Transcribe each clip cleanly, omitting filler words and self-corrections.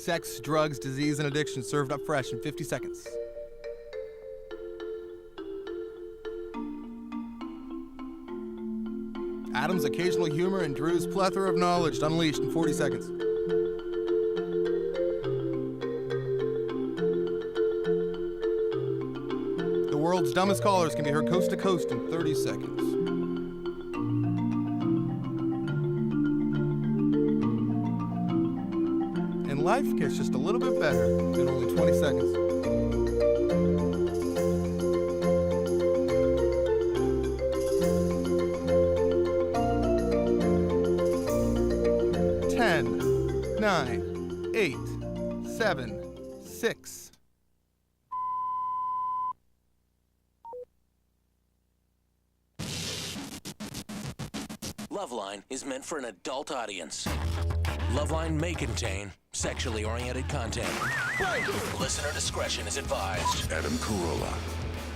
Sex, drugs, disease, and addiction served up fresh in 50 seconds. Adam's occasional humor and Drew's plethora of knowledge unleashed in 40 seconds. The world's dumbest callers can be heard coast to coast in 30 seconds. And life gets just a little bit better in only 20 seconds. Nine, 8, 7, 6. LoveLine is meant for an adult audience. LoveLine may contain sexually oriented content. Listener discretion is advised. Adam Carolla,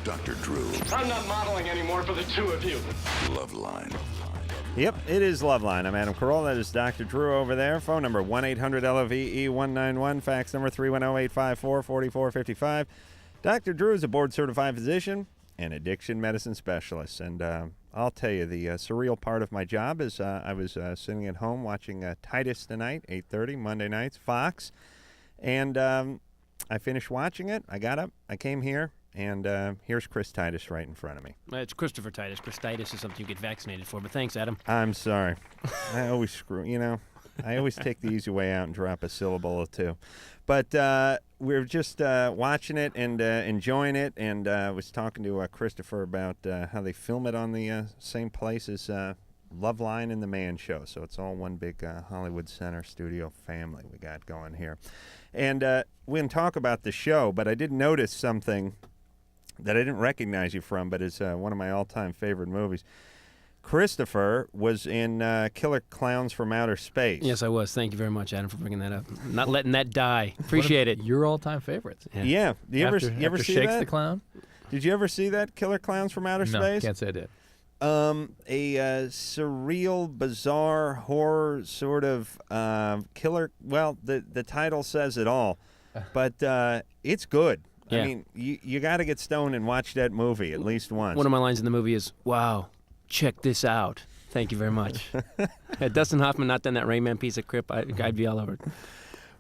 Dr. Drew. I'm not modeling anymore for the two of you. LoveLine. Yep, it is LoveLine. I'm Adam Carolla. That is Dr. Drew over there. Phone number 1-800-LOVE-191. Fax number 310-854-4455. Dr. Drew is a board-certified physician and addiction medicine specialist. And I'll tell you, the surreal part of my job is I was sitting at home watching Titus tonight, 8:30, Monday nights, Fox. And I finished watching it. I got up. I came here. And here's Chris Titus right in front of me. It's Christopher Titus. Christitis is something you get vaccinated for, but thanks, Adam. I'm sorry. I always screw, I always take the easy way out and drop a syllable or two. But we're just watching it and enjoying it, and I was talking to Christopher about how they film it on the same place as LoveLine and The Man Show. So it's all one big Hollywood Center studio family we got going here. And we can talk about the show, but I did notice something that I didn't recognize you from, but it's one of my all-time favorite movies. Christopher was in Killer Clowns from Outer Space. Yes, I was. Thank you very much, Adam, for bringing that up. Not letting that die. Appreciate it. Your all-time favorites. Yeah. You ever see Shakes that? the Clown? Did you ever see that, Killer Clowns from Outer No, Space? can't say I did. A surreal, bizarre, horror sort of killer. Well, the title says it all, but it's good. Yeah. I mean, you got to get stoned and watch that movie at least once. One of my lines in the movie is, "Wow, check this out." Thank you very much. Had Dustin Hoffman not done that Rain Man piece of crap, I'd be all over it.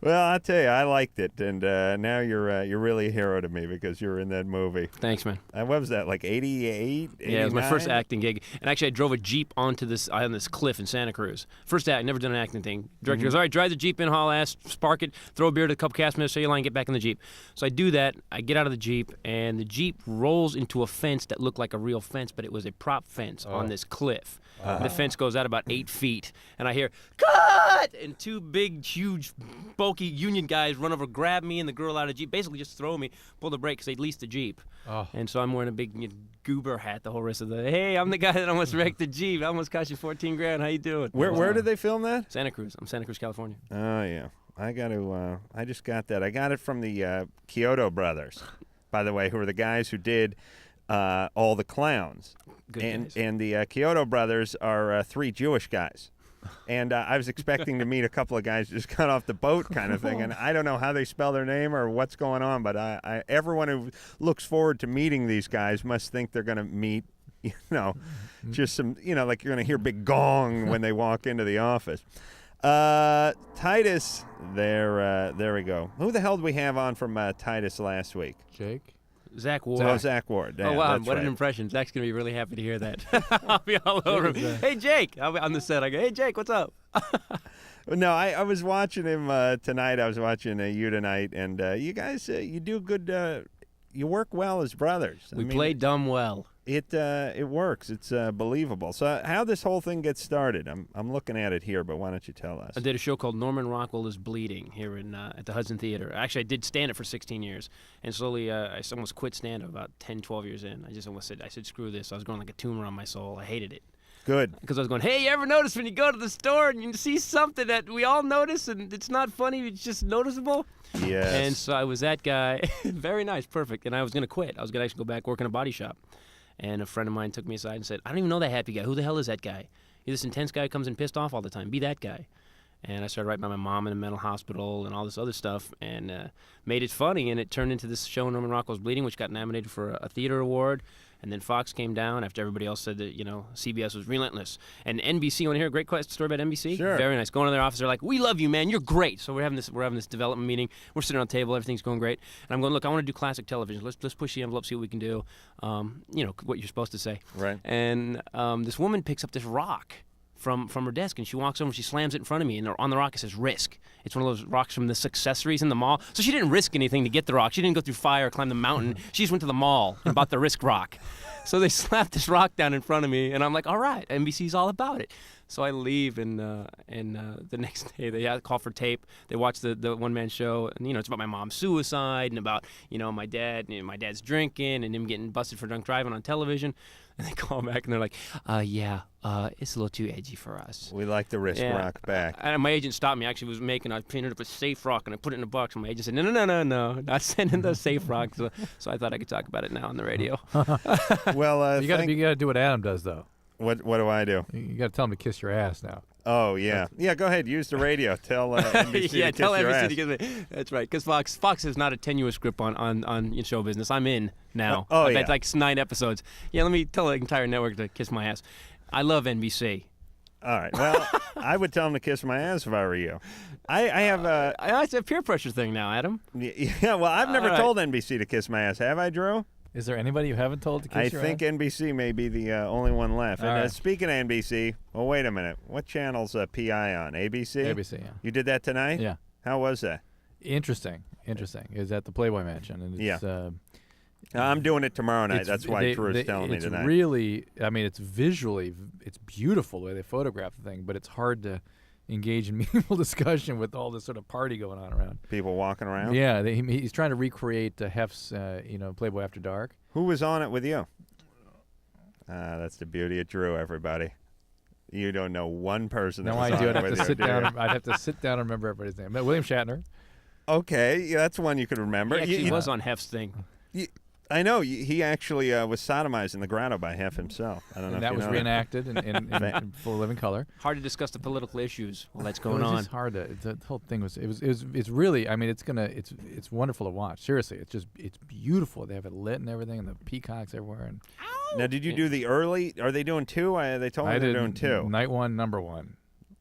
Well, I'll tell you, I liked it, and now you're really a hero to me because you're in that movie. Thanks, man. What was that, like 88, 89? Yeah, it was my first acting gig. And actually, I drove a Jeep on this cliff in Santa Cruz. First act, never done an acting thing. Director goes, all right, drive the Jeep in, haul ass, spark it, throw a beer to a couple cast members, say your line, get back in the Jeep. So I do that. I get out of the Jeep, and the Jeep rolls into a fence that looked like a real fence, but it was a prop fence on this cliff. The fence goes out about 8 feet, and I hear, cut! And two big, huge, bulky union guys run over, grab me and the girl out of the Jeep, basically just throw me, pull the brake because they'd leased the Jeep. Oh. And so I'm wearing a big goober hat the whole rest of the day. Hey, I'm the guy that almost wrecked the Jeep. I almost cost you $14,000. How you doing? Where did they film that? Santa Cruz. I'm Santa Cruz, California. Oh, yeah. I just got that. I got it from the Kyoto brothers, by the way, who are the guys who did all the clowns. And the Kyoto brothers are 3 Jewish guys. And I was expecting to meet a couple of guys who just got off the boat kind of thing. And I don't know how they spell their name or what's going on, but everyone who looks forward to meeting these guys must think they're going to meet, just some, like you're going to hear big gong when they walk into the office. Titus, there we go. Who the hell did we have on from Titus last week? Jake? Zach Ward. Oh, Zach Ward. Yeah, oh, wow. What an impression. Zach's going to be really happy to hear that. I'll be all over him. Hey, Jake. I'll be on the set. I go, hey, Jake, what's up? No, I was watching him tonight. I was watching you tonight, and you guys, you do good. You work well as brothers. We play dumb well. It works. It's believable. So how this whole thing gets started? I'm looking at it here, but why don't you tell us? I did a show called Norman Rockwell is Bleeding here at the Hudson Theater. Actually, I did stand-up for 16 years, and slowly I almost quit stand-up about 10, 12 years in. I said, screw this. I was going like a tumor on my soul. I hated it. Good. Because I was going, hey, you ever notice when you go to the store and you see something that we all notice and it's not funny, it's just noticeable? Yes. And so I was that guy. Very nice, perfect. And I was going to quit. I was going to actually go back, work in a body shop. And a friend of mine took me aside and said, I don't even know that happy guy. Who the hell is that guy? You're this intense guy who comes in pissed off all the time. Be that guy. And I started writing about my mom in a mental hospital and all this other stuff, and made it funny. And it turned into this show, Norman Rockwell's Bleeding, which got nominated for a theater award. And then Fox came down after everybody else said that, CBS was relentless. And NBC, you want to hear a great story about NBC? Sure. Very nice. Going to their office, they're like, "We love you, man. You're great." So we're having this development meeting. We're sitting around the table. Everything's going great. And I'm going, "Look, I want to do classic television. Let's push the envelope, see what we can do." What you're supposed to say. Right. And this woman picks up this rock from her desk, and she walks over and she slams it in front of me, and on the rock it says "Risk." It's one of those rocks from the Successories in the mall. So she didn't risk anything to get the rock. She didn't go through fire or climb the mountain. She just went to the mall and bought the Risk rock. So they slapped this rock down in front of me, and I'm like, all right, NBC's all about it. So I leave, and the next day they call for tape. They watch the one-man show, and it's about my mom's suicide and about my dad. My dad's drinking and him getting busted for drunk driving on television. And they call back and they're like, it's a little too edgy for us. We like the Risk rock back. And my agent stopped me. Actually, I painted up a safe rock and I put it in a box. And my agent said, no, not sending the safe rock. So I thought I could talk about it now on the radio. Well, you got to do what Adam does though. What do I do? You got to tell him to kiss your ass now. Oh yeah, go ahead. Use the radio. Tell NBC to kiss tell your NBC ass. to kiss me. That's right, because Fox is not a tenuous grip on show business. I'm in now. Oh, I've yeah. had like 9 episodes. Yeah, let me tell the entire network to kiss my ass. I love NBC. All right. Well, I would tell him to kiss my ass if I were you. I have a It's a peer pressure thing now, Adam. yeah. Well, I've never All right. told NBC to kiss my ass. Have I, Drew? Is there anybody you haven't told to kiss I your think ass? NBC may be the only one left. All And right. speaking of NBC, well, wait a minute. What channel's PI on? ABC? ABC, yeah. You did that tonight? Yeah. How was that? Interesting. Is at the Playboy Mansion. And it's, Yeah. I'm doing it tomorrow night. That's why Drew's telling me it's tonight. Really, it's visually, it's beautiful the way they photograph the thing, but it's hard to engage in meaningful discussion with all this sort of party going on around. People walking around? Yeah, he's trying to recreate Hef's, Playboy After Dark. Who was on it with you? That's the beauty of Drew, everybody. You don't know one person that No, was I do. on I'd it have with to you, sit do you? down. I'd have to sit down and remember everybody's name. William Shatner. Okay, yeah, that's one you could remember. He actually You- was on Hef's thing. I know. He actually was sodomized in the grotto by Hef himself. I don't know And if that you was know reenacted in full living color. Hard to discuss the political issues while that's It going was on. just hard to. The whole thing was. It's really. It's wonderful to watch. Seriously, it's beautiful. They have it lit and everything, and the peacocks everywhere. And Now, did you do the early? Are they doing 2? They told me I they're did doing 2. night 1, number 1,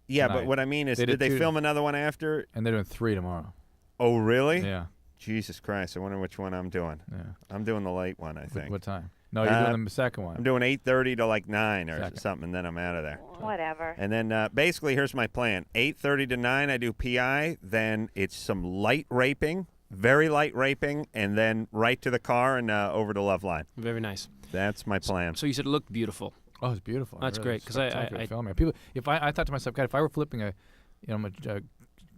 Yeah, tonight. but what I mean is, They did did they 2. film another one after? and they're doing 3 tomorrow. Oh, really? Yeah, Jesus Christ! I wonder which one I'm doing. yeah. I'm doing the late one, I think. What time? No, you're doing the second one. I'm doing 8:30 to like 9 or Second. something, and then I'm out of there. Whatever. And then basically, here's my plan: 8:30 to 9, I do PI. Then it's some light raping, very light raping, and then right to the car and over to LoveLine. Very nice. That's my plan. So you said it looked beautiful. Oh, it's beautiful. That's Really, great, 'cause I- spectacular filming. People, if I thought to myself, God, if I were flipping a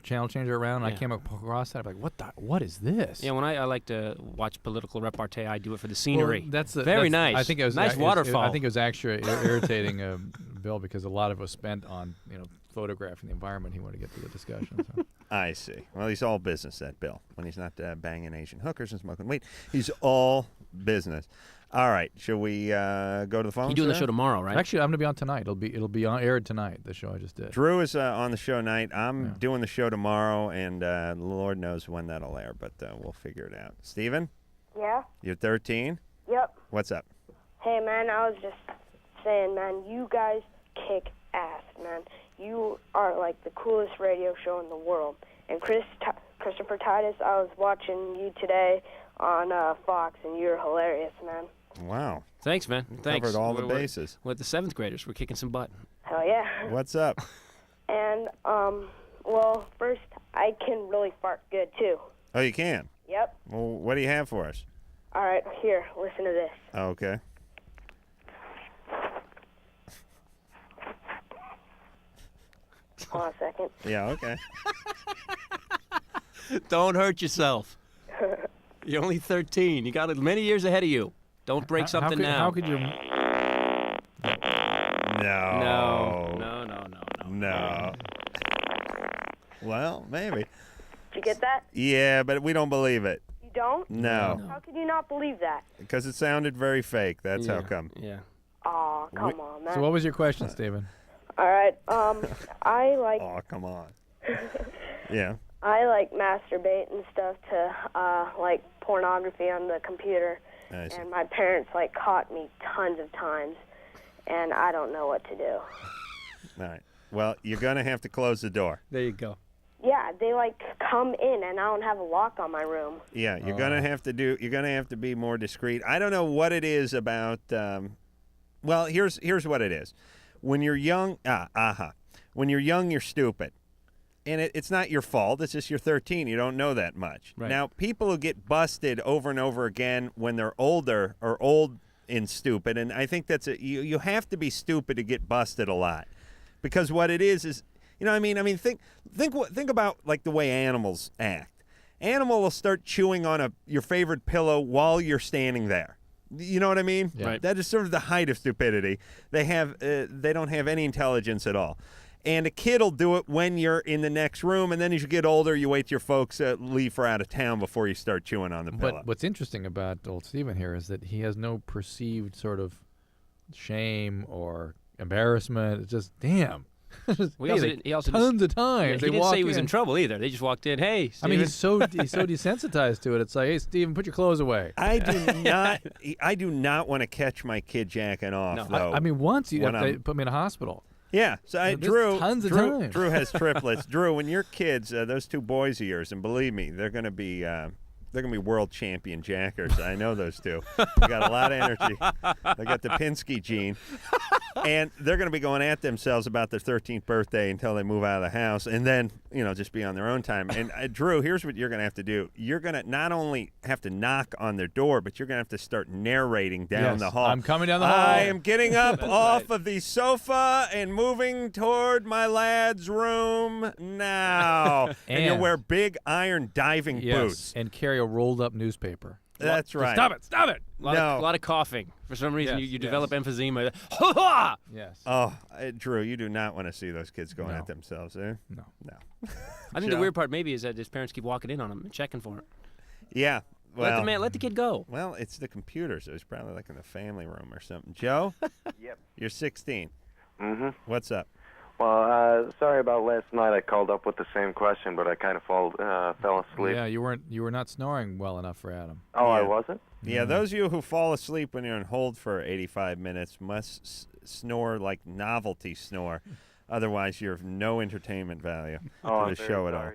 channel changer around, and I Yeah. came across that, I'm like, what is this? Yeah, when I like to watch political repartee, I do it for the scenery. Well, that's very nice. I think it was nice waterfall. I think it was actually irritating Bill because a lot of it was spent on photographing the environment. He wanted to get to the discussion. So. I see. Well, he's all business, that Bill. When he's not banging Asian hookers and smoking weed, he's all business. All right, should we go to the phone? You're doing the show tomorrow, right? Actually, I'm going to be on tonight. It'll be aired tonight. The show I just did. Drew is on the show tonight. I'm Yeah. doing the show tomorrow, and Lord knows when that'll air, but we'll figure it out. Steven, Yeah? you're 13. Yep. What's up? Hey, man, I was just saying, man, you guys kick ass, man. You are like the coolest radio show in the world. And Christopher Titus, I was watching you today on Fox, and you're hilarious, man. Wow. Thanks, man. Thanks. Covered all the We're- bases. We're the 7th graders. We're kicking some butt. Hell yeah. What's up? And, well, first, I can really fart good, too. Oh, you can? Yep. Well, what do you have for us? All right, here, listen to this. Oh, okay. Hold on a second. Yeah, okay. Don't hurt yourself. You're only 13. You got many years ahead of you. Don't break something now. How could you? No. Well, maybe. Did you get that? Yeah, but we don't believe it. You don't? No. How could you not believe that? Because it sounded very fake. That's how Yeah, come. Yeah. Aw, come on, man. So what was your question, Stephen? All right, I like Oh, come on. Yeah. I like masturbate and stuff to like pornography on the computer, I see. and my parents like caught me tons of times, and I don't know what to do. All right. Well, you're gonna have to close the door. There you go. Yeah, they like come in, and I don't have a lock on my room. Yeah, you're gonna have to do. You're gonna have to be more discreet. I don't know what it is about. Well, here's what it is. When you're young, when you're young, you're stupid, and it's not your fault. It's just you're 13. You don't know that much. Right. Now, people who get busted over and over again when they're older are old and stupid, and I think that's you have to be stupid to get busted a lot, because what it is. You know what I mean? Think about like the way animals act. Animal will start chewing on your favorite pillow while you're standing there. You know what I mean? Yeah. Right. That is sort of the height of stupidity. They don't have any intelligence at all. And a kid will do it when you're in the next room, and then as you get older, you wait till your folks leave for out of town before you start chewing on the pillow. But what's interesting about old Stephen here is that he has no perceived sort of shame or embarrassment. It's just, damn. He also tons of times. He didn't say he was in trouble either. They just walked in. Hey, Steven. I mean, he's so desensitized to it. It's like, hey, Stephen, put your clothes away. I do not want to catch my kid jacking off. No. Though. I mean, once you put me in a hospital. Yeah, so There's tons of times. Drew has triplets. Drew, when your kids, those two boys of yours, and believe me, they're going to be world champion jackers. I know those two. They got a lot of energy. They got the Pinsky gene, and they're going to be going at themselves about their 13th birthday until they move out of the house, and then just be on their own time. And Drew, here's what you're going to have to do. You're going to not only have to knock on their door, but you're going to have to start narrating down the hall. I'm coming down the hall. I am getting up off of the sofa and moving toward my lad's room now. And you'll wear big iron diving boots. And carry a rolled up newspaper. That's right. Stop it. A lot of coughing. For some reason, you develop emphysema. Yes. Oh, Drew, you do not want to see those kids going at themselves, eh? No. I think the weird part maybe is that his parents keep walking in on him and checking for him. Yeah. Well, let the kid go. Well, it's the computer, so it's probably like in the family room or something. Joe? Yep. You're 16. Mm-hmm. What's up? Well, sorry about last night. I called up with the same question, but I kind of fell asleep. Yeah, you were not snoring well enough for Adam. Oh, I wasn't? Yeah, those of you who fall asleep when you're on hold for 85 minutes must snore like novelty snore. Otherwise, you're of no entertainment value to the show at all.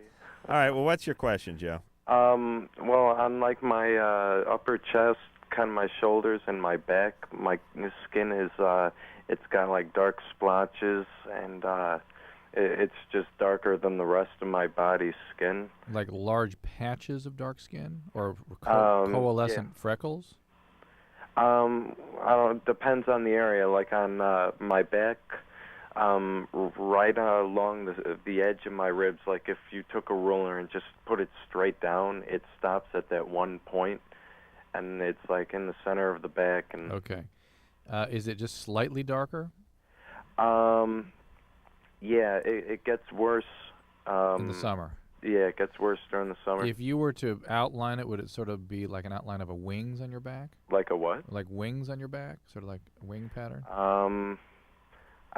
All right, well, what's your question, Joe? Well, on like my upper chest, kind of my shoulders and my back, my skin is it's got like dark splotches, and it's just darker than the rest of my body's skin. Like large patches of dark skin or coalescent freckles? I don't. Depends on the area. Like on my back, right along the edge of my ribs. Like if you took a ruler and just put it straight down, it stops at that one point, and it's like in the center of the back. And okay. Is it just slightly darker? Yeah, it gets worse. In the summer? Yeah, it gets worse during the summer. If you were to outline it, would it sort of be like an outline of a wings on your back? Like a what? Like wings on your back? Sort of like a wing pattern? I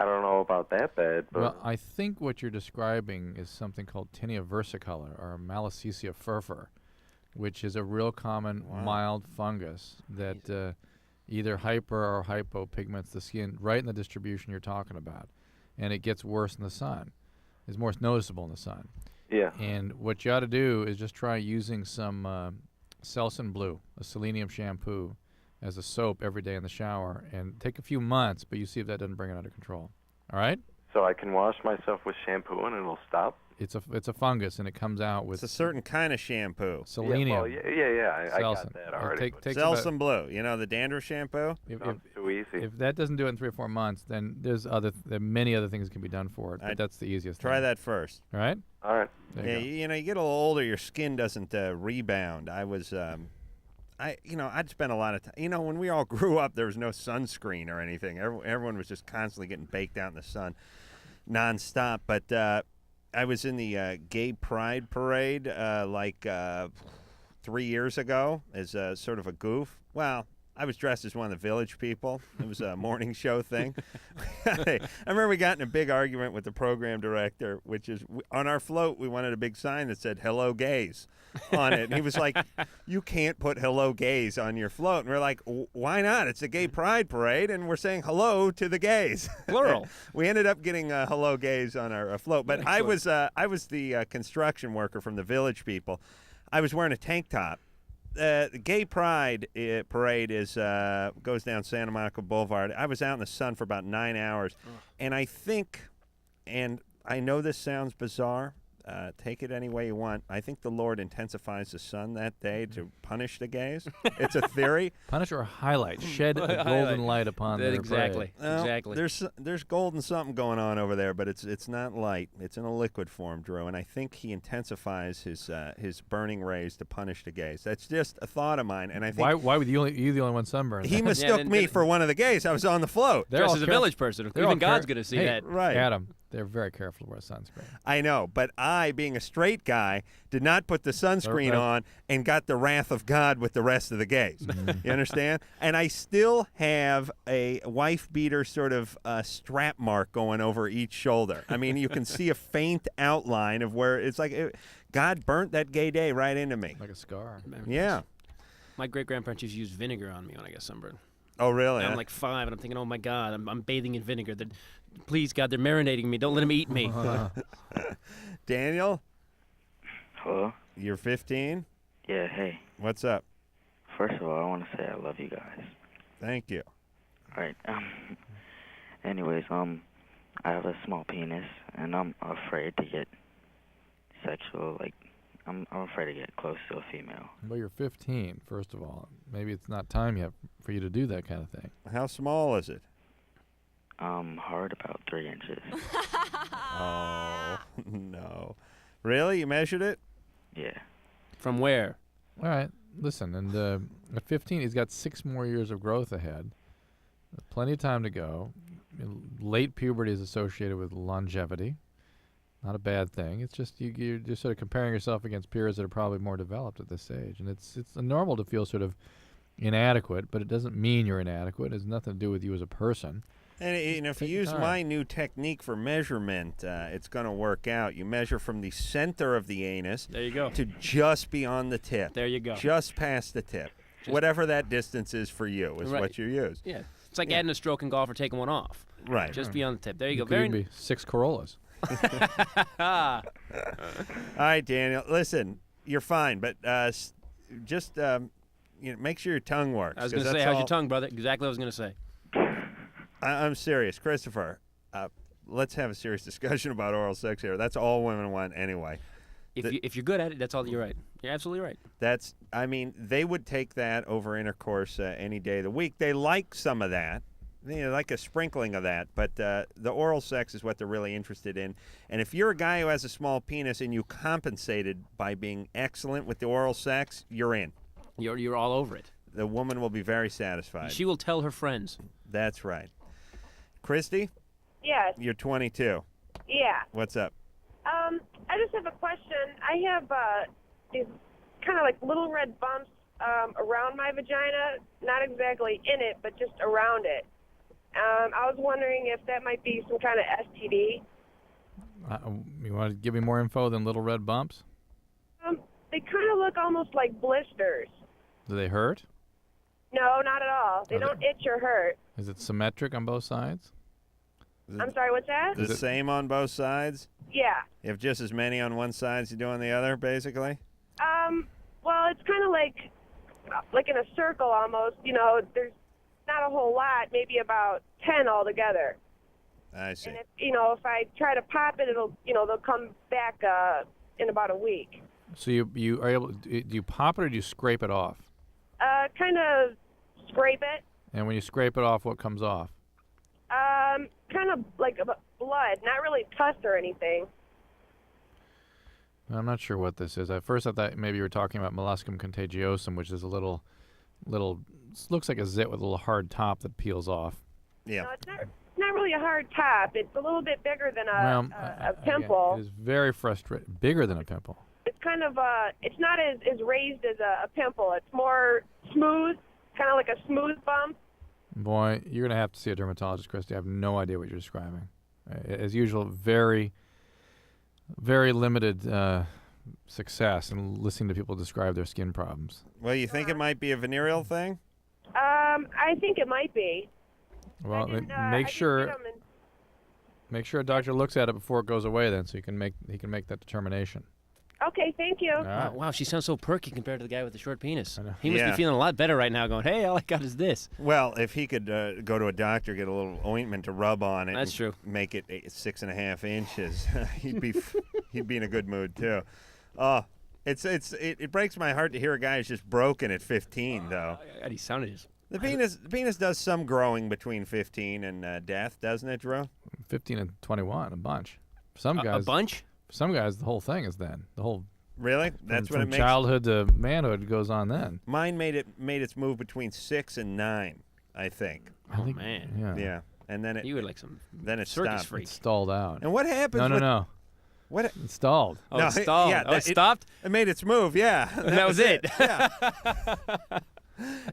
don't know about that bad. But well, I think what you're describing is something called tinea versicolor or Malassezia furfur, which is a real common mild fungus that either hyper or hypopigments the skin right in the distribution you're talking about. And it gets worse in the sun. It's more noticeable in the sun. Yeah. And what you ought to do is just try using some Selsun Blue, a selenium shampoo, as a soap every day in the shower, and take a few months, but you see if that doesn't bring it under control. All right? So I can wash myself with shampoo and it'll stop? It's a fungus, and it comes out with... It's a certain kind of shampoo. Selenium. Yeah, I got that already. Selsun Blue. You know, the dandruff shampoo? Sounds too easy. If that doesn't do it in 3 or 4 months, then there are many other things that can be done for it, but that's the easiest Try thing. that first. All right? All right. Yeah, you know, you get a little older, your skin doesn't rebound. I was... I'd spent a lot of time. You know, when we all grew up, there was no sunscreen or anything. Everyone was just constantly getting baked out in the sun nonstop. But I was in the Gay Pride Parade 3 years ago as sort of a goof. Well, I was dressed as one of the Village People. It was a morning show thing. I remember we got in a big argument with the program director, which is on our float, we wanted a big sign that said "Hello Gays" on it. And he was like, "You can't put "Hello Gays" on your float." And we're like, "Why not? It's a gay pride parade, and we're saying hello to the gays." Plural. We ended up getting "Hello Gays" on our float. But I was the construction worker from the Village People. I was wearing a tank top. The Gay Pride parade goes down Santa Monica Boulevard. I was out in the sun for about 9 hours, and I think, and I know this sounds bizarre, take it any way you want, I think the Lord intensifies the sun that day to punish the gays. It's a theory. Punish or highlight, shed a golden light upon their Exactly. prey. Well, Exactly. There's golden something going on over there, but it's not light. It's in a liquid form, Drew, and I think he intensifies his burning rays to punish the gays. That's just a thought of mine, and I think Why would you the only one sunburned? he mistook me for one of the gays. I was on the float. They're Dressed all as a careful- Village person. they're all Even God's care- going to see Hey, that. Right. Adam, they're very careful to wear sunscreen. I know, but I, being a straight guy, did not put the sunscreen Right. on and got the wrath of God with the rest of the gays. You understand? And I still have a wife beater sort of strap mark going over each shoulder. I mean, you can see a faint outline of where it's like God burnt that gay day right into me. Like a scar. Yeah. My great-grandparents used to use vinegar on me when I got sunburned. Oh, really? I'm like 5, and I'm thinking, oh, my God, I'm bathing in vinegar. Please, God, they're marinating me. Don't let them eat me. Daniel, Hello? you're 15? Yeah, hey. What's up? First of all, I want to say I love you guys. Thank you. Alright, anyways, I have a small penis, and I'm afraid to get sexual, like, I'm afraid to get close to a female. Well, you're 15, first of all. Maybe it's not time yet for you to do that kind of thing. How small is it? Hard, about 3 inches. Oh, no. Really? You measured it? Yeah. From where? All right, listen, and at 15, he's got 6 more years of growth ahead. Plenty of time to go. Late puberty is associated with longevity. Not a bad thing. It's just you're just sort of comparing yourself against peers that are probably more developed at this age. And it's normal to feel sort of inadequate, but it doesn't mean you're inadequate. It has nothing to do with you as a person. And if you use my new technique for measurement, it's going to work out. You measure from the center of the anus There you go. to just beyond the tip. There you go. Just past the tip. Whatever that distance is for you is Right. what you use. Yeah. It's like adding a stroke in golf or taking one off. Right. Just beyond the tip. There you go. Could Very even be 6 Corollas. All right, Daniel. Listen, you're fine, but just make sure your tongue works. I was going to say, how's your tongue, brother? Exactly what I was going to say. I'm serious. Christopher, let's have a serious discussion about oral sex here. That's all women want anyway. If you're good at it, that's all you're right. You're absolutely right. They would take that over intercourse any day of the week. They like some of that. Like a sprinkling of that, but the oral sex is what they're really interested in. And if you're a guy who has a small penis and you compensated by being excellent with the oral sex, you're in. You're all over it. The woman will be very satisfied. She will tell her friends. That's right. Christy, Yes. you're 22. Yeah. What's up? I just have a question. I have these kind of like little red bumps around my vagina, not exactly in it, but just around it. I was wondering if that might be some kind of STD. You want to give me more info than little red bumps? They kind of look almost like blisters. Do they hurt? No, not at all. They don't itch or hurt. Is it symmetric on both sides? I'm sorry, what's that? The same on both sides? Yeah. You have just as many on one side as you do on the other, basically? Well, it's kind of like in a circle almost. There's not a whole lot, maybe about 10 altogether. I see. And if I try to pop it, they'll come back in about a week. So you are able? Do you pop it or do you scrape it off? Kind of scrape it. And when you scrape it off, what comes off? Kind of like blood, not really pus or anything. I'm not sure what this is. At first, I thought maybe you were talking about molluscum contagiosum, which is a little, looks like a zit with a little hard top that peels off. Yeah. No, it's not really a hard top. It's a little bit bigger than a Again, pimple. it is very frustrating. Bigger than a pimple. It's kind of it's not as raised as a pimple. It's more smooth kind of like a smooth bump. Boy, you're going to have to see a dermatologist, Christy. I have no idea what you're describing. As usual, very, very limited success in listening to people describe their skin problems. Well, you think it might be a venereal thing? I think it might be. Well, make sure a doctor looks at it before it goes away, then, so he can make that determination. Okay, thank you. Wow, she sounds so perky compared to the guy with the short penis. He must be feeling a lot better right now, going, "Hey, all I got is this." Well, if he could go to a doctor, get a little ointment to rub on it, That's true. Make it 6.5 inches, he'd be in a good mood too. Oh, it breaks my heart to hear a guy who's just broken at 15, though. God, he sounded just. The penis does some growing between 15 and death, doesn't it, Drew? 15 and 21, a bunch. Some guys. A bunch? Some guys, the whole thing is then. The whole. Really? That's what it makes. From childhood to manhood goes on then. Mine made its move between 6 and 9, I think. Oh, man. Yeah. And then you were like some. Then it circus stopped. freak. It stalled out. And what happens? No. What? It stalled. Oh, no, it stalled. Yeah, it stopped. It made its move. Yeah. That was it. Yeah.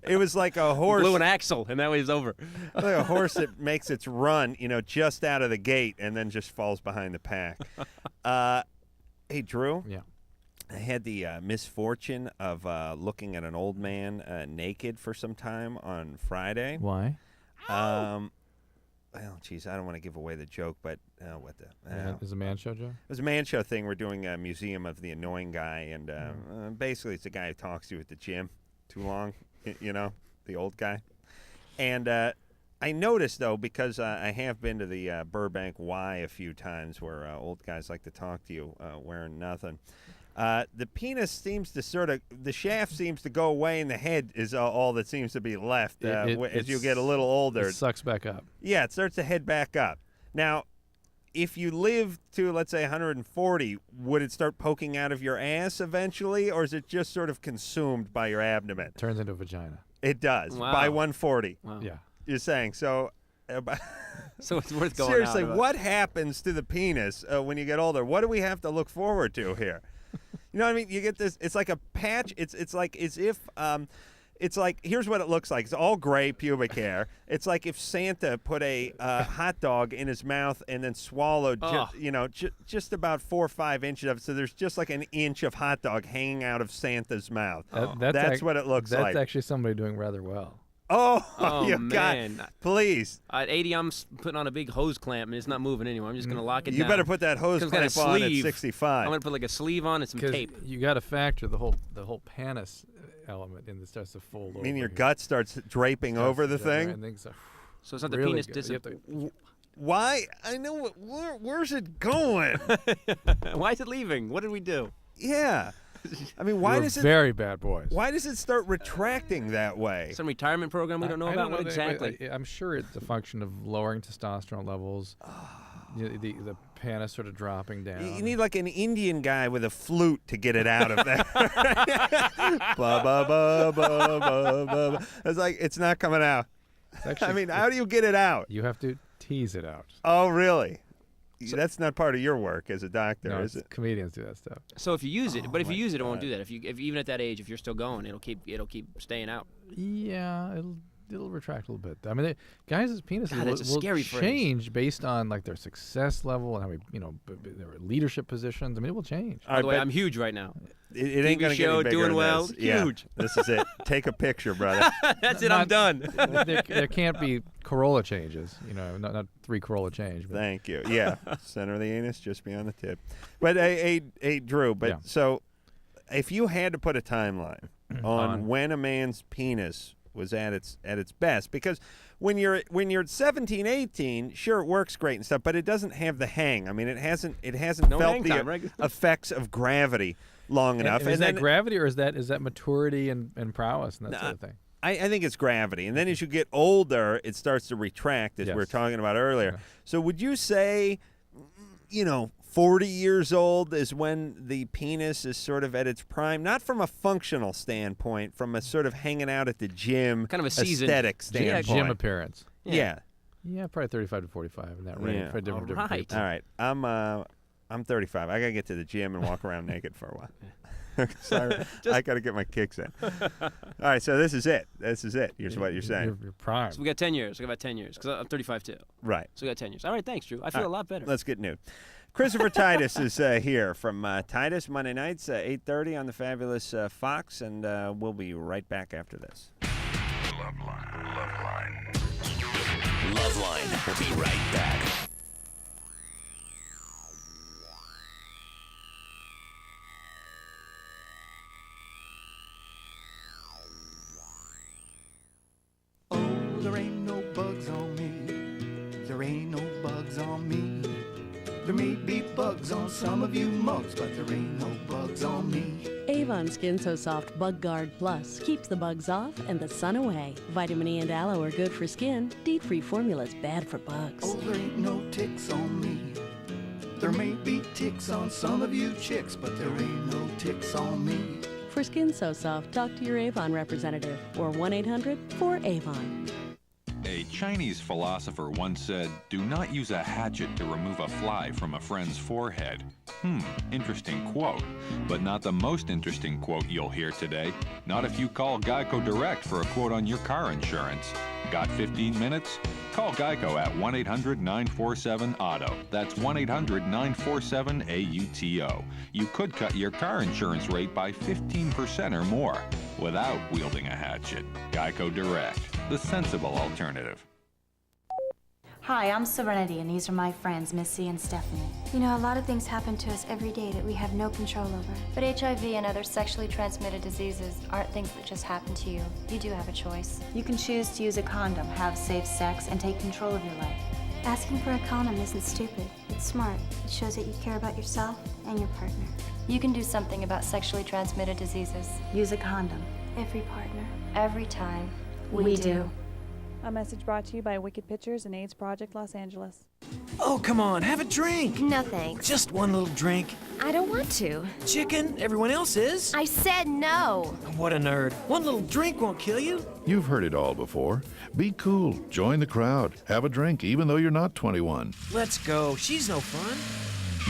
It was like a horse. Blew an axle, and that way it's over. Like a horse that makes its run, just out of the gate, and then just falls behind the pack. Hey, Drew. Yeah. I had the misfortune of looking at an old man naked for some time on Friday. Why? Well, geez, I don't want to give away the joke, but what the? Is it a man show, Joe? It was a man show thing. We're doing a Museum of the Annoying Guy, and basically it's a guy who talks to you at the gym too long, the old guy. And I noticed, though, because I have been to the Burbank Y a few times where old guys like to talk to you wearing nothing. The penis seems to the shaft seems to go away, and the head is all that seems to be left as you get a little older. It sucks back up. Yeah, it starts to head back up. Now, if you live to, let's say, 140, would it start poking out of your ass eventually, or is it just sort of consumed by your abdomen? It turns into a vagina. It does, wow. by 140. Wow. Yeah. You're saying, so... So it's worth going seriously, out what happens to the penis when you get older? What do we have to look forward to here? You know what I mean? You get this. It's like a patch. It's like as if. It's like, here's what it looks like. It's all gray pubic hair. It's like if Santa put a hot dog in his mouth and then swallowed, just about 4 or 5 inches of it. So there's just like an inch of hot dog hanging out of Santa's mouth. That's what it looks like. That's actually somebody doing rather well. Oh, you man. got please. At 80, I'm putting on a big hose clamp, and it's not moving anymore. I'm just going to lock it down. You better put that hose clamp on at 65. I'm going to put like a sleeve on and some tape. You got to factor the whole panis element in that starts to fold over. I mean, your gut starts draping over the thing? So it's not really the penis Why? I know. Where's it going? Why is it leaving? What did we do? Yeah. I mean, why does it? Very bad boys. Why does it start retracting that way? Some retirement program we don't know about? What exactly? I'm sure it's a function of lowering testosterone levels. The panis sort of dropping down. You need like an Indian guy with a flute to get it out of there. Ba, ba, ba, ba, ba, ba. It's like it's not coming out. Actually, I mean, how do you get it out? You have to tease it out. Oh, really? So that's not part of your work as a doctor, no, is it? Comedians do that stuff. So if you use it, but if you use it, it won't do that. If even at that age, if you're still going, it'll keep staying out. Yeah, it'll retract a little bit. I mean, guys' penises will change based on like their success level and how their leadership positions. I mean, it will change. By the way, I'm huge right now. It ain't going to get any bigger doing than well, this. huge. Yeah, this is it. Take a picture, brother. That's it. I'm done. There can't be corolla changes. Not 3 corolla change. But. Thank you. Yeah, center of the anus, just beyond the tip. But hey, Drew. But so, if you had to put a timeline on when a man's penis was at its best, because when you're at 17, 18, sure, it works great and stuff, but it doesn't have the hang. I mean, it hasn't felt the effects of gravity long enough. And is that gravity, or is that maturity and prowess and that sort of thing? I think it's gravity. And then as you get older, it starts to retract, as we were talking about earlier. Yeah. So would you say, 40 years old is when the penis is sort of at its prime, not from a functional standpoint, from a sort of hanging out at the gym, kind of a aesthetic standpoint. Gym appearance. Yeah. Yeah, probably 35 to 45 in that range. Yeah. For different people. All right. I'm 35. I got to get to the gym and walk around naked for a while. Sorry, I got to get my kicks in. All right, so this is it. This is it. Here's what you're saying. You're prime. So we got 10 years. We got about 10 years because I'm 35 too. Right. So we got 10 years. All right, thanks, Drew. I feel a lot better. Let's get new. Christopher Titus is here from Titus Monday nights, 8:30 on the fabulous Fox, and we'll be right back after this. LoveLine. We'll be right back. There ain't no bugs on me. There ain't no bugs on me. There may be bugs on some of you mugs, but there ain't no bugs on me. Avon Skin So Soft Bug Guard Plus keeps the bugs off and the sun away. Vitamin E and aloe are good for skin. DEET-free formula's bad for bugs. Oh, there ain't no ticks on me. There may be ticks on some of you chicks, but there ain't no ticks on me. For Skin So Soft, talk to your Avon representative or 1-800-4AVON. A Chinese philosopher once said, "Do not use a hatchet to remove a fly from a friend's forehead." Interesting quote, but not the most interesting quote you'll hear today. Not if you call Geico Direct for a quote on your car insurance. Got 15 minutes? Call Geico at 1-800-947-AUTO. That's 1-800-947-AUTO. You could cut your car insurance rate by 15% or more without wielding a hatchet. Geico Direct, the sensible alternative. Hi, I'm Serenity, and these are my friends, Missy and Stephanie. You know, a lot of things happen to us every day that we have no control over. But HIV and other sexually transmitted diseases aren't things that just happen to you. You do have a choice. You can choose to use a condom, have safe sex, and take control of your life. Asking for a condom isn't stupid. It's smart. It shows that you care about yourself and your partner. You can do something about sexually transmitted diseases. Use a condom. Every partner. Every time. We do. A message brought to you by Wicked Pictures and AIDS Project Los Angeles. Oh, come on, have a drink. No thanks. Just one little drink. I don't want to. Chicken, everyone else is. I said no. What a nerd. One little drink won't kill you. You've heard it all before. Be cool. Join the crowd. Have a drink even though you're not 21. Let's go. She's no fun.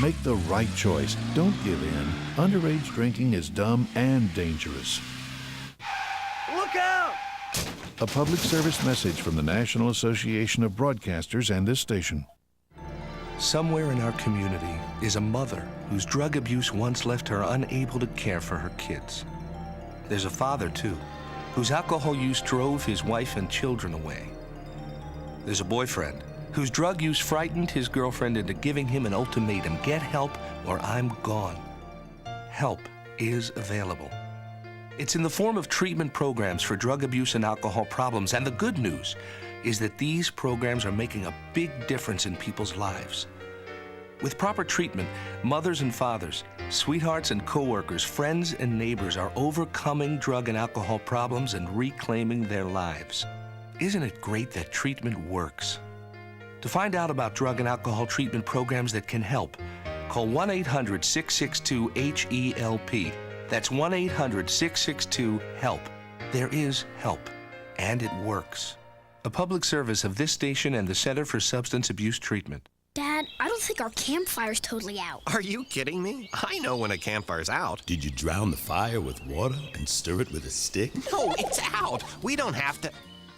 Make the right choice. Don't give in. Underage drinking is dumb and dangerous. Look out! A public service message from the National Association of Broadcasters and this station. Somewhere in our community is a mother whose drug abuse once left her unable to care for her kids. There's a father, too, whose alcohol use drove his wife and children away. There's a boyfriend whose drug use frightened his girlfriend into giving him an ultimatum: get help or I'm gone. Help is available. It's in the form of treatment programs for drug abuse and alcohol problems, and the good news is that these programs are making a big difference in people's lives. With proper treatment, mothers and fathers, sweethearts and coworkers, friends and neighbors are overcoming drug and alcohol problems and reclaiming their lives. Isn't it great that treatment works? To find out about drug and alcohol treatment programs that can help, call 1-800-662-HELP. That's 1-800-662-HELP. There is help, and it works. A public service of this station and the Center for Substance Abuse Treatment. Dad, I don't think our campfire's totally out. Are you kidding me? I know when a campfire's out. Did you drown the fire with water and stir it with a stick? No, it's out. We don't have to...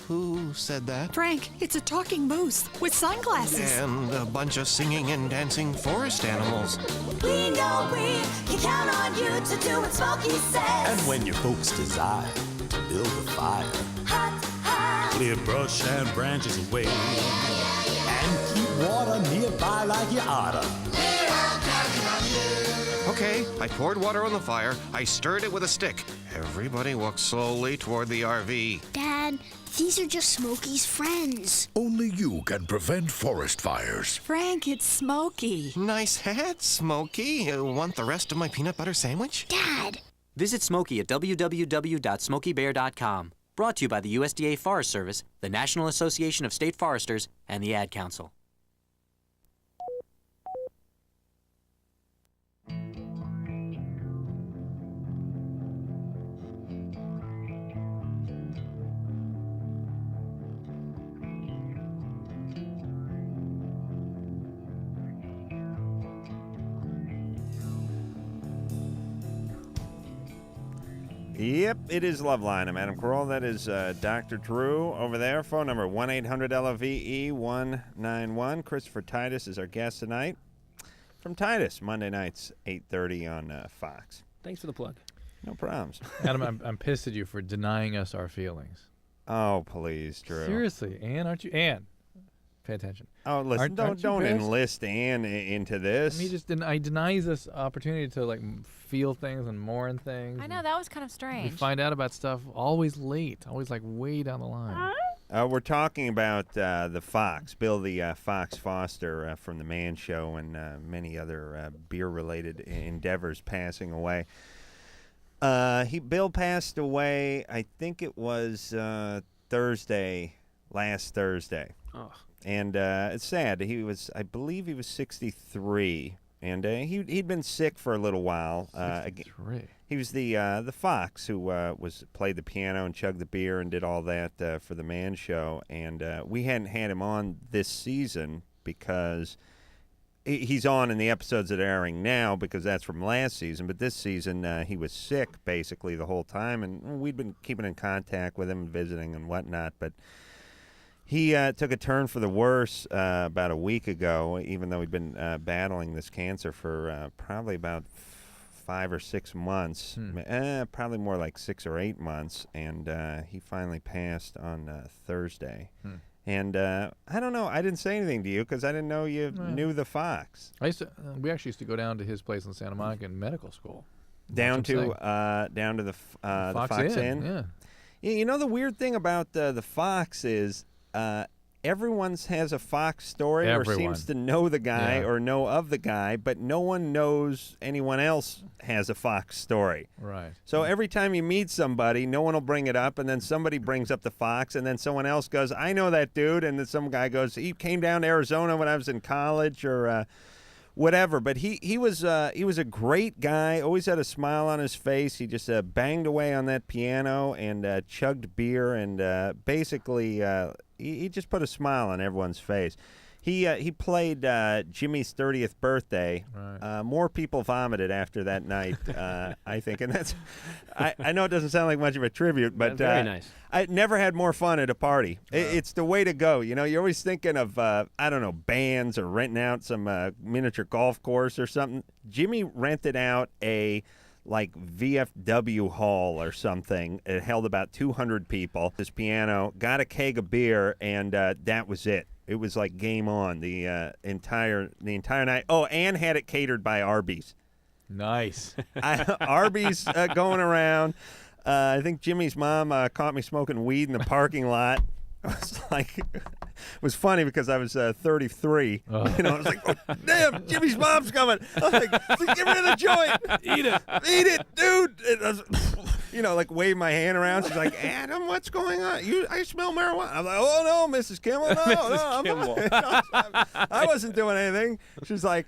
Who said that? Frank, it's a talking moose with sunglasses. And a bunch of singing and dancing forest animals. We know we can count on you to do what Smokey says. And when your folks desire to build a fire, hot, hot. clear brush and branches away, and keep water nearby like you oughta. We're all counting on you. Okay, I poured water on the fire. I stirred it with a stick. Everybody walked slowly toward the RV. Dad, these are just Smokey's friends. Only you can prevent forest fires. Frank, it's Smokey. Nice hat, Smokey. Want the rest of my peanut butter sandwich? Dad! Visit Smokey at www.smokeybear.com. Brought to you by the USDA Forest Service, the National Association of State Foresters, and the Ad Council. Yep, it is LoveLine. I'm Adam Carolla. That is Dr. Drew over there. Phone number 1-800-LOVE-191. Christopher Titus is our guest tonight. From Titus, Monday nights, 8:30 on Fox. Thanks for the plug. No problems. Adam, I'm pissed at you for denying us our feelings. Oh, please, Drew. Seriously, Ann, aren't you? Ann, pay attention. Oh, listen, don't enlist Ann into this. I mean, I denies us opportunity to like feel things and mourn things. I know, that was kind of strange. We find out about stuff always late, always like way down the line. We're talking about the Fox, Bill the Fox Foster from The Man Show and many other beer-related endeavors passing away. Bill passed away, I think it was last Thursday. Oh. And it's sad. I believe he was 63, and he'd been sick for a little while. 63. He was the Fox who played the piano and chugged the beer and did all that for the Man Show. And we hadn't had him on this season because he's on in the episodes that are airing now because that's from last season. But this season he was sick basically the whole time, and we'd been keeping in contact with him, visiting and whatnot. But he took a turn for the worse about a week ago, even though he'd been battling this cancer for probably about 5 or 6 months, probably more like 6 or 8 months, and he finally passed on Thursday. And I don't know, I didn't say anything to you because I didn't know you knew the Fox. We actually used to go down to his place in Santa Monica in medical school. Down to the Fox Inn? Yeah. You know, the weird thing about the Fox is everyone has a Fox story or seems to know the guy or know of the guy, but no one knows anyone else has a Fox story. Right. So every time you meet somebody, no one will bring it up, and then somebody brings up the Fox, and then someone else goes, I know that dude, and then some guy goes, he came down to Arizona when I was in college or whatever. But he was a great guy, always had a smile on his face. He just banged away on that piano and chugged beer, and basically he just put a smile on everyone's face. He played Jimmy's 30th birthday. Right. More people vomited after that night, I think, and that's. I know it doesn't sound like much of a tribute, but very nice. I never had more fun at a party. It's the way to go. You know, you're always thinking of I don't know, bands or renting out some miniature golf course or something. Jimmy rented out a VFW hall or something. It held about 200 people. His piano, got a keg of beer, and that was it. It was like game on the entire night. Oh, and had it catered by Arby's. Nice. Arby's going around. I think Jimmy's mom caught me smoking weed in the parking lot. It was funny because I was 33. Oh. You know, I was like, oh, damn, Jimmy's mom's coming. I was like, get rid of the joint. Eat it, dude. And I was, wave my hand around. She's like, Adam, what's going on? I smell marijuana. I'm like, oh, no, Mrs. Kimmel. No, Mrs. Kimmel. I wasn't doing anything. She's like,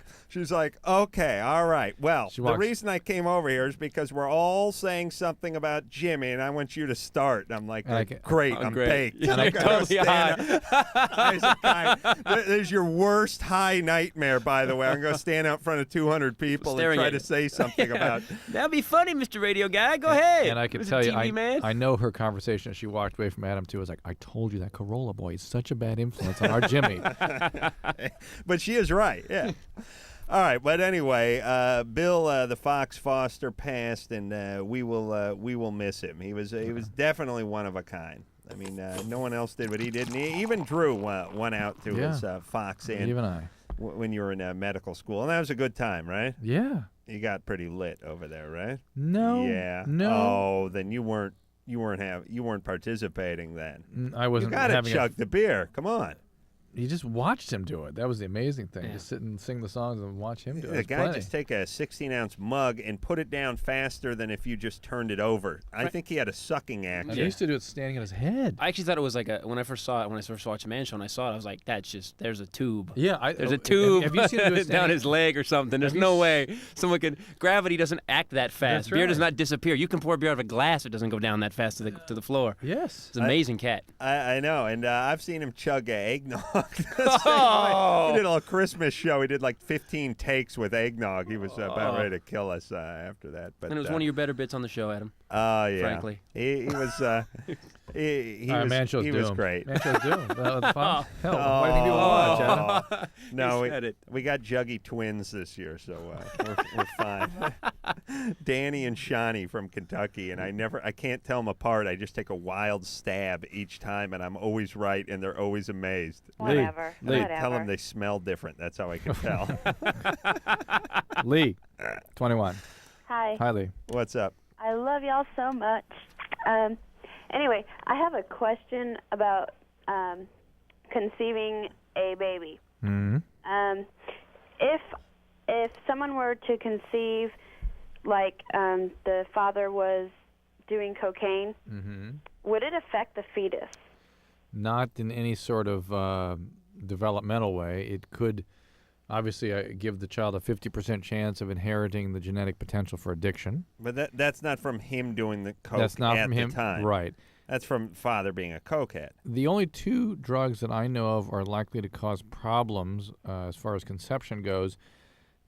okay, all right. Well, the reason I came over here is because we're all saying something about Jimmy, and I want you to start. And I'm like, great, I'm baked. Yeah, I'm totally high. There's your worst high nightmare, by the way. I'm going to stand out in front of 200 people and try to say something about. That'd be funny, Mr. Radio Guy. Go ahead. And I can tell you, I know her conversation as she walked away from Adam, too. Was like, I told you that Carolla boy is such a bad influence on our Jimmy. But she is right, yeah. All right, but anyway, Bill the Fox Foster passed, and we will miss him. He was definitely one of a kind. I mean, no one else did what he did, and even Drew went out to his Fox Inn. Even I. When you were in medical school, and that was a good time, right? Yeah. You got pretty lit over there, right? No. Yeah. No. Oh, then you weren't participating then. I wasn't. You got to chug the beer. Come on. You just watched him do it. That was the amazing thing. Just sit and sing the songs and watch him do it. The guy just take a 16-ounce mug and put it down faster than if you just turned it over. I think he had a sucking action. He used to do it standing on his head. I actually thought it was like when I first watched Man Show and I saw it, I was like, there's a tube. Yeah. There's a tube have you seen him do it down his leg or something. There's no way someone could. Gravity doesn't act that fast. That's Beer right. does not disappear. You can pour beer out of a glass. It doesn't go down that fast to the floor. Yes. It's an amazing cat. I know, and I've seen him chug eggnog eggnog. Oh. We did a little Christmas show. We did like 15 takes with eggnog. He was about ready to kill us after that. But And it was one of your better bits on the show, Adam. Yeah. Frankly. He was he Man-Show's was Doom. great. Man-Show's Doom. That was fun. Hell, why do you think people watch, Adam? No, we got Juggy twins this year, so we're fine. Danny and Shawnee from Kentucky, and I can't tell them apart. I just take a wild stab each time, and I'm always right, and they're always amazed. Whatever. And I tell them they smell different. That's how I can tell. Lee, 21. Hi. Hi, Lee. What's up? I love y'all so much. Anyway, I have a question about conceiving a baby. Mm-hmm. If someone were to conceive, like the father was doing cocaine, would it affect the fetus? Not in any sort of developmental way. It could obviously give the child a 50% chance of inheriting the genetic potential for addiction. But that's not from him doing the coke That's not at from him, the time. right. That's from father being a cokehead. The only two drugs that I know of are likely to cause problems as far as conception goes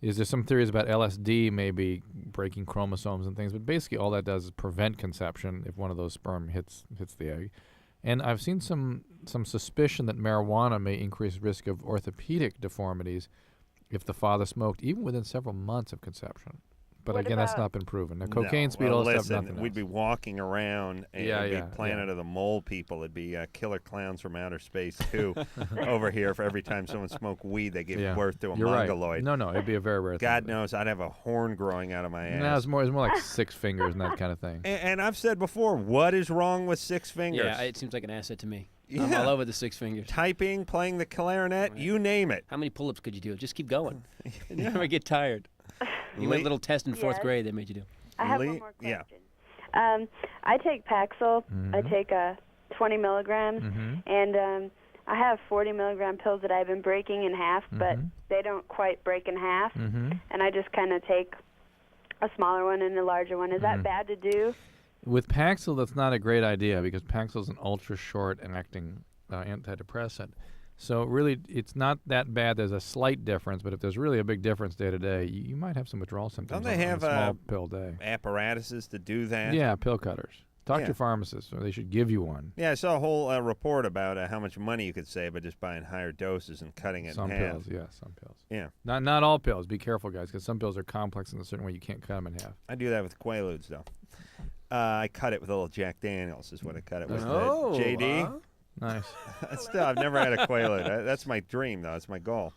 is there's some theories about LSD maybe breaking chromosomes and things, but basically all that does is prevent conception if one of those sperm hits the egg. And I've seen some suspicion that marijuana may increase risk of orthopedic deformities if the father smoked, even within several months of conception. But What again, that's about- not been proven. Now, cocaine, No. speed, Well, all that listen, stuff, nothing we'd else. be walking around, and Yeah, it'd yeah, be Planet yeah. of the Mole people. It'd be killer clowns from outer space, too, over here for every time someone smoked weed, they give Yeah. birth to a You're right. mongoloid. No, it'd be a very rare God thing. knows I'd have a horn growing out of my ass. No, it's more like 6 fingers and that kind of thing. And I've said before, what is wrong with 6 fingers? Yeah, it seems like an asset to me. I'm Yeah. all over the 6 fingers. Typing, playing the clarinet, you name it. How many pull-ups could you do? Just keep going. You never get tired. You went a little test in fourth Yes. grade they made you do. I have one more question. I take Paxil. I take 20 milligrams, and I have 40 milligram pills that I've been breaking in half, but they don't quite break in half, and I just kind of take a smaller one and a larger one. Is that bad to do? With Paxil, that's not a great idea because Paxil is an ultra-short acting antidepressant. So really, it's not that bad. There's a slight difference, but if there's really a big difference day to day, you might have some withdrawal symptoms. Don't they on have a small pill day? apparatuses to do that? Yeah, pill cutters. Talk to Yeah. your pharmacist, or they should give you one. Yeah, I saw a whole report about how much money you could save by just buying higher doses and cutting it Some in half. pills, yeah, some pills. Yeah. Not all pills. Be careful, guys, because some pills are complex in a certain way. You can't cut them in half. I do that with Quaaludes, though. I cut it with a little Jack Daniels is what I cut it with. Oh, JD? Nice. Still, I've never had a Quaalude. That's my dream, though. That's my goal.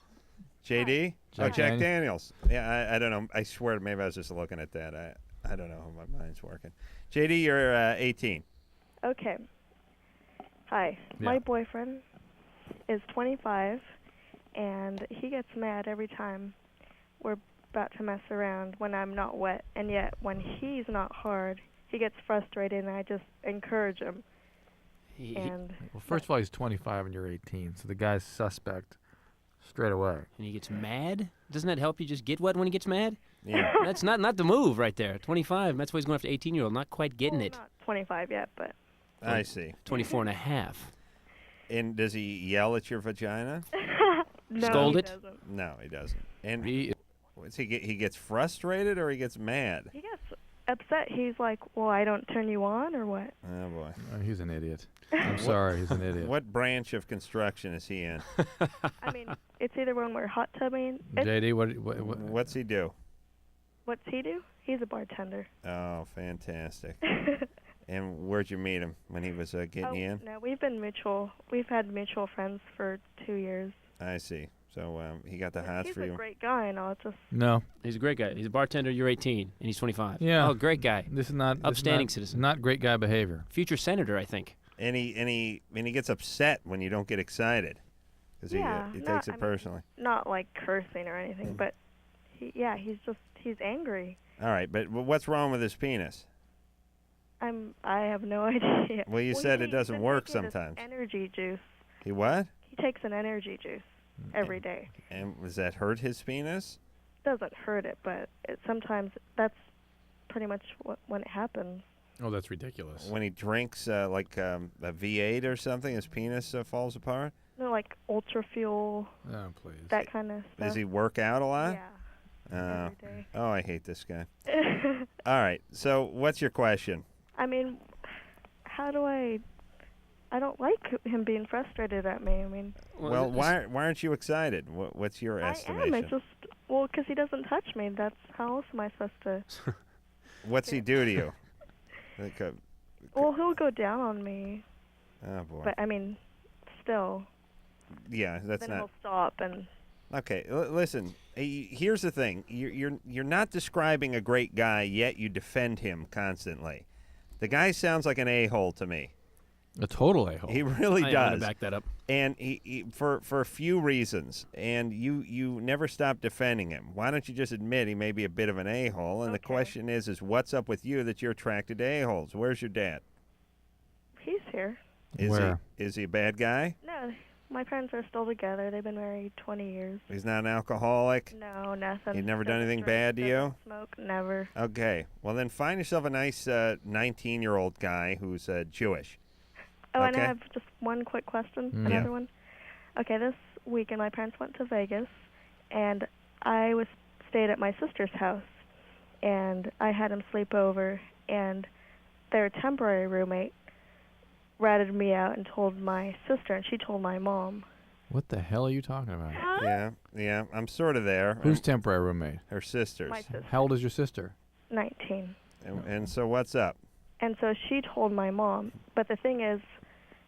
JD? Jack Jack Daniels. Daniels. Yeah, I don't know. I swear maybe I was just looking at that. I don't know how my mind's working. JD, you're 18. Okay. Hi. My boyfriend is 25, and he gets mad every time we're about to mess around when I'm not wet, and yet when he's not hard, he gets frustrated, and I just encourage him. And Well, first of all, he's 25 and you're 18, so the guy's suspect straight away. And he gets mad? Doesn't that help you just get wet when he gets mad? Yeah. That's not the move right there. 25, that's why he's going after 18-year-old, not quite getting it. not 25 yet, but I see. 24 and a half. And does he yell at your vagina? no, Scold he it? doesn't. No, he doesn't. And he gets frustrated or he gets mad? He gets upset. He's like, well, I don't turn you on or what? Oh, boy. He's an idiot. I'm sorry, he's an idiot. What branch of construction is he in? I mean, it's either when we're hot tubbing. JD, What's he do? What's he do? He's a bartender. Oh, fantastic. And where'd you meet him when he was getting you in? No, we've had mutual friends for 2 years. I see. So he got the hots He's for a you. great guy, and I'll just. No. He's a great guy. He's a bartender, you're 18, and he's 25. Yeah. Oh, great guy. This is not Upstanding citizen. Not great guy behavior. Future senator, I think. And he gets upset when you don't get excited because he takes it personally. Not like cursing or anything, but he's angry. All right, but what's wrong with his penis? I have no idea. Well, you said it doesn't work sometimes. Energy juice. He what? He takes an energy juice every day. And does that hurt his penis? Doesn't hurt it, but sometimes that's pretty much when it happens. Oh, that's ridiculous. When he drinks like a V8 or something, his penis falls apart? No, like ultra fuel. Oh, please. That kind of stuff. Does he work out a lot? Yeah. Every day. Oh, I hate this guy. All right. So what's your question? I mean, how do I don't like him being frustrated at me. I mean. Well, why aren't you excited? What's your estimation? I am. It's just, well, because he doesn't touch me. That's how else am I supposed to? What's he do to you? Well, he'll go down on me. Oh boy. But I mean, still. Yeah, that's then not. He'll stop and. Okay, listen. Here's the thing. You're not describing a great guy, yet you defend him constantly. The guy sounds like an a-hole to me. A total a-hole. He really does. I want to back that up. And he for a few reasons. And you never stop defending him. Why don't you just admit he may be a bit of an a-hole? And the question is what's up with you that you're attracted to a-holes? Where's your dad? He's here. Where? Is he a bad guy? No, my parents are still together. They've been married 20 years. He's not an alcoholic? No, nothing. He'd never done anything bad to you? Smoke, never. Okay. Well, then find yourself a nice 19-year-old guy who's Jewish. Oh, okay? and I have just one quick question, another one. Okay, this weekend my parents went to Vegas, and I stayed at my sister's house, and I had him sleep over, and their temporary roommate ratted me out and told my sister, and she told my mom. What the hell are you talking about? Yeah, I'm sort of there. Who's temporary roommate? Her sister's. My sister. How old is your sister? 19. And so what's up? And so she told my mom, but the thing is,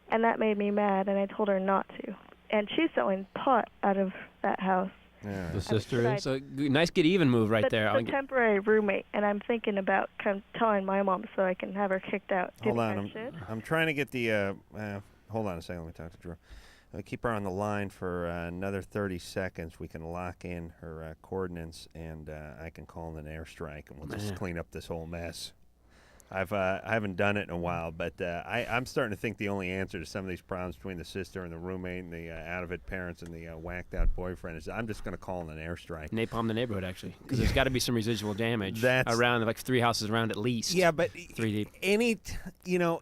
and that made me mad, and I told her not to. And she's selling pot out of that house. Yeah. The sister is? So nice get even move right there. The temporary roommate, and I'm thinking about telling my mom so I can have her kicked out. Hold on, I'm trying to get the. Hold on a second. Let me talk to Drew. Keep her on the line for another 30 seconds. We can lock in her coordinates, and I can call in an airstrike, and we'll just clean up this whole mess. I haven't done it in a while, but I'm starting to think the only answer to some of these problems between the sister and the roommate and the out-of-it parents and the whacked-out boyfriend is I'm just going to call in an airstrike. Napalm the neighborhood, actually, because there's got to be some residual damage around, like 3 houses around at least. Yeah, but 3 deep.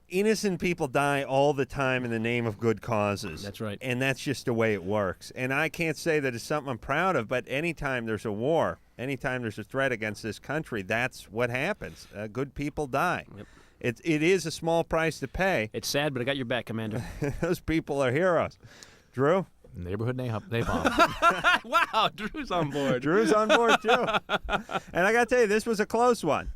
Innocent people die all the time in the name of good causes. That's right. And that's just the way it works. And I can't say that it's something I'm proud of, but anytime there's a war, anytime there's a threat against this country, that's what happens. Good people die. Yep. It is a small price to pay. It's sad, but I got your back, Commander. Those people are heroes. Drew? Neighborhood napalm. Wow, Drew's on board. Drew's on board too. And I got to tell you, this was a close one.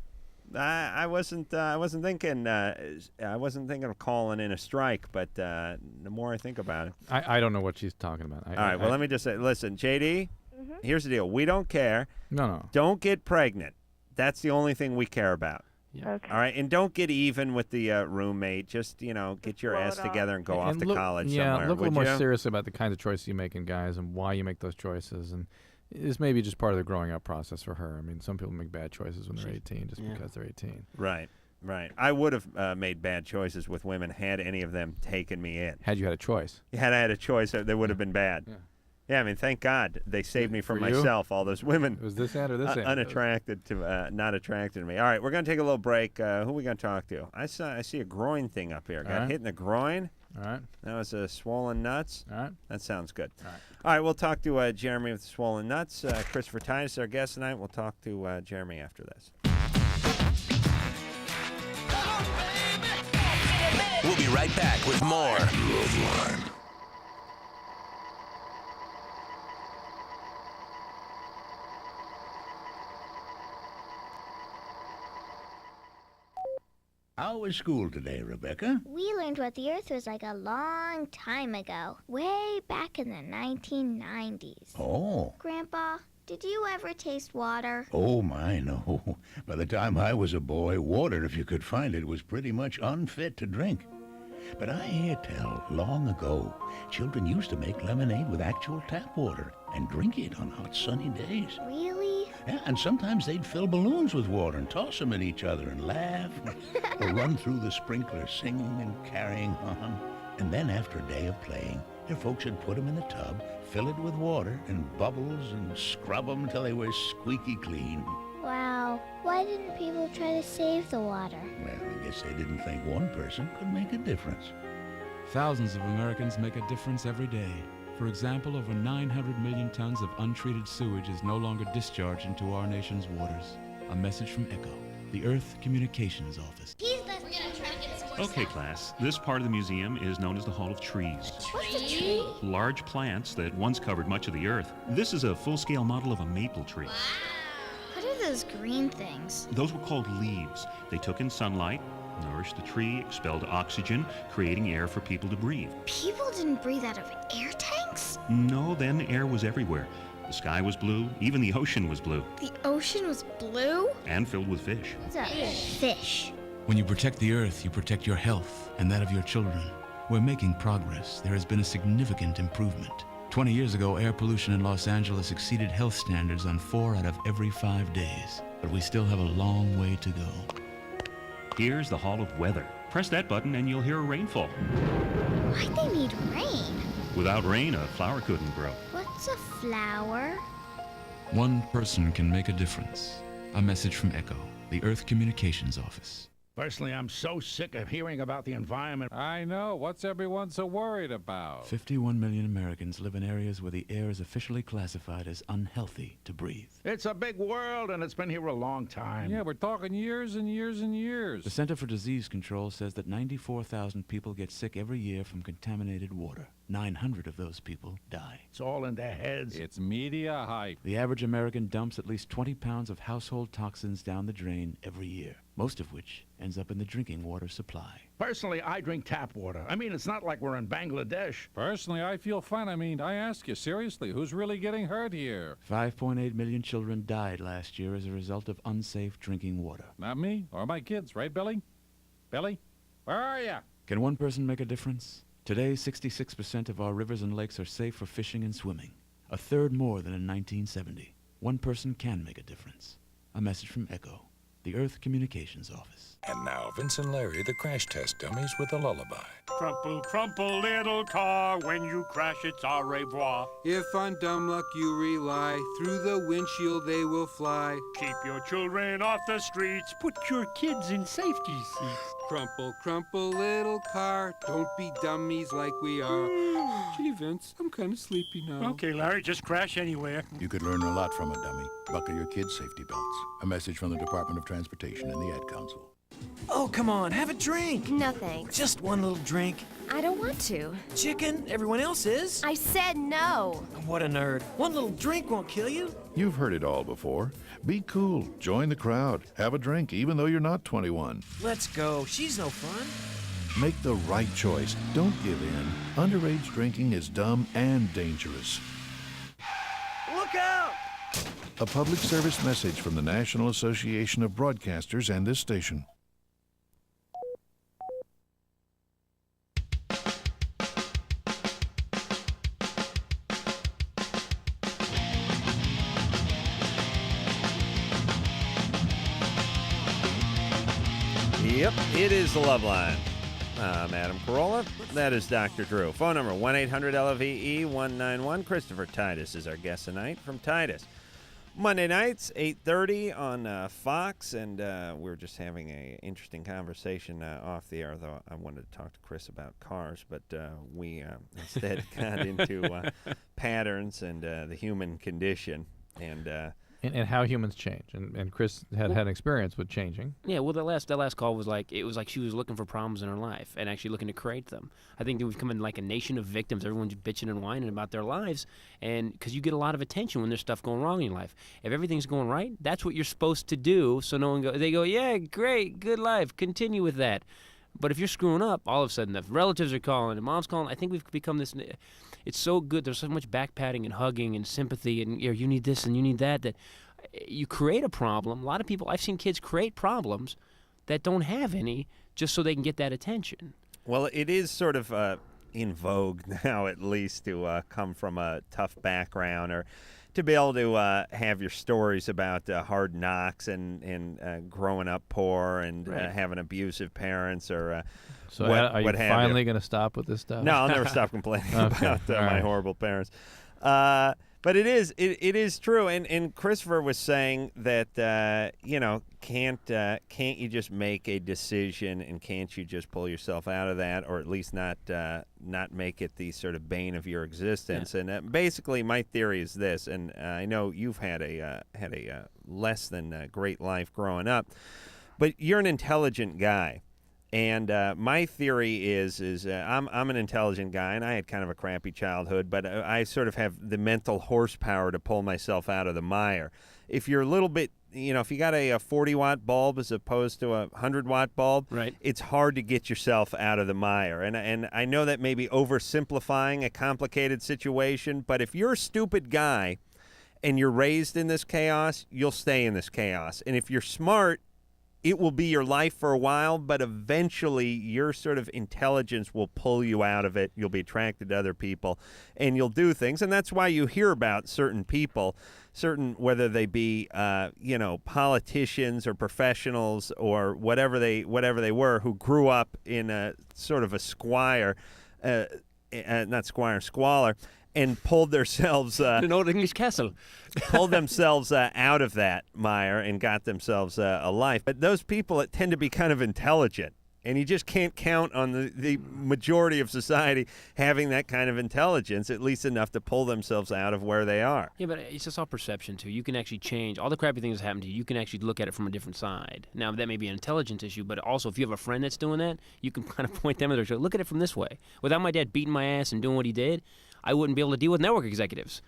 I wasn't thinking of calling in a strike, but the more I think about it, I don't know what she's talking about. All right, well, let me just say, listen, JD. Here's the deal. We don't care. No. Don't get pregnant. That's the only thing we care about. Yeah. Okay. All right, and don't get even with the roommate. Just get your ass together and go off to college somewhere. Yeah, look a little more you? seriously about the kinds of choices you make in guys and why you make those choices. And this may be just part of the growing up process for her. I mean, some people make bad choices when they're 18 just because they're 18. Right. I would have made bad choices with women had any of them taken me in. Had you had a choice? Had I had a choice, they would have been bad. Yeah. Yeah, I mean, thank God they saved me from For you? myself. All those women, Was this hand or this hand? unattracted to, not attracted to me. All right, we're gonna take a little break. Who are we gonna talk to? I see a groin thing up here. Got hit in the groin. All right. That was swollen nuts. All right. That sounds good. All right, we'll talk to Jeremy with the swollen nuts. Christopher Titus, our guest tonight. We'll talk to Jeremy after this. We'll be right back with more LoveLine. How was school today, Rebecca? We learned what the Earth was like a long time ago, way back in the 1990s. Oh. Grandpa, did you ever taste water? Oh, my, no. By the time I was a boy, water, if you could find it, was pretty much unfit to drink. But I hear tell, long ago, children used to make lemonade with actual tap water and drink it on hot, sunny days. Really? Yeah, and sometimes they'd fill balloons with water and toss them at each other and laugh, or run through the sprinkler singing and carrying on. And then after a day of playing, their folks would put them in the tub, fill it with water and bubbles, and scrub them till they were squeaky clean. Wow, what Why didn't people try to save the water? Well, I guess they didn't think one person could make a difference. Thousands of Americans make a difference every day. For example, over 900 million tons of untreated sewage is no longer discharged into our nation's waters. A message from ECHO, the Earth Communications Office. Okay, class, this part of the museum is known as the Hall of Trees. What's a tree? Large plants that once covered much of the Earth. This is a full-scale model of a maple tree. What are those green things? Those were called leaves. They took in sunlight, nourished the tree, expelled oxygen, creating air for people to breathe. People didn't breathe out of air tanks? No, then air was everywhere. The sky was blue, even the ocean was blue. The ocean was blue? And filled with fish. What's a fish? When you protect the Earth, you protect your health and that of your children. We're making progress. There has been a significant improvement. 20 years ago, air pollution in Los Angeles exceeded health standards on 4 out of every 5 days. But we still have a long way to go. Here's the Hall of Weather. Press that button and you'll hear a rainfall. Why'd they need rain? Without rain, a flower couldn't grow. What's a flower? One person can make a difference. A message from ECHO, the Earth Communications Office. Personally, I'm so sick of hearing about the environment. I know. What's everyone so worried about? 51 million Americans live in areas where the air is officially classified as unhealthy to breathe. It's a big world, and it's been here a long time. Yeah, we're talking years and years and years. The Center for Disease Control says that 94,000 people get sick every year from contaminated water. 900 of those people die. It's all in their heads. It's media hype. The average American dumps at least 20 pounds of household toxins down the drain every year, most of which ends up in the drinking water supply. Personally, I drink tap water. I mean, it's not like we're in Bangladesh. Personally, I feel fine. I mean, I ask you, seriously, who's really getting hurt here? 5.8 million children died last year as a result of unsafe drinking water. Not me or my kids, right, Billy? Billy, where are you? Can one person make a difference? Today, 66% of our rivers and lakes are safe for fishing and swimming, a third more than in 1970. One person can make a difference. A message from ECHO, the Earth Communications Office. And now, Vince and Larry, the crash test dummies, with a lullaby. Crumple, crumple, little car. When you crash, it's au revoir. If on dumb luck you rely, through the windshield they will fly. Keep your children off the streets. Put your kids in safety seats. Crumple, crumple, little car. Don't be dummies like we are. Gee, Vince, I'm kind of sleepy now. Okay, Larry, just crash anywhere. You could learn a lot from a dummy. Buckle your kids' safety belts. A message from the Department of Transportation and the Ad Council. Oh, come on, have a drink. No thanks. Just one little drink. I don't want to. Chicken, everyone else is. I said no. What a nerd. One little drink won't kill you. You've heard it all before. Be cool. Join the crowd. Have a drink, even though you're not 21. Let's go. She's no fun. Make the right choice. Don't give in. Underage drinking is dumb and dangerous. Look out! A public service message from the National Association of Broadcasters and this station. Yep, it is the LoveLine. I'm Adam Carolla. That is Dr. Drew. Phone number 1-800-LOVE-191. Christopher Titus is our guest tonight from Titus. Monday nights, 8:30 on Fox, and we were just having an interesting conversation off the air, though I wanted to talk to Chris about cars, but we instead got into patterns and the human condition. And how humans change, and Chris had an experience with changing. Yeah, well, that last call was like she was looking for problems in her life and actually looking to create them. I think that we've come in like a nation of victims. Everyone's bitching and whining about their lives, and because you get a lot of attention when there's stuff going wrong in your life. If everything's going right, that's what you're supposed to do. So no one they go, yeah, great, good life, continue with that. But if you're screwing up, all of a sudden the relatives are calling, and mom's calling. I think we've become this. It's so good. There's so much back patting and hugging and sympathy, and you need this and you need that. That you create a problem. A lot of people, I've seen kids create problems that don't have any, just so they can get that attention. Well, it is sort of in vogue now, at least, to come from a tough background or to be able to have your stories about hard knocks and growing up poor and having abusive parents or so are you finally going to stop with this stuff? No, I'll never stop complaining about my horrible parents. But it is true, and Christopher was saying that can't you just make a decision, and can't you just pull yourself out of that, or at least not make it the sort of bane of your existence? Yeah. And basically, my theory is this, and I know you've had a less than great life growing up, but you're an intelligent guy. And my theory is I'm an intelligent guy, and I had kind of a crappy childhood, but I sort of have the mental horsepower to pull myself out of the mire. If you're a little bit, if you got a 40-watt bulb as opposed to a 100-watt bulb, right, it's hard to get yourself out of the mire. And I know that may be oversimplifying a complicated situation, but if you're a stupid guy and you're raised in this chaos, you'll stay in this chaos. And if you're smart, it will be your life for a while, but eventually your sort of intelligence will pull you out of it. You'll be attracted to other people, and you'll do things. And that's why you hear about certain people, whether they be, politicians or professionals or whatever they were, who grew up in a sort of a squalor, and pulled themselves an old English castle. pulled themselves out of that mire and got themselves a life. But those people tend to be kind of intelligent, and you just can't count on the majority of society having that kind of intelligence, at least enough to pull themselves out of where they are. Yeah, but it's just all perception, too. You can actually change. All the crappy things that happen to you, you can actually look at it from a different side. Now, that may be an intelligence issue, but also if you have a friend that's doing that, you can kind of point them in their show. Look at it from this way. Without my dad beating my ass and doing what he did, I wouldn't be able to deal with network executives.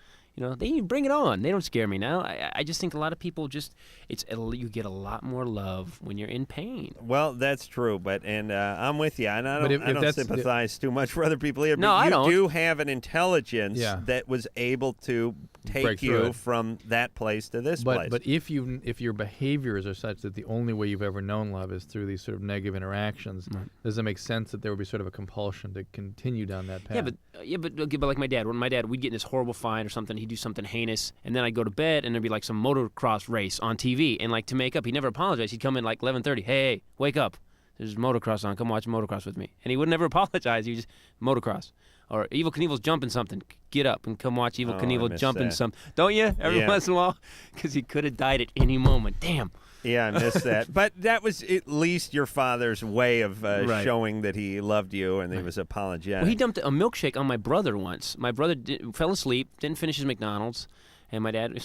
They bring it on. They don't scare me now. I just think a lot of people you get a lot more love when you're in pain. Well, that's true, and I'm with you. And I don't sympathize too much for other people here. No, I don't. You do have an intelligence that was able to take you from that place to this place. But if your behaviors are such that the only way you've ever known love is through these sort of negative interactions, does it make sense that there would be sort of a compulsion to continue down that path? But like my dad. When my dad, we'd get in this horrible fight or something, he'd do something heinous, and then I'd go to bed, and there'd be like some motocross race on TV, and like to make up, he'd never apologize. He'd come in like 11:30, hey, wake up, there's motocross on, come watch motocross with me, and he would never apologize. He just motocross. Or Evel Knievel's jumping something, get up and come watch Evel Knievel jumping something. Don't you? Every once in a while, because he could have died at any moment. Damn. Yeah, I missed that. But that was at least your father's way of showing that he loved you and he was apologetic. Well, he dumped a milkshake on my brother once. My brother fell asleep, didn't finish his McDonald's, and my dad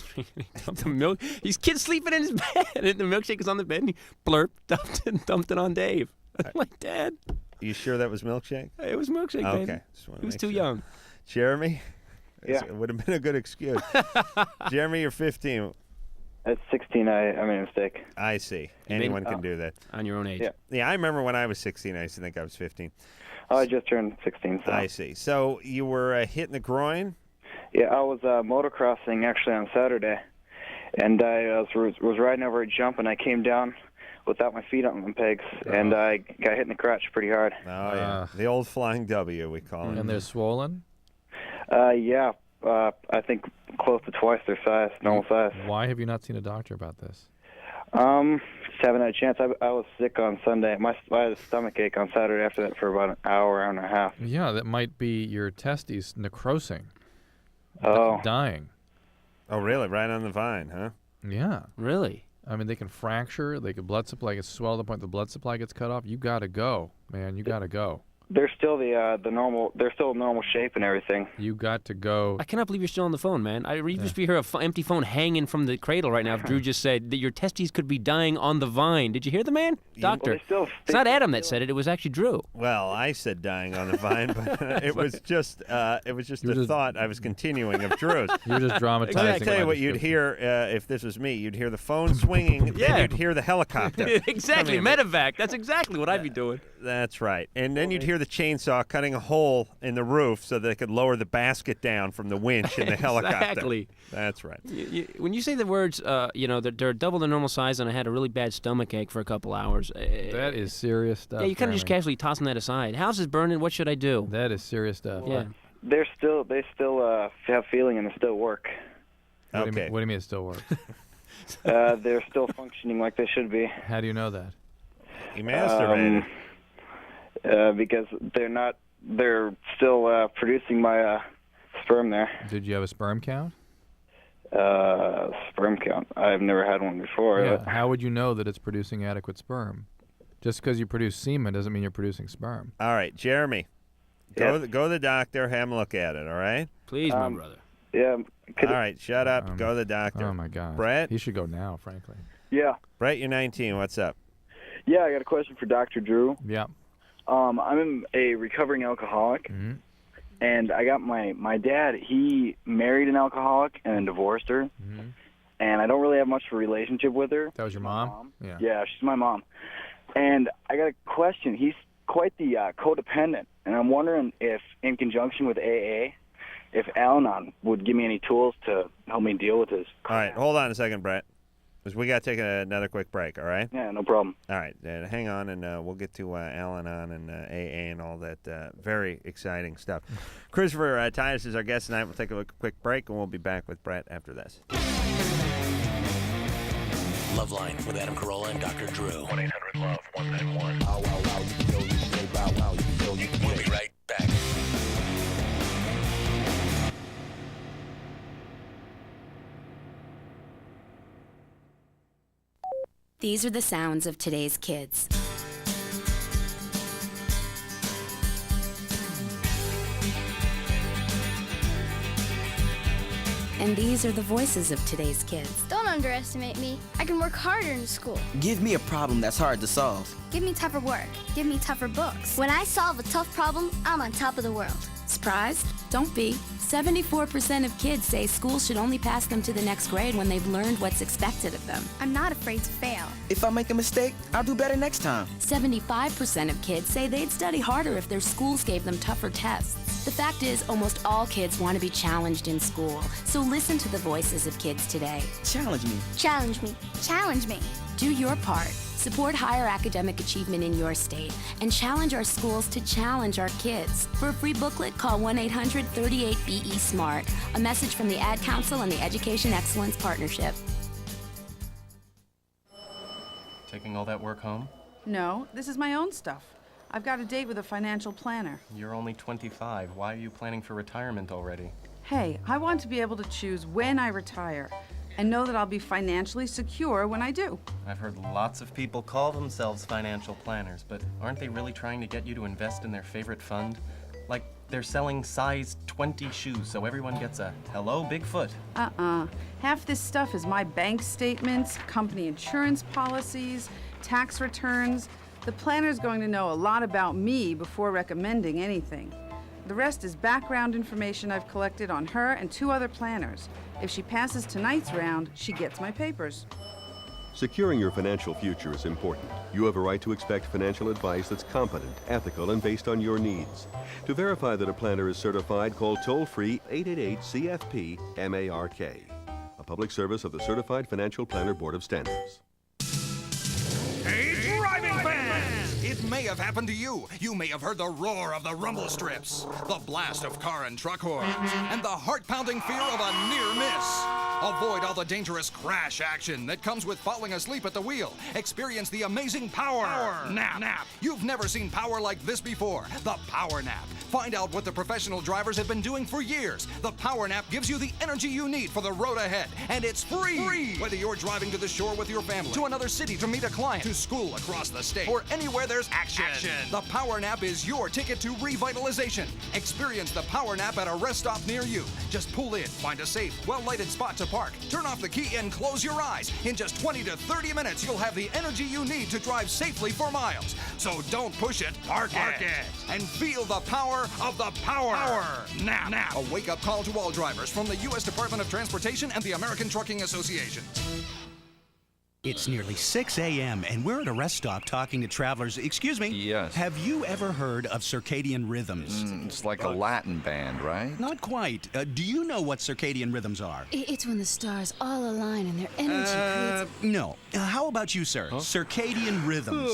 dumped the milk. His kid's sleeping in his bed, and the milkshake was on the bed, and he dumped it on Dave. I'm like, Dad. You sure that was milkshake? It was milkshake, baby. Okay. He was too young. Jeremy? Yeah. It would have been a good excuse. Jeremy, you're 15. At 16, I made a mistake. I see. Anyone can do that. On your own age. Yeah, I remember when I was 16, I used to think I was 15. Oh, I just turned 16. So. I see. So you were hit in the groin? Yeah, I was motocrossing actually on Saturday, and I was riding over a jump, and I came down without my feet on the pegs, and I got hit in the crotch pretty hard. Oh, yeah. The old flying W, we call it. And they're swollen? Yeah. I think close to twice their size, normal size. Why have you not seen a doctor about this? Just haven't had a chance. I was sick on Sunday. I had a stomach ache on Saturday after that for about an hour and a half. Yeah, that might be your testes necrosing. Dying. Oh, really? Right on the vine, huh? Yeah. Really? I mean, they can fracture. They can blood supply gets swell to the point the blood supply gets cut off. You got to go, man. You got to go. They're still the normal. They're still normal shape and everything. You got to go. I cannot believe you're still on the phone, man. You just hear an empty phone hanging from the cradle right now. If Drew just said that your testes could be dying on the vine. Did you hear the man, Doctor? It's not Adam that said it. It was actually Drew. Well, I said dying on the vine, but it was just a thought I was continuing of Drew's. You were just dramatizing. I tell you what you'd hear if this was me. You'd hear the phone swinging, then you'd hear the helicopter. Exactly, medevac. That's exactly what I'd be doing. That's right. And then you'd hear the chainsaw cutting a hole in the roof so they could lower the basket down from the winch in the helicopter. Exactly. That's right. When you say the words, they're double the normal size, and I had a really bad stomach ache for a couple hours. That is serious stuff. Yeah, you kind of just casually tossing that aside. House is burning. What should I do? That is serious stuff. Yeah. They still have feeling and they still work. What do you mean it still works? They're still functioning like they should be. How do you know that? You masturbated. Because they're still producing my sperm there. Did you have a sperm count? Sperm count. I've never had one before. Yeah. How would you know that it's producing adequate sperm? Just because you produce semen doesn't mean you're producing sperm. All right, Jeremy. Go to the doctor, have him look at it, all right? Please, my brother. Yeah. All right, shut up. Go to the doctor. Oh, my God. Brett? He should go now, frankly. Yeah. Brett, you're 19. What's up? Yeah, I got a question for Dr. Drew. Yeah. I'm a recovering alcoholic, Mm-hmm. and I got my dad, he married an alcoholic and then divorced her, and I don't really have much of a relationship with her. That was your mom? Yeah. Yeah, she's my mom. And I got a question. He's quite the codependent, and I'm wondering if, in conjunction with AA, if Al-Anon would give me any tools to help me deal with this. All right, hold on a second, Brett. Because we got to take another quick break, all right? Yeah, no problem. All right, hang on, and we'll get to Al-Anon and AA and all that very exciting stuff. Christopher Titus is our guest tonight. We'll take a quick break, and we'll be back with Brett after this. LoveLine with Adam Carolla and Dr. Drew. 1-800-LOVE-191. We'll be right back. These are the sounds of today's kids. And these are the voices of today's kids. Don't underestimate me. I can work harder in school. Give me a problem that's hard to solve. Give me tougher work. Give me tougher books. When I solve a tough problem, I'm on top of the world. Surprised? Don't be. 74% of kids say school should only pass them to the next grade when they've learned what's expected of them. I'm not afraid to fail. If I make a mistake, I'll do better next time. 75% of kids say they'd study harder if their schools gave them tougher tests. The fact is, almost all kids want to be challenged in school. So listen to the voices of kids today. Challenge me. Challenge me. Challenge me. Do your part. Support higher academic achievement in your state and challenge our schools to challenge our kids. For a free booklet, call 1-800-38-BE-SMART. A message from the Ad Council and the Education Excellence Partnership. Taking all that work home? No, this is my own stuff. I've got a date with a financial planner. You're only 25. Why are you planning for retirement already? Hey, I want to be able to choose when I retire and know that I'll be financially secure when I do. I've heard lots of people call themselves financial planners, but aren't they really trying to get you to invest in their favorite fund? Like they're selling size 20 shoes so everyone gets a hello Bigfoot. Half this stuff is my bank statements, company insurance policies, tax returns. The planner's going to know a lot about me before recommending anything. The rest is background information I've collected on her and 2 other planners. If she passes tonight's round, she gets my papers. Securing your financial future is important. You have a right to expect financial advice that's competent, ethical, and based on your needs. To verify that a planner is certified, call toll-free 888-CFP-MARK. A public service of the Certified Financial Planner Board of Standards. Hey, driving fans! It may have happened to you. You may have heard the roar of the rumble strips, the blast of car and truck horns, and the heart-pounding fear of a near miss. Avoid all the dangerous crash action that comes with falling asleep at the wheel. Experience the amazing power nap. You've never seen power like this before. The Power Nap. Find out what the professional drivers have been doing for years. The Power Nap gives you the energy you need for the road ahead, and it's free. Whether you're driving to the shore with your family, to another city to meet a client, to school across the state, or anywhere there's action. The Power Nap is your ticket to revitalization. Experience the Power Nap at a rest stop near you. Just pull in, find a safe, well-lighted spot to park, turn off the key, and close your eyes. In just 20 to 30 minutes, you'll have the energy you need to drive safely for miles. So don't push it, park it, and feel the power of the Power Nap. A wake-up call to all drivers from the U.S. Department of Transportation and the American Trucking Association. It's nearly 6 a.m. and we're at a rest stop talking to travelers. Excuse me? Yes. Have you ever heard of circadian rhythms? It's like a Latin band, right? Not quite. Do you know what circadian rhythms are? It's when the stars all align and their energy creates... No. How about you, sir? Huh? Circadian rhythms.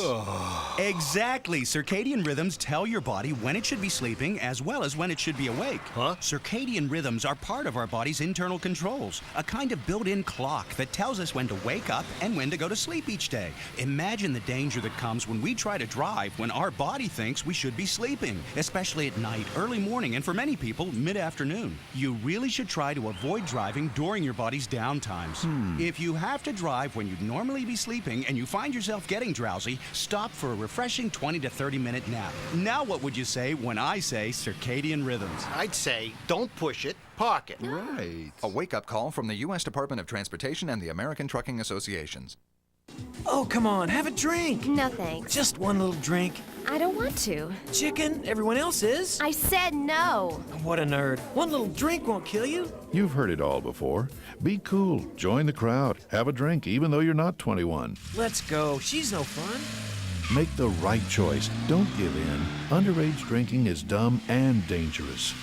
Exactly. Circadian rhythms tell your body when it should be sleeping as well as when it should be awake. Huh? Circadian rhythms are part of our body's internal controls, a kind of built-in clock that tells us when to wake up and when to go to sleep each day. Imagine the danger that comes when we try to drive when our body thinks we should be sleeping, especially at night, early morning, and for many people, mid-afternoon. You really should try to avoid driving during your body's downtimes. If you have to drive when you'd normally be sleeping and you find yourself getting drowsy, stop for a refreshing 20 to 30-minute nap. Now what would you say when I say circadian rhythms? I'd say, don't push it, park it. Right. A wake-up call from the U.S. Department of Transportation and the American Trucking Associations. Oh, come on, have a drink. No thanks. Just one little drink. I don't want to. Chicken, everyone else is. I said no. What a nerd. One little drink won't kill you. You've heard it all before. Be cool. Join the crowd. Have a drink, even though you're not 21. Let's go. She's no fun. Make the right choice. Don't give in. Underage drinking is dumb and dangerous.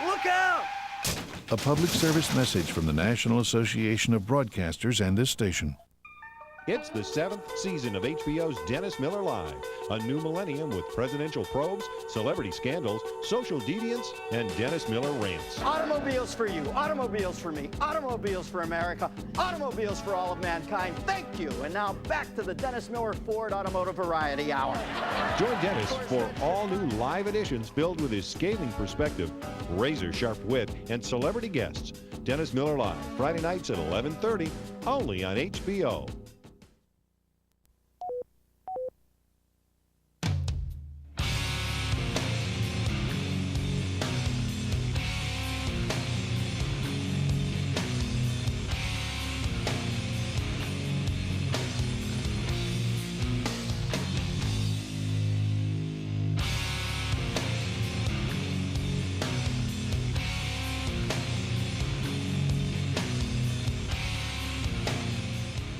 Look out! A public service message from the National Association of Broadcasters and this station. It's the 7th season of HBO's Dennis Miller Live, a new millennium with presidential probes, celebrity scandals, social deviance, and Dennis Miller rants. Automobiles for you, automobiles for me, automobiles for America, automobiles for all of mankind. Thank you. And now back to the Dennis Miller Ford Automotive Variety Hour. Join Dennis for all new live editions filled with his scathing perspective, razor-sharp wit, and celebrity guests. Dennis Miller Live, Friday nights at 11:30, only on HBO.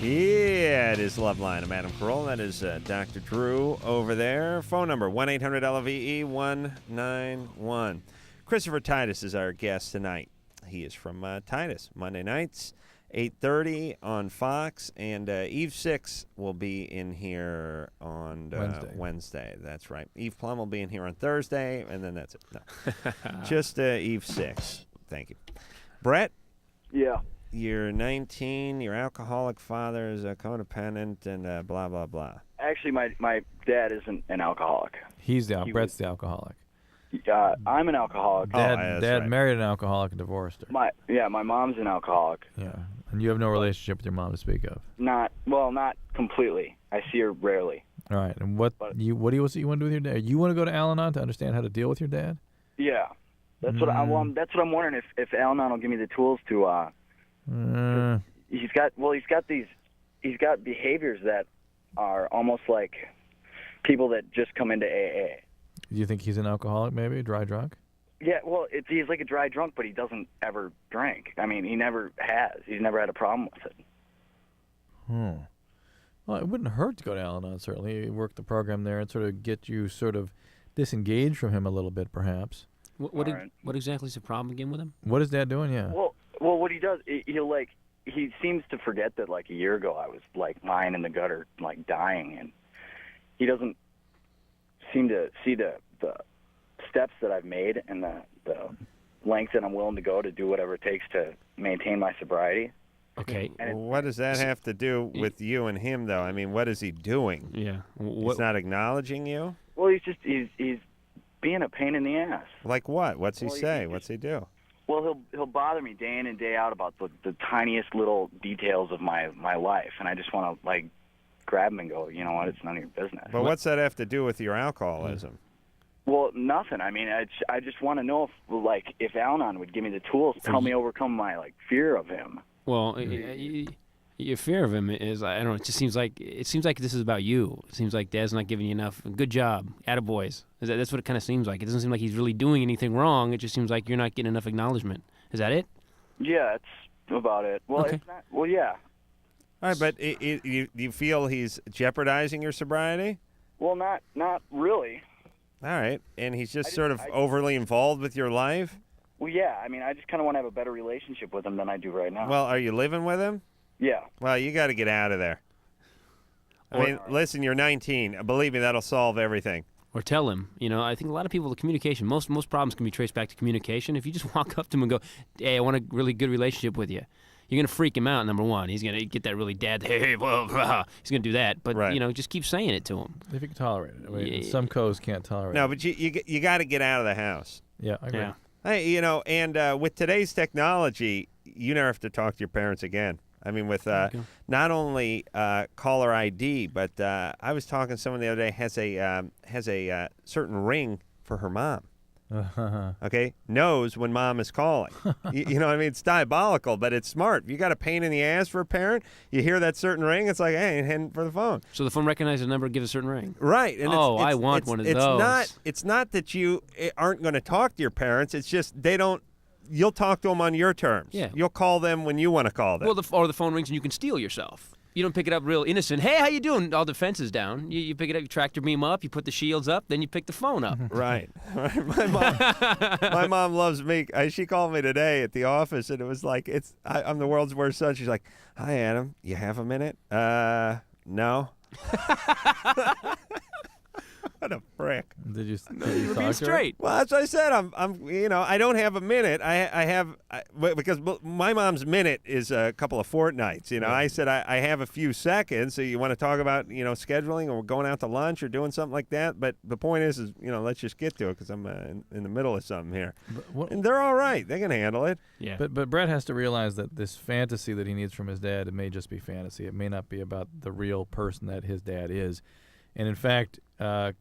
Yeah, it is LoveLine. I'm Adam Carolla. That is Dr. Drew over there. Phone number, 1-800-LOVE-191. Christopher Titus is our guest tonight. He is from Titus, Monday nights, 8:30 on Fox. And Eve 6 will be in here on Wednesday. That's right. Eve Plum will be in here on Thursday, and then that's it. No. Just Eve 6. Thank you. Brett? Yeah. You're 19, your alcoholic father is a codependent, and blah, blah, blah. Actually, my dad isn't an alcoholic. Brett's the alcoholic. I'm an alcoholic. Dad married an alcoholic and divorced her. My mom's an alcoholic. Yeah, and you have no relationship with your mom to speak of. Not completely. I see her rarely. All right, and what do you want to do with your dad? You want to go to Al-Anon to understand how to deal with your dad? Yeah, that's what I'm wondering if Al-Anon will give me the tools to. He's got behaviors that are almost like people that just come into AA. Do you think he's an alcoholic, maybe a dry drunk? Yeah, well, he's like a dry drunk, but he doesn't ever drink. I mean, he never has. He's never had a problem with it. Well, it wouldn't hurt to go to Al-Anon, certainly. Work the program there and sort of get you sort of disengaged from him a little bit, perhaps. What exactly is the problem again with him? What is Dad doing? Yeah. Well, what he does, he seems to forget that like a year ago I was like lying in the gutter, like dying, and he doesn't seem to see the steps that I've made and the length that I'm willing to go to do whatever it takes to maintain my sobriety. Okay. Well, what does that have to do with you and him, though? I mean, what is he doing? Yeah. He's not acknowledging you? Well, he's being a pain in the ass. Like what? What's he say? What's he do? Well, he'll bother me day in and day out about the tiniest little details of my life, and I just want to like grab him and go, you know what? It's none of your business. But what's that have to do with your alcoholism? Well, nothing. I mean, I just want to know if Al-Anon would give me the tools to help me overcome my fear of him. Well, your fear of him is, I don't know, it seems like this is about you. It seems like Dad's not giving you enough. Good job. Attaboys. That's what it kind of seems like. It doesn't seem like he's really doing anything wrong. It just seems like you're not getting enough acknowledgement. Is that it? Yeah, that's about it. Well, okay. It's not, well, yeah. All right, but you feel he's jeopardizing your sobriety? Well, not really. All right, and he's just sort of overly involved with your life? Well, yeah. I mean, I just kind of want to have a better relationship with him than I do right now. Well, are you living with him? Yeah. Well, you got to get out of there. I mean, listen, you're 19. Believe me, that'll solve everything. Or tell him. You know, I think a lot of people, the communication, most problems can be traced back to communication. If you just walk up to him and go, hey, I want a really good relationship with you. You're going to freak him out, number one. He's going to get that really dad, hey, blah, blah. He's going to do that. But, just keep saying it to him. If you can tolerate it. I mean, some co's can't tolerate it. No, but you got to get out of the house. Yeah, I agree. Yeah. Hey, and with today's technology, you never have to talk to your parents again. I mean, with not only caller ID, but I was talking to someone the other day has a certain ring for her mom. Okay, knows when mom is calling. You know what I mean? It's diabolical, but it's smart. If you got a pain in the ass for a parent, you hear that certain ring, it's like, hey, hand for the phone. So the phone recognizes the number, gives a certain ring. Right. And I want one of those. It's not that you aren't going to talk to your parents. It's just they don't. You'll talk to them on your terms. Yeah. You'll call them when you want to call them. Well, or the phone rings and you can steal yourself. You don't pick it up real innocent. Hey, how you doing? All the fences down. You pick it up, you tractor beam up, you put the shields up, then you pick the phone up. Right. My mom loves me. She called me today at the office, and it was like, I'm the world's worst son. She's like, hi, Adam. You have a minute? No. What a prick. Did you were being straight. Well, that's what I said. I don't have a minute. Because my mom's minute is a couple of fortnights. I said I have a few seconds. So you want to talk about scheduling or going out to lunch or doing something like that. But the point is let's just get to it because I'm in the middle of something here. And they're all right. They can handle it. Yeah. But Brett has to realize that this fantasy that he needs from his dad, it may just be fantasy. It may not be about the real person that his dad is. And in fact,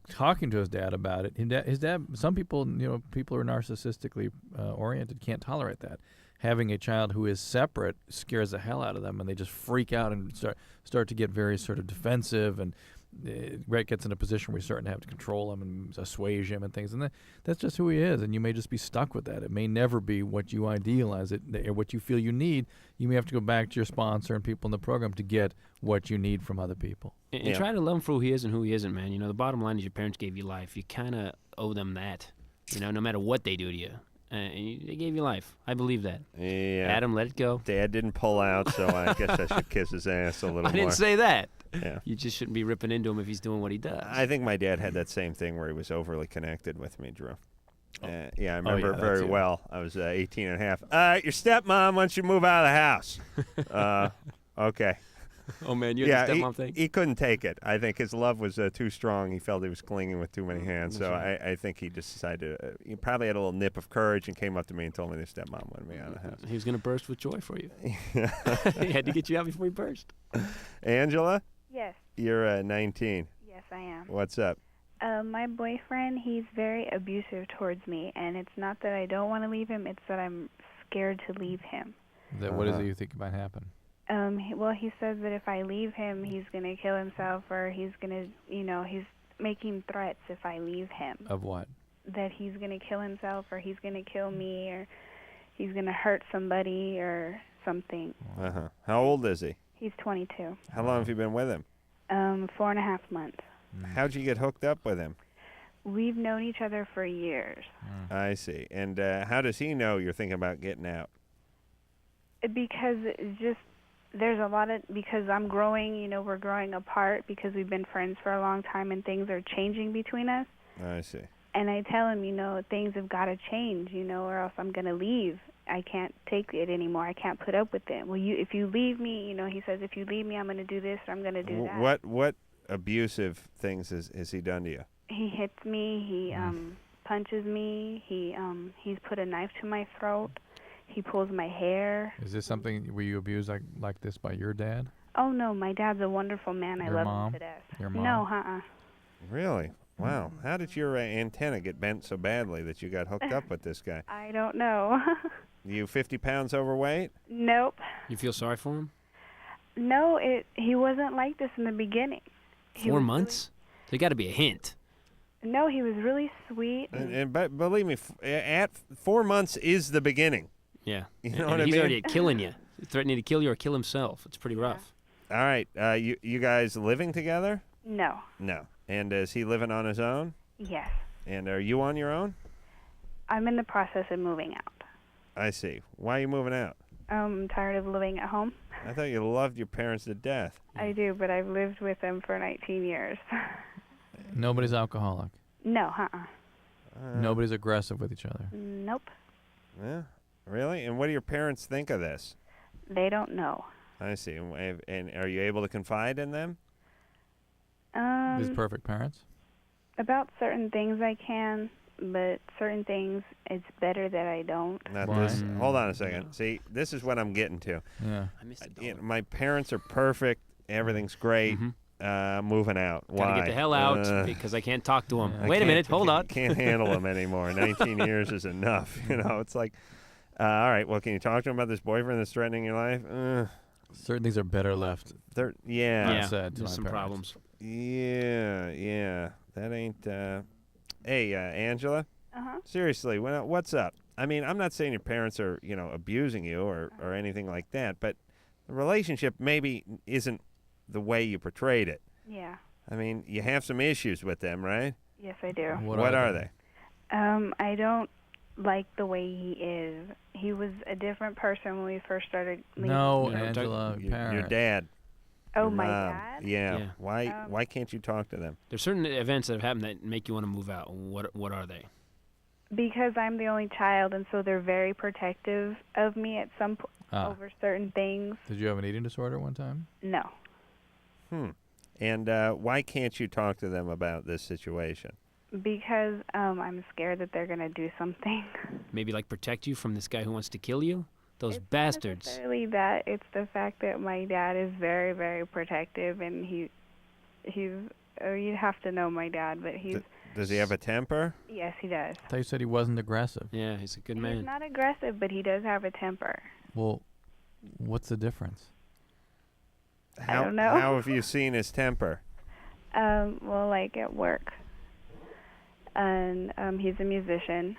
talking to his dad about it, his dad. Some people, people who are narcissistically oriented can't tolerate that. Having a child who is separate scares the hell out of them, and they just freak out and start to get very sort of defensive. And Brett gets in a position where he's starting to have to control him and assuage him and things. And that's just who he is, and you may just be stuck with that. It may never be what you idealize it, or what you feel you need. You may have to go back to your sponsor and people in the program to get what you need from other people. And try to love him for who he is and who he isn't, man. The bottom line is your parents gave you life. You kind of owe them that, no matter what they do to you. They gave you life. I believe that. Yeah. Adam, let it go. Dad didn't pull out, so I guess I should kiss his ass a little more. I didn't say that. Yeah. You just shouldn't be ripping into him if he's doing what he does. I think my dad had that same thing where he was overly connected with me, Drew. I remember very well. I was 18 and a half. Your stepmom, why don't you move out of the house? Okay. Oh, man, you had the stepmom thing? He couldn't take it. I think his love was too strong. He felt he was clinging with too many hands. So I think he just decided he probably had a little nip of courage and came up to me and told me his stepmom wanted me out of the house. He was going to burst with joy for you. He had to get you out before he burst. Angela? Yes. You're 19. Yes, I am. What's up? My boyfriend, he's very abusive towards me, and it's not that I don't want to leave him, it's that I'm scared to leave him. What is it you think might happen? He says that if I leave him, he's going to kill himself, or he's going to, he's making threats if I leave him. Of what? That he's going to kill himself, or he's going to kill me, or he's going to hurt somebody, or something. Uh-huh. How old is he? He's 22. How long have you been with him? 4.5 months. How'd you get hooked up with him? We've known each other for years. I see. And how does he know you're thinking about getting out? Because there's a lot of, because I'm growing, we're growing apart because we've been friends for a long time and things are changing between us. I see. And I tell him, things have got to change, or else I'm going to leave. I can't take it anymore. I can't put up with it. Well, if you leave me, he says, if you leave me, I'm going to do this or I'm going to do that. What abusive things has he done to you? He hits me. He punches me. He's put a knife to my throat. He pulls my hair. Is this something, were you abused like this by your dad? Oh, no, my dad's a wonderful man. I love him to death. Your mom? No, Really? Wow. How did your antenna get bent so badly that you got hooked up with this guy? I don't know. You 50 pounds overweight? Nope. You feel sorry for him? No, he wasn't like this in the beginning. 4 months? There got to be a hint. No, he was really sweet. But believe me, at 4 months is the beginning. Yeah. You know what I mean? He's already killing you. Threatening to kill you or kill himself. It's pretty rough. All right. You guys living together? No. No. And is he living on his own? Yes. And are you on your own? I'm in the process of moving out. I see. Why are you moving out? I'm tired of living at home. I thought you loved your parents to death. I do, but I've lived with them for 19 years. Nobody's alcoholic. No, Nobody's aggressive with each other. Nope. Yeah, really? And what do your parents think of this? They don't know. I see. And are you able to confide in them? These perfect parents? About certain things I can, but certain things it's better that I don't. Hold on a second. See, this is what I'm getting to. Yeah. My parents are perfect. Everything's great. Moving out. Why? Gotta get the hell out because I can't talk to him. I Wait a minute, hold on. Can't handle them anymore. 19 years is enough. It's like, all right, well, can you talk to him about this boyfriend that's threatening your life? Certain things are better left. Yeah. Said to there's my some parents. problems. Yeah. That ain't. Hey, Angela. Uh-huh. Seriously, what's up? I mean, I'm not saying your parents are, abusing you or anything like that, but the relationship maybe isn't the way you portrayed it. Yeah. I mean, you have some issues with them, right? Yes, I do. What are they? I don't like the way he is. He was a different person when we first started leaving. No, Angela, Your parents. dad. Oh, Your my mom. dad? Yeah. Why can't you talk to them? There's certain events that have happened that make you want to move out. What are they? Because I'm the only child, and so they're very protective of me at some over certain things. Did you have an eating disorder one time? No. And why can't you talk to them about this situation? Because I'm scared that they're going to do something. Maybe like protect you from this guy who wants to kill you? Those It's bastards. Not necessarily that. It's the fact that my dad is very, very protective, and he's you'd have to know my dad, but he's... Does he have a temper? Yes, he does. I thought you said he wasn't aggressive. Yeah, he's a good He's man. not aggressive, but he does have a temper. Well, what's the difference? I don't know. How have you seen his temper? Well, like at work. And he's a musician.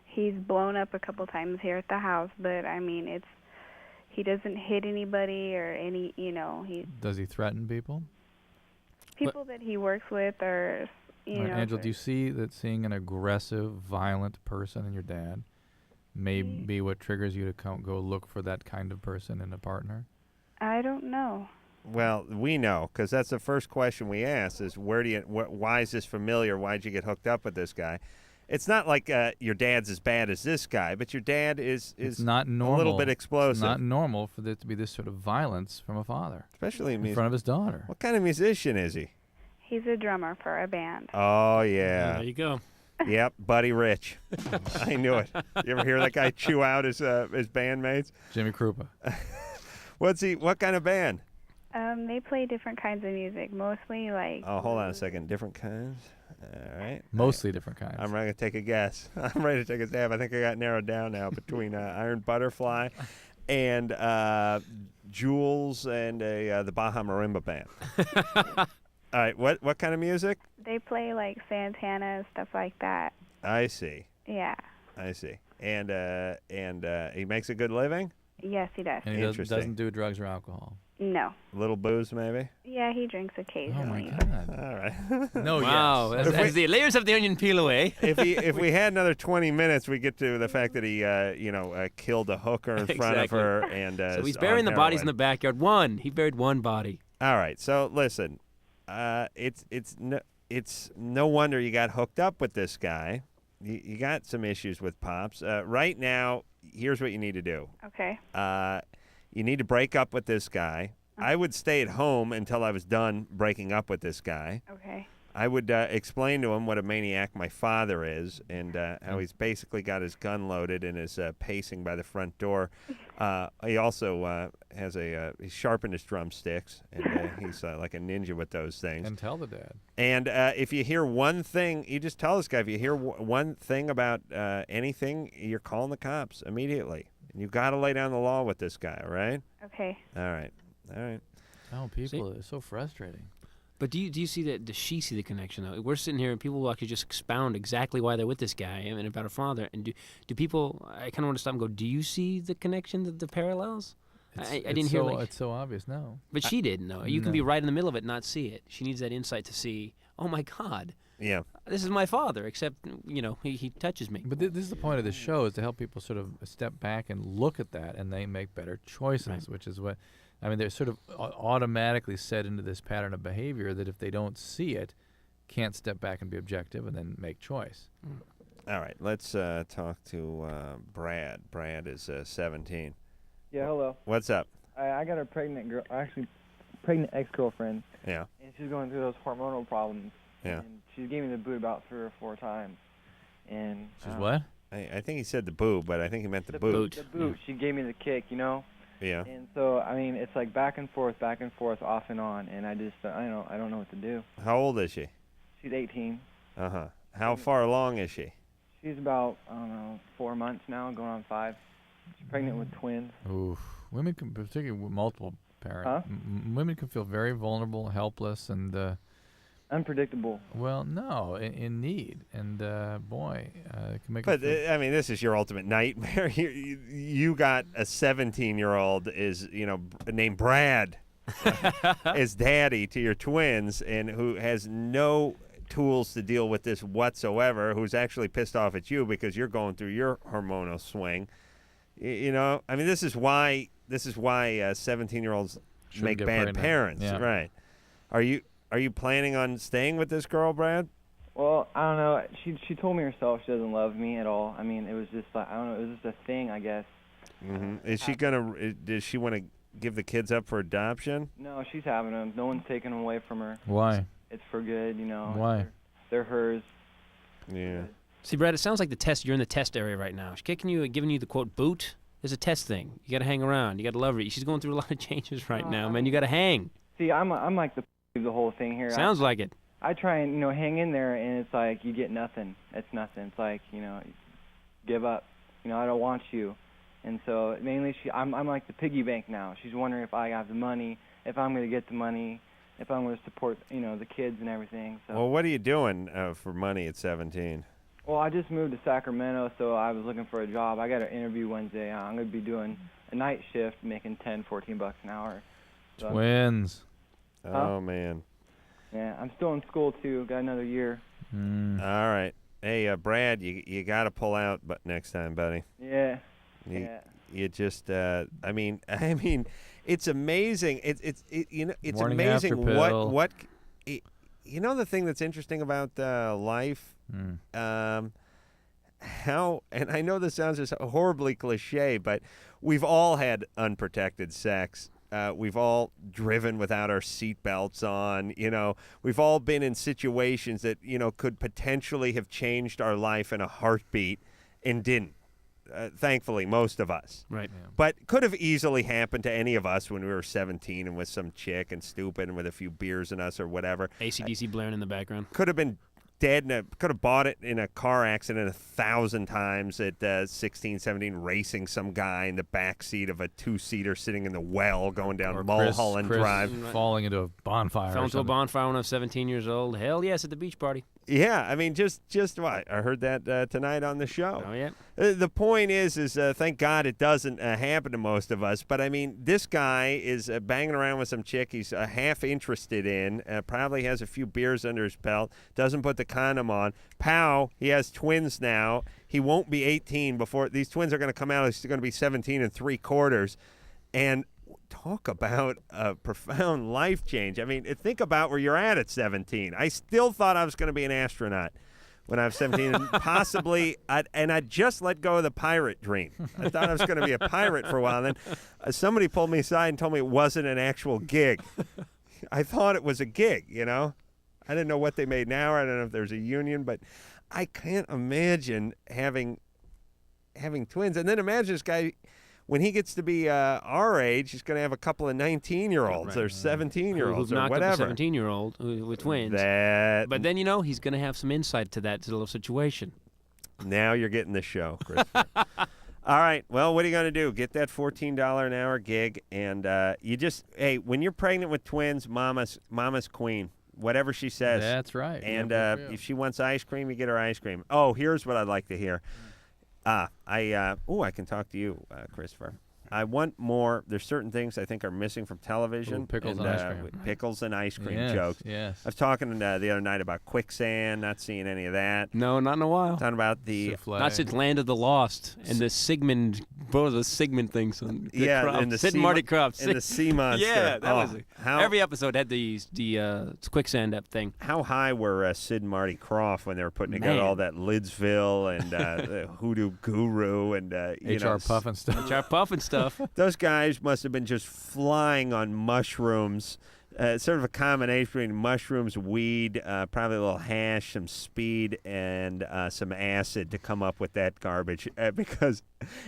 He's blown up a couple times here at the house, but I mean, he doesn't hit anybody or any, he... Does he threaten people? People that he works with are, Angela, do you see that seeing an aggressive, violent person in your dad may be what triggers you to go look for that kind of person in a partner? I don't know. Well, we know, because that's the first question we ask is, why is this familiar? Why'd you get hooked up with this guy? It's not like your dad's as bad as this guy, but your dad is not normal. A little bit explosive. It's not normal for there to be this sort of violence from a father, especially in front of his daughter. What kind of musician is he? He's a drummer for a band. Oh, yeah. There you go. Yep, Buddy Rich. I knew it. You ever hear that guy chew out his bandmates? Jimmy Krupa. What kind of band? They play different kinds of music, mostly like... Oh, hold on a second. Different kinds? All right. Mostly different kinds. I'm ready to take a guess. I'm ready to take a stab. I think I got narrowed down now between Iron Butterfly and Jules and the Baja Marimba Band. All right. What kind of music? They play like Santana, stuff like that. I see. Yeah. I see. And he makes a good living? Yes, he does. And he doesn't do drugs or alcohol? No. A little booze, maybe? Yeah, he drinks occasionally. Oh, my God. All right. No, wow. yes. As the layers of the onion peel away. If we had another 20 minutes, we get to the fact that he, killed a hooker in front of her. And so he's burying the bodies in the backyard. He buried one body. All right. So, listen. It's no wonder you got hooked up with this guy. You got some issues with Pops. Right now, here's what you need to do. Okay. You need to break up with this guy. I would stay at home until I was done breaking up with this guy. Okay. I would explain to him what a maniac my father is and how he's basically got his gun loaded and is pacing by the front door. He also has he's sharpened his drumsticks, and he's like a ninja with those things. And tell the dad. And if you hear one thing, you just tell this guy, if you hear one thing about anything, you're calling the cops immediately. And you've got to lay down the law with this guy, all right? Okay. All right. Oh, people, it's so frustrating. But do you see that? Does she see the connection though? We're sitting here and people will actually just expound exactly why they're with this guy and about her father. And do people? I kind of want to stop and go. Do you see the connection, the parallels? I didn't hear like it's so obvious. No, but she didn't know. You can be right in the middle of it, and not see it. She needs that insight to see. Oh my God. Yeah. This is my father. Except he touches me. But this is the point of the show: is to help people sort of step back and look at that, and they make better choices, which is what. I mean, they're sort of automatically set into this pattern of behavior that if they don't see it, can't step back and be objective and then make choice. All right, let's talk to Brad. Brad is 17. Yeah, hello. What's up? I got a pregnant girl, actually, pregnant ex-girlfriend. Yeah. And she's going through those hormonal problems. Yeah. And she gave me the boot about 3 or 4 times. And She's what? I think he said the boob, but I think he meant the boot. The boot. She gave me the kick, you know. Yeah. And so I mean, it's like back and forth, off and on, and I don't know what to do. How old is she? She's 18. Uh-huh. How far along is she? She's about 4 months now, going on 5. She's pregnant with twins. Oof. Women can, particularly with multiple parents, Huh? Women can feel very vulnerable, helpless, and unpredictable. Well, no, in need, and boy, it can make. But them feel I mean, this is your ultimate nightmare. You got a 17-year-old is named Brad, as daddy to your twins, and who has no tools to deal with this whatsoever. Who's actually pissed off at you because you're going through your hormonal swing. I mean, this is why 17-year-olds Shouldn't make get bad pregnant. parents, Yeah. right? Are you planning on staying with this girl, Brad? Well, I don't know. She told me herself she doesn't love me at all. I mean, it was just like, I don't know. It was just a thing, I guess. Mm-hmm. Does she want to give the kids up for adoption? No, she's having them. No one's taking them away from her. Why? It's for good, you know. Why? They're hers. Yeah. See, Brad, it sounds like you're in the test area right now. She's giving you the, quote, boot. There's a test thing. You got to hang around. You got to love her. She's going through a lot of changes right now, man. You got to hang. See, I'm like the whole thing here. Sounds like it. I try and hang in there, and it's like you get nothing. It's nothing. It's like give up. I don't want you. And so mainly I'm like the piggy bank now. She's wondering if I have the money, if I'm going to get the money, if I'm going to support the kids and everything. So. Well, what are you doing for money at 17? Well, I just moved to Sacramento, so I was looking for a job. I got an interview Wednesday. I'm going to be doing a night shift, making $10-14 an hour. So twins. Oh man. Yeah, I'm still in school too. Got another year. All right. Hey, Brad, you got to pull out, but next time, buddy. Yeah. You just, I mean, it's amazing. It's Morning amazing after pill. what. The thing that's interesting about life, how, and I know this sounds just horribly cliche, but we've all had unprotected sex. We've all driven without our seatbelts on. We've all been in situations that could potentially have changed our life in a heartbeat, and didn't. Thankfully, most of us. Right. Yeah. But could have easily happened to any of us when we were 17 and with some chick and stupid and with a few beers in us or whatever. AC/DC blaring in the background. Could have been dead could have bought it in a car accident 1,000 times at 16, 17, racing some guy in the back seat of a 2-seater sitting in the well going down Mulholland Drive. Falling into a bonfire. Fell into a bonfire when I was 17 years old. Hell yes, at the beach party. Yeah, I mean, just what? I heard that tonight on the show. Oh, yeah. The point is thank God it doesn't happen to most of us. But, I mean, this guy is banging around with some chick he's half interested in, probably has a few beers under his belt, doesn't put the condom on. Pow, he has twins now. He won't be 18 before these twins are going to come out. He's going to be 17 3/4. And talk about a profound life change. I mean, think about where you're at 17. I still thought I was going to be an astronaut when I was 17, and possibly, I just let go of the pirate dream. I thought I was going to be a pirate for a while, and then somebody pulled me aside and told me it wasn't an actual gig. I thought it was a gig, I didn't know what they made now. I don't know if there's a union, but I can't imagine having twins. And then imagine this guy, when he gets to be our age, he's going to have a couple of 19-years-olds or 17-years-olds or whatever. Up a 17-year-old with twins. But then, he's going to have some insight to that little situation. Now you're getting the show, Christopher. All right. Well, what are you going to do? Get that $14 an hour gig, and when you're pregnant with twins, mama's queen. Whatever she says. That's right. And if she wants ice cream, you get her ice cream. Oh, here's what I'd like to hear. I can talk to you, Christopher. I want more. There's certain things I think are missing from television. Pickles and ice cream. Pickles and ice cream Yes, jokes. yes. I was talking the other night about quicksand, not seeing any of that. No, not in a while. Talking about the... Not since Land of the Lost and the Sigmund Both of those Sigmund things. And the Sid and Marty Krofft. And the sea monster. Yeah, that was how, every episode had the quicksand up thing. How high were Sid and Marty Krofft when they were putting together all that Lidsville and the Hoodoo Guru and HR Puff and stuff. HR Puff and stuff. Those guys must have been just flying on mushrooms. Sort of a combination between mushrooms, weed, probably a little hash, some speed, and some acid to come up with that garbage. Because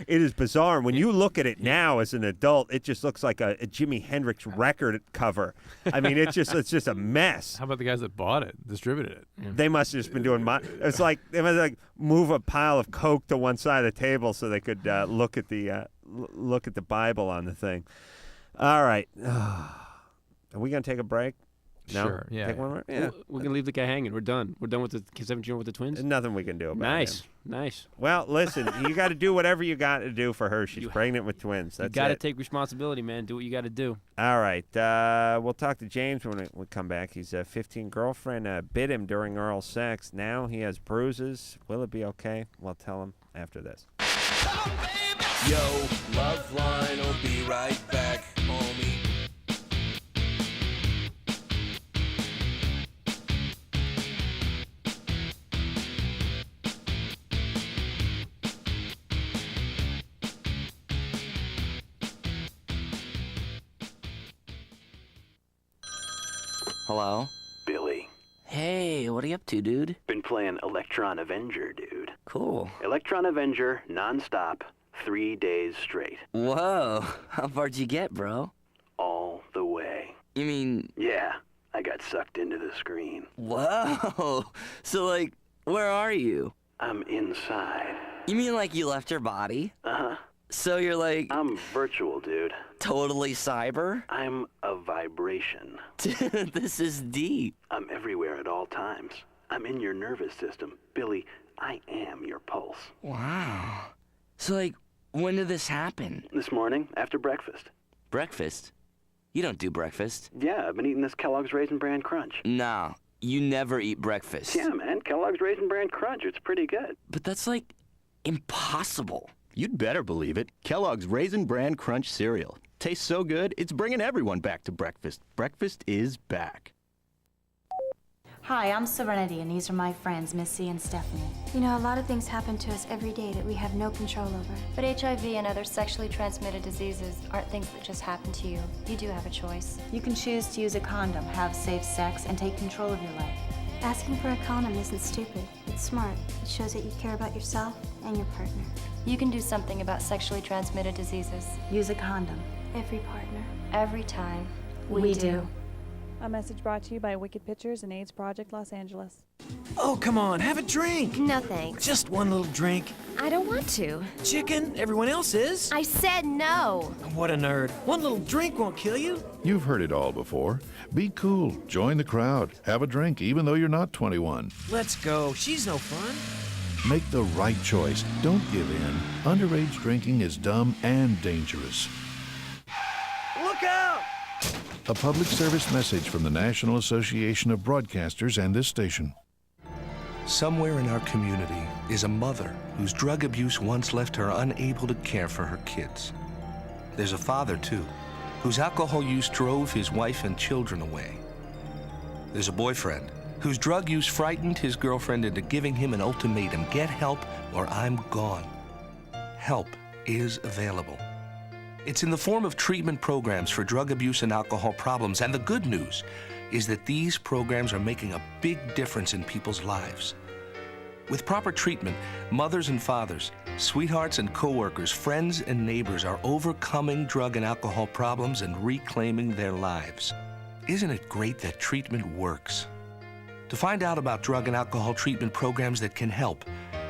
it is bizarre. When you look at it now as an adult, it just looks like a Jimi Hendrix record cover. I mean, it's just a mess. How about the guys that bought it, distributed it? Yeah. They must have just been doing. It's like they must move a pile of coke to one side of the table so they could look at the Bible on the thing. All right. Are we going to take a break? No? Sure, yeah. Take one more? Yeah. We're going to leave the guy hanging. We're done. We're done with the 17 with the twins. There's nothing we can do about it. Nice. Well, listen, you got to do whatever you got to do for her. She's pregnant with twins. That's you got to it. take responsibility, man. Do what you got to do. All right. We'll talk to James when we come back. His 15 girlfriend bit him during oral sex. Now he has bruises. Will it be okay? We'll tell him after this. Yo, LoveLine will be right back, homie. Hello? Billy. Hey, what are you up to, dude? Been playing Electron Avenger, dude. Cool. Electron Avenger, non-stop, 3 days straight. Whoa, how far'd you get, bro? All the way. You mean... Yeah, I got sucked into the screen. Whoa, so like, where are you? I'm inside. You mean like you left your body? Uh-huh. So you're like... I'm virtual, dude. Totally cyber? I'm a vibration. Dude, this is deep. I'm everywhere at all times. I'm in your nervous system. Billy, I am your pulse. Wow. So like, when did this happen? This morning, after breakfast. Breakfast? You don't do breakfast. Yeah, I've been eating this Kellogg's Raisin Bran Crunch. No, you never eat breakfast. Yeah, man, Kellogg's Raisin Bran Crunch. It's pretty good. But that's like, impossible. You'd better believe it. Kellogg's Raisin Bran Crunch cereal. Tastes so good, it's bringing everyone back to breakfast. Breakfast is back. Hi, I'm Serenity, and these are my friends, Missy and Stephanie. You know, a lot of things happen to us every day that we have no control over. But HIV and other sexually transmitted diseases aren't things that just happen to you. You do have a choice. You can choose to use a condom, have safe sex, and take control of your life. Asking for a condom isn't stupid. It's smart. It shows that you care about yourself and your partner. You can do something about sexually transmitted diseases. Use a condom. Every partner. Every time. We do. A message brought to you by Wicked Pictures and AIDS Project Los Angeles. Oh, come on, have a drink. No thanks. Just one little drink. I don't want to. Chicken, everyone else is. I said no. What a nerd. One little drink won't kill you. You've heard it all before. Be cool. Join the crowd. Have a drink even though you're not 21. Let's go. She's no fun. Make the right choice. Don't give in. Underage drinking is dumb and dangerous. Look out! A public service message from the National Association of Broadcasters and this station. Somewhere in our community is a mother whose drug abuse once left her unable to care for her kids. There's a father, too, whose alcohol use drove his wife and children away. There's a boyfriend whose drug use frightened his girlfriend into giving him an ultimatum: get help or I'm gone. Help is available. It's in the form of treatment programs for drug abuse and alcohol problems, and the good news is that these programs are making a big difference in people's lives. With proper treatment, mothers and fathers, sweethearts and coworkers, friends and neighbors are overcoming drug and alcohol problems and reclaiming their lives. Isn't it great that treatment works? To find out about drug and alcohol treatment programs that can help,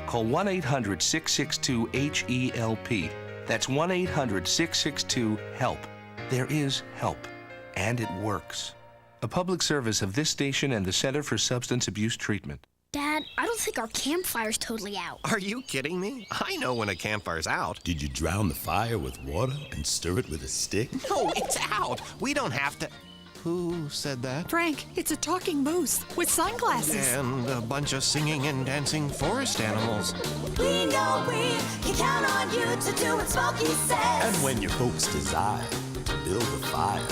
call 1-800-662-HELP. That's 1-800-662-HELP. There is help, and it works. A public service of this station and the Center for Substance Abuse Treatment. Dad, I don't think our campfire's totally out. Are you kidding me? I know when a campfire's out. Did you drown the fire with water and stir it with a stick? No, it's out. We don't have to. Who said that? Frank, it's a talking moose with sunglasses. And a bunch of singing and dancing forest animals. We know we can count on you to do what Smokey says. And when your folks desire to build a fire,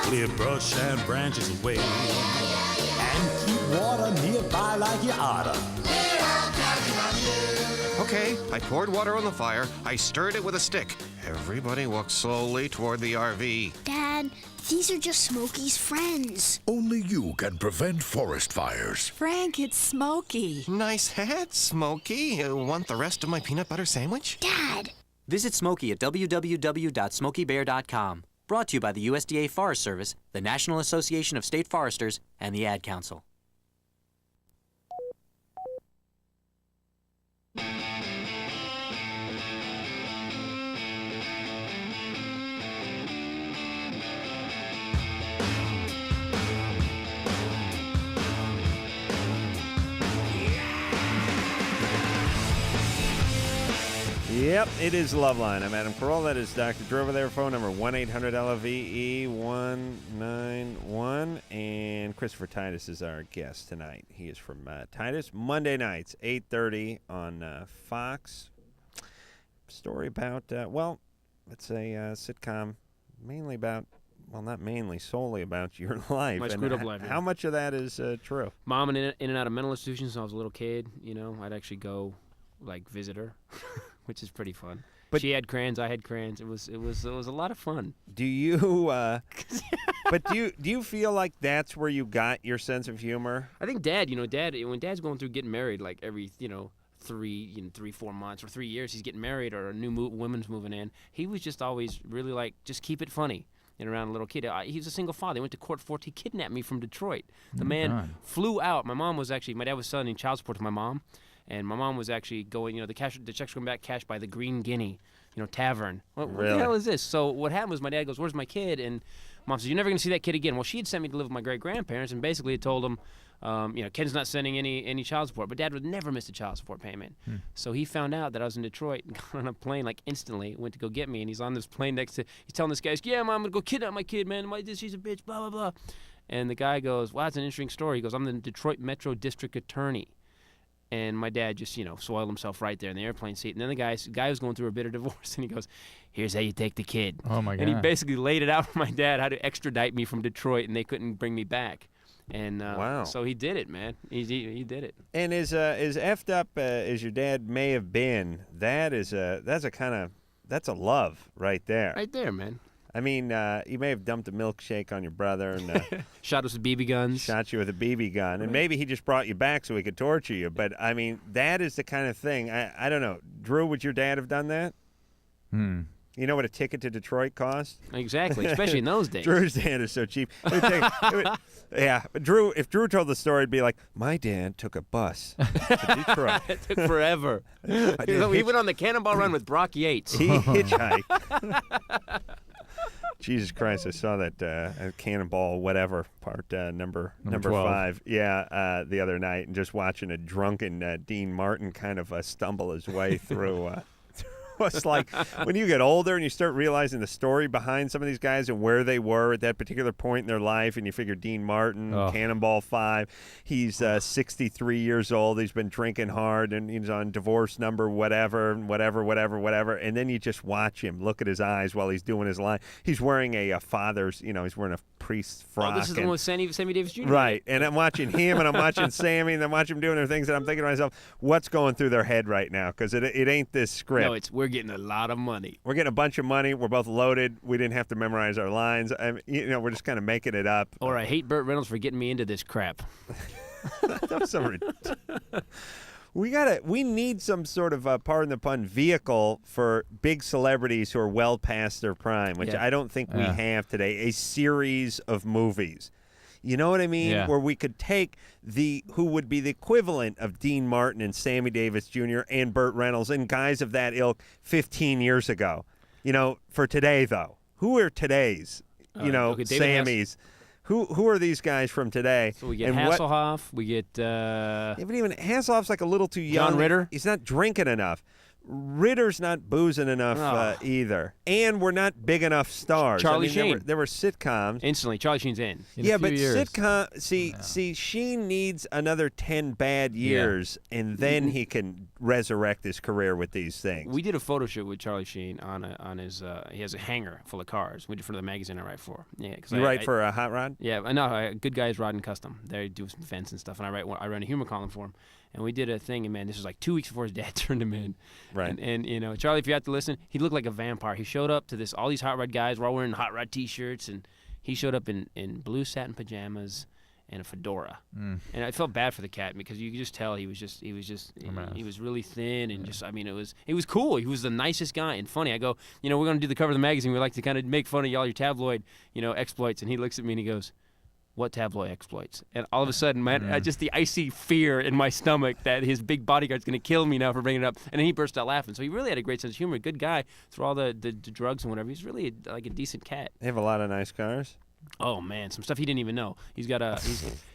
clear brush and branches away, and keep water nearby like you oughta. Okay, I poured water on the fire. I stirred it with a stick. Everybody walked slowly toward the RV. Dad, these are just Smokey's friends. Only you can prevent forest fires. Frank, it's Smokey. Nice hat, Smokey. Want the rest of my peanut butter sandwich? Dad! Visit Smokey at www.smokeybear.com. Brought to you by the USDA Forest Service, the National Association of State Foresters, and the Ad Council. Yep, it is LoveLine. I'm Adam Carolla. That is Dr. Drew over there. Phone number 1-800-LOVE-191. And Christopher Titus is our guest tonight. He is from Titus. Monday nights, 8:30 on Fox. Story about, well, it's a sitcom mainly about, well, not mainly, solely about your life. My and screwed up life. How much of that is true? Mom in and out of mental institutions since I was a little kid. You know, I'd actually go, like, visit her. Which is pretty fun. But she had crayons, I had crayons. It was a lot of fun. Do you? But do you feel like that's where you got your sense of humor? I think Dad, when Dad's going through getting married, like every 3-4 months or 3 years, he's getting married or a new woman's moving in. He was just always really like, just keep it funny. And around a little kid, he was a single father. He went to court for it. He kidnapped me from Detroit. The man flew out. My dad was sending child support to my mom. And my mom was actually going, the checks were coming back cashed by the Green Guinea, tavern. What the hell is this? So what happened was my dad goes, "Where's my kid?" And Mom says, "You're never going to see that kid again." Well, she had sent me to live with my great-grandparents and basically had told them, Ken's not sending any child support. But Dad would never miss a child support payment. So he found out that I was in Detroit and got on a plane like instantly, went to go get me. And he's on this plane he's telling this guy, "Yeah, Mom, I'm going to go kidnap my kid, man. She's a bitch, blah, blah, blah." And the guy goes, "Wow, that's an interesting story." He goes, "I'm the Detroit Metro District Attorney." And my dad just, soiled himself right there in the airplane seat. And then the guy was going through a bitter divorce, and he goes, "Here's how you take the kid." Oh, my God. And he basically laid it out for my dad how to extradite me from Detroit, and they couldn't bring me back. And wow. So he did it, man. He did it. And as effed up as your dad may have been, that's a love right there. Right there, man. I mean, you may have dumped a milkshake on your brother and shot us with BB guns. Shot you with a BB gun, and maybe he just brought you back so he could torture you. But I mean, that is the kind of thing. I don't know, Drew. Would your dad have done that? You know what a ticket to Detroit cost? Exactly, especially in those days. Drew's dad is so cheap. Yeah, but if Drew told the story, it'd be like, "My dad took a bus to Detroit. It took forever. He went on the Cannonball Run with Brock Yates. He hitchhiked." Jesus Christ! I saw that Cannonball whatever part number 5. Yeah, the other night, and just watching a drunken Dean Martin kind of stumble his way through. It's like when you get older and you start realizing the story behind some of these guys and where they were at that particular point in their life, and you figure Dean Martin, Cannonball 5, he's 63 years old, he's been drinking hard, and he's on divorce number whatever, and then you just watch him, look at his eyes while he's doing his line. He's wearing a father's, he's wearing a priest's frock. Oh, this is the one with Sammy Davis Jr.? Right, and I'm watching him, and I'm watching Sammy, and I'm watching them doing their things, and I'm thinking to myself, what's going through their head right now? Because it ain't this script. No, we're getting a lot of money. We're getting a bunch of money. We're both loaded. We didn't have to memorize our lines. We're just kind of making it up. Or I hate Burt Reynolds for getting me into this crap. That was so we need some sort of, pardon the pun, vehicle for big celebrities who are well past their prime, which I don't think we have today. A series of movies. You know what I mean? Yeah. Where we could take who would be the equivalent of Dean Martin and Sammy Davis Jr. and Burt Reynolds and guys of that ilk 15 years ago. For today, though. Who are today's, Sammys? Who are these guys from today? So we get Hasselhoff. We get... but even Hasselhoff's like a little too young. John Ritter. He's not drinking enough. Ritter's not boozing enough either, and we're not big enough stars. Charlie I mean, Sheen. There were sitcoms. Instantly, Charlie Sheen's in. Yeah, but sitcom. See, Sheen needs another 10 bad years, and then he can resurrect his career with these things. We did a photo shoot with Charlie Sheen on his. He has a hangar full of cars. We did for the magazine I write for. Yeah, cause you write for a Hot Rod? Yeah, no, Good Guys Rod and Custom. They do some events and stuff, and I run a humor column for him. And we did a thing, and man, this was like 2 weeks before his dad turned him in. Right. And you know, Charlie, if you have to listen, he looked like a vampire. He showed up to all these Hot Rod guys were all wearing Hot Rod T-shirts, and he showed up in blue satin pajamas and a fedora. And I felt bad for the cat because you could just tell he was really thin and just, I mean, it was cool. He was the nicest guy and funny. I go, you know, we're going to do the cover of the magazine. We like to kind of make fun of all your tabloid, you know, exploits. And he looks at me and he goes, what tabloid exploits? And all of a sudden, man, just the icy fear in my stomach that his big bodyguard's going to kill me now for bringing it up. And then he burst out laughing. So he really had a great sense of humor. Good guy through all the drugs and whatever. He's really like a decent cat. They have a lot of nice cars. Oh man, some stuff he didn't even know. He's got a.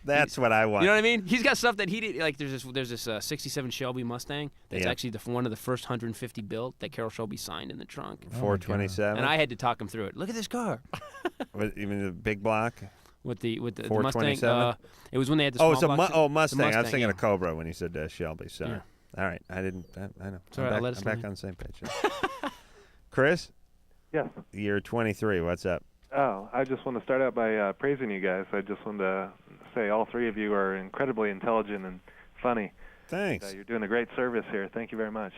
That's what I want. You know what I mean? He's got stuff that he did. Like there's this '67 Shelby Mustang. That's actually one of the first 150 built that Carol Shelby signed in the trunk. 427. And I had to talk him through it. Look at this car. Even the big block. With the Mustang, it was when they had the small block. Mustang. I was thinking of Cobra when you said Shelby. Sorry. Yeah. All right, I didn't. I know. Sorry, I'm back on the same page. Chris. Yes. You're 23. What's up? Oh, I just want to start out by praising you guys. I just wanted to say all three of you are incredibly intelligent and funny. Thanks. You're doing a great service here. Thank you very much.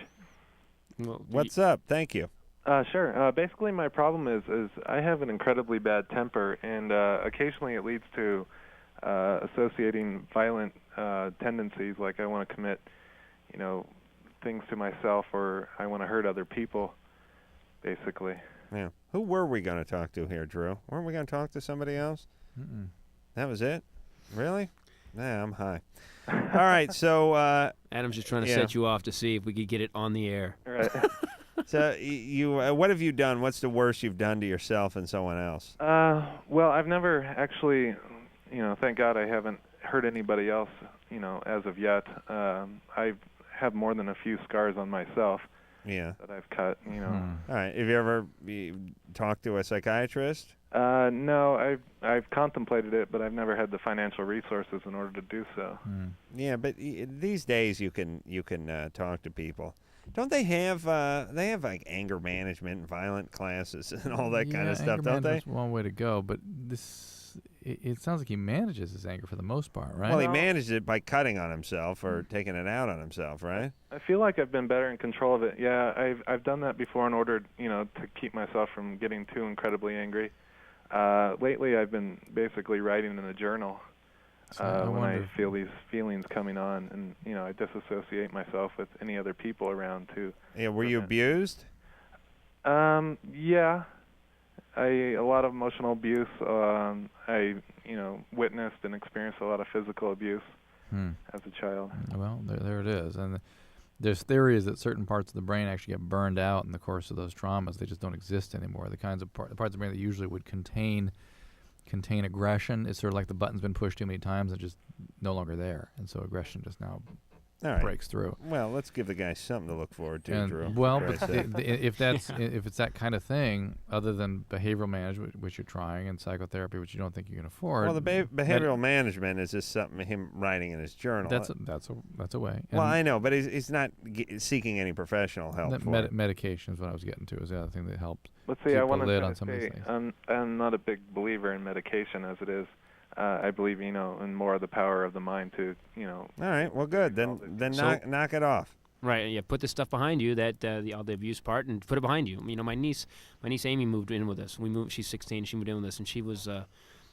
Well, what's up? Thank you. Sure. Basically, my problem is I have an incredibly bad temper, and occasionally it leads to associating violent tendencies, like I want to commit, you know, things to myself, or I want to hurt other people, basically. Yeah. Who were we going to talk to here, Drew? Weren't we going to talk to somebody else? That was it? Really? Nah, I'm high. All right, so... Adam's just trying to set you off to see if we could get it on the air. Right. So you, what have you done? What's the worst you've done to yourself and someone else? Well, I've never actually, you know, thank God I haven't hurt anybody else, you know, as of yet. I have more than a few scars on myself. Yeah. That I've cut, you know. All right. Have you ever talked to a psychiatrist? No, I've contemplated it, but I've never had the financial resources in order to do so. Yeah, but these days you can talk to people. Don't they have like anger management and violent classes and all that kind of stuff, don't they? That's one way to go, but it sounds like he manages his anger for the most part, right? Well, he manages it by cutting on himself or taking it out on himself, right? I feel like I've been better in control of it. Yeah, I've done that before in order, you know, to keep myself from getting too incredibly angry. Lately, I've been basically writing in a journal when I feel these feelings coming on, and you know, I disassociate myself with any other people around too. Yeah, were you abused? Yeah. A lot of emotional abuse. I, you know, witnessed and experienced a lot of physical abuse as a child. Well, there it is. And there's theories that certain parts of the brain actually get burned out in the course of those traumas. They just don't exist anymore. The kinds of parts of the brain that usually would contain aggression, it's sort of like the button's been pushed too many times and just no longer there. And so aggression just now breaks through. Well, let's give the guy something to look forward to, Drew. Well, but if it's that kind of thing, other than behavioral management, which you're trying, and psychotherapy, which you don't think you can afford. Well, the behavioral management is just something him writing in his journal. That's a way. Well, I know, but he's not seeking any professional help. Medication is what I was getting to. Is the other thing that helps. Let's see. I want to on some of these things. I'm not a big believer in medication as it is. I believe, you know, in more of the power of the mind to, you know. All right. Well, good. Then knock it off. Right. Yeah. Put the stuff behind you, that all the abuse part, and put it behind you. You know, my niece Amy moved in with us. She's 16. She moved in with us, and she was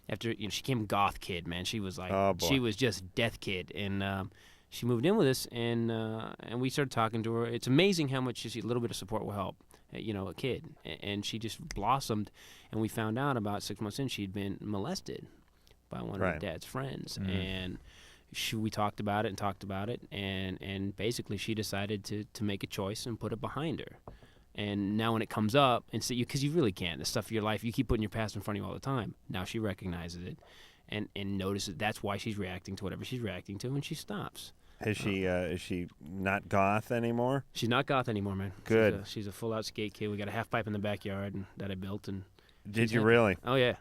after she came goth kid, man. She was like she was just death kid, and she moved in with us, and we started talking to her. It's amazing how much just a little bit of support will help. You know, a kid, and she just blossomed, and we found out about 6 months in she'd been molested by one of her dad's friends, and we talked about it, and basically she decided to make a choice and put it behind her. And now when it comes up, and so because you really can't, the stuff of your life, you keep putting your past in front of you all the time. Now she recognizes it, and notices that's why she's reacting to whatever she's reacting to, and she stops. Is she not goth anymore? She's not goth anymore, man. Good. She's a full-out skate kid. We got a half pipe in the backyard that I built, and Did she's you happy. really? Oh yeah.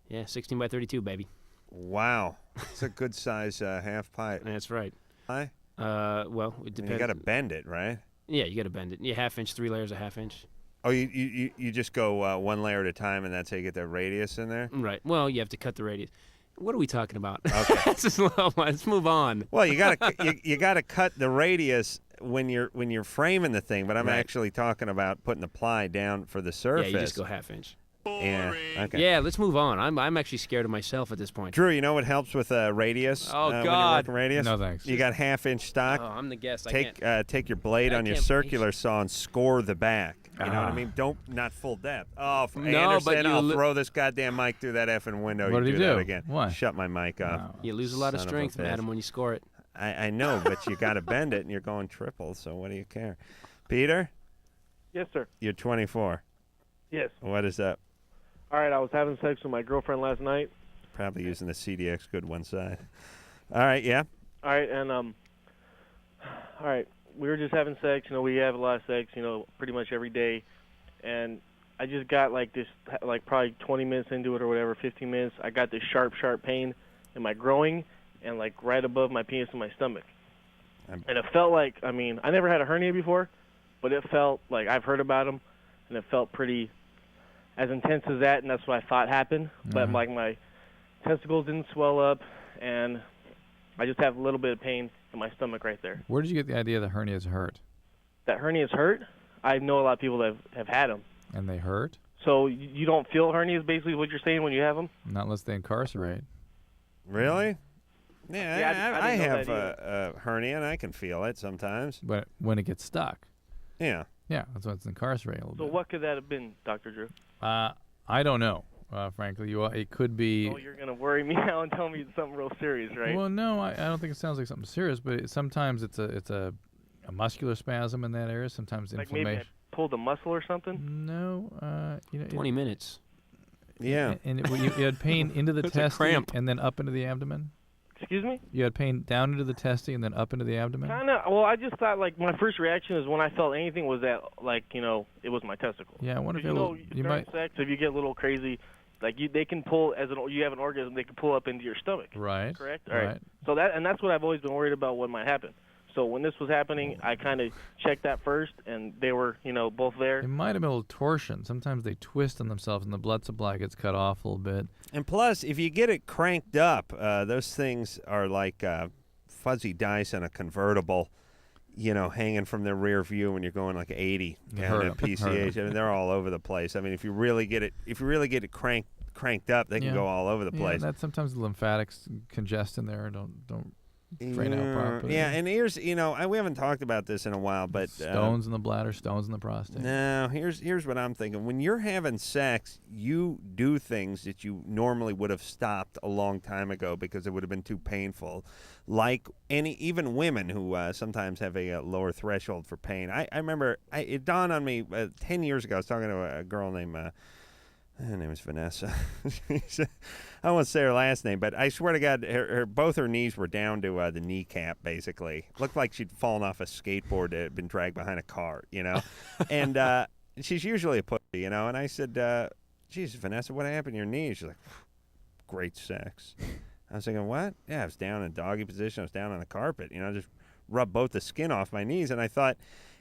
Yeah, 16 by 32, baby. Wow, it's a good size half pipe. That's right. Why? Well, it depends. You got to bend it, right? Yeah, you got to bend it. Yeah, half-inch, 3 layers of half-inch. Oh, you just go one layer at a time, and that's how you get that radius in there? Right. Well, you have to cut the radius. What are we talking about? Okay. Let's move on. Well, you gotta cut the radius when you're framing the thing, but I'm Right. actually talking about putting the ply down for the surface. Yeah, you just go half-inch. Yeah. Okay. Yeah, let's move on. I'm actually scared of myself at this point. Drew, you know what helps with radius? Oh, when you're God. working radius? No, thanks. You got half-inch stock. Oh, I'm the guest. Take your blade I on your can't- circular saw and score the back. You know what I Ah. mean? Not full depth. Oh, No, Anderson, but you I'll li- throw this goddamn mic through that effing window. What you did he that do? again. What? Shut my mic off. You lose a lot of Son strength, bitch. Adam, when you score it. I know, but you got to bend it, and you're going triple, so what do you care? Peter, Yes, sir. you're 24. Yes. What is up? All right, I was having sex with my girlfriend last night. Probably using the CDX good one side. All right, yeah. All right, and all right, we were just having sex. You know, we have a lot of sex. You know, pretty much every day. And I just got like this, like probably 20 minutes into it or whatever, 15 minutes. I got this sharp pain in my groin and like right above my penis in my stomach. And it felt like, I mean, I never had a hernia before, but it felt like I've heard about them, and it felt pretty as intense as that, and that's what I thought happened. But like my testicles didn't swell up, and I just have a little bit of pain in my stomach right there. Where did you get the idea that hernias hurt? That hernias hurt? I know a lot of people that have had them. And they hurt? So you don't feel hernias, basically, what you're saying when you have them? Not unless they incarcerate. Really? Yeah, I didn't know have that a hernia, and I can feel it sometimes. But when it gets stuck. Yeah. Yeah, that's when it's incarcerated a little So bit. what could that have been, Dr. Drew? I don't know, frankly. It could be... Oh, you're going to worry me now and tell me it's something real serious, right? Well, no, I don't think it sounds like something serious, but sometimes it's a muscular spasm in that area. Sometimes like inflammation. maybe I pulled a muscle or something? No, 20 minutes. Yeah. And you had pain into the That's a testy cramp. and then up into the abdomen? Excuse me? You had pain down into the testy and then up into the abdomen? Kind of. Well, I just thought, like, my first reaction is when I felt anything was that, like, you know, it was my testicle. Yeah, I wonder if you know, you during might... sex, if you get a little crazy, like, they can pull, you have an orgasm, they can pull up into your stomach. Right. Correct? All right. So that's what I've always been worried about what might happen. So when this was happening, I kind of checked that first, and they were, you know, both there. It might have been a little torsion. Sometimes they twist on themselves and the blood supply gets cut off a little bit. And plus, if you get it cranked up, those things are like fuzzy dice on a convertible, you know, hanging from the rear view when you're going like 80 down at PCH. I mean, they're all over the place. I mean, if you really get it cranked up, they can go all over the place. Yeah, that sometimes the lymphatics congest in there. Don't drain out properly. Yeah, and here's, you know, we haven't talked about this in a while, but stones in the bladder, stones in the prostate. No, here's what I'm thinking. When you're having sex, you do things that you normally would have stopped a long time ago because it would have been too painful. Like even women who sometimes have a lower threshold for pain. I remember it dawned on me 10 years ago. I was talking to a girl named her name is Vanessa. I won't say her last name, but I swear to God, both her knees were down to the kneecap, basically. Looked like she'd fallen off a skateboard that had been dragged behind a car, you know? And she's usually a pussy, you know? And I said, geez, Vanessa, what happened to your knees? She's like, great sex. I was thinking, what? Yeah, I was down in doggy position. I was down on the carpet, you know, just rubbed both the skin off my knees. And I thought,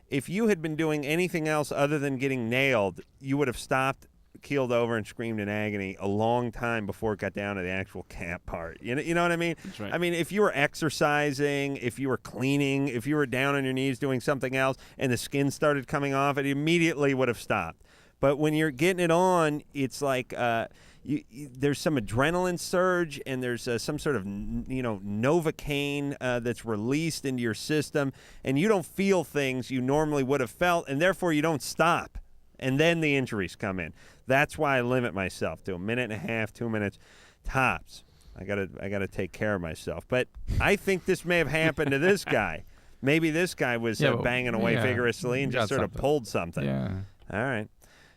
if you had been doing anything else other than getting nailed, you would have stopped, keeled over, and screamed in agony a long time before it got down to the actual camp part. You know what I mean? That's right. I mean, if you were exercising, if you were cleaning, if you were down on your knees doing something else and the skin started coming off, it immediately would have stopped. But when you're getting it on, it's like there's some adrenaline surge and there's some sort of, you know, Novocaine that's released into your system, and you don't feel things you normally would have felt, and therefore you don't stop. And then the injuries come in. That's why I limit myself to a minute and a half, 2 minutes tops. I gotta take care of myself. But I think this may have happened to this guy. Maybe this guy was banging away vigorously and just sort of pulled something. Yeah. All right.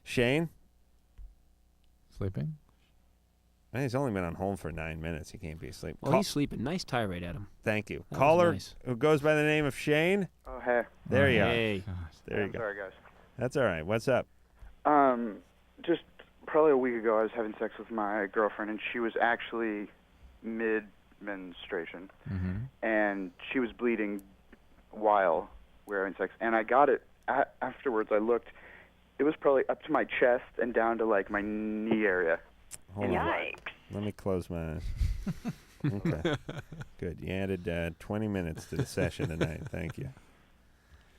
Shane? Sleeping? He's only been on hold for 9 minutes. He can't be asleep. Well, he's sleeping. Nice tirade, Adam. Thank you. That was Caller nice. who goes by the name of Shane. Oh, hey. There you Hey. are. There you I'm go. sorry, guys. That's all right. What's up? Just probably a week ago, I was having sex with my girlfriend, and she was actually mid-menstruation, and she was bleeding while we were having sex. And I got it afterwards. I looked. It was probably up to my chest and down to, like, my knee area. Hold on. Yikes. Let me close my eyes. Okay. Good. You added 20 minutes to the session tonight. Thank you.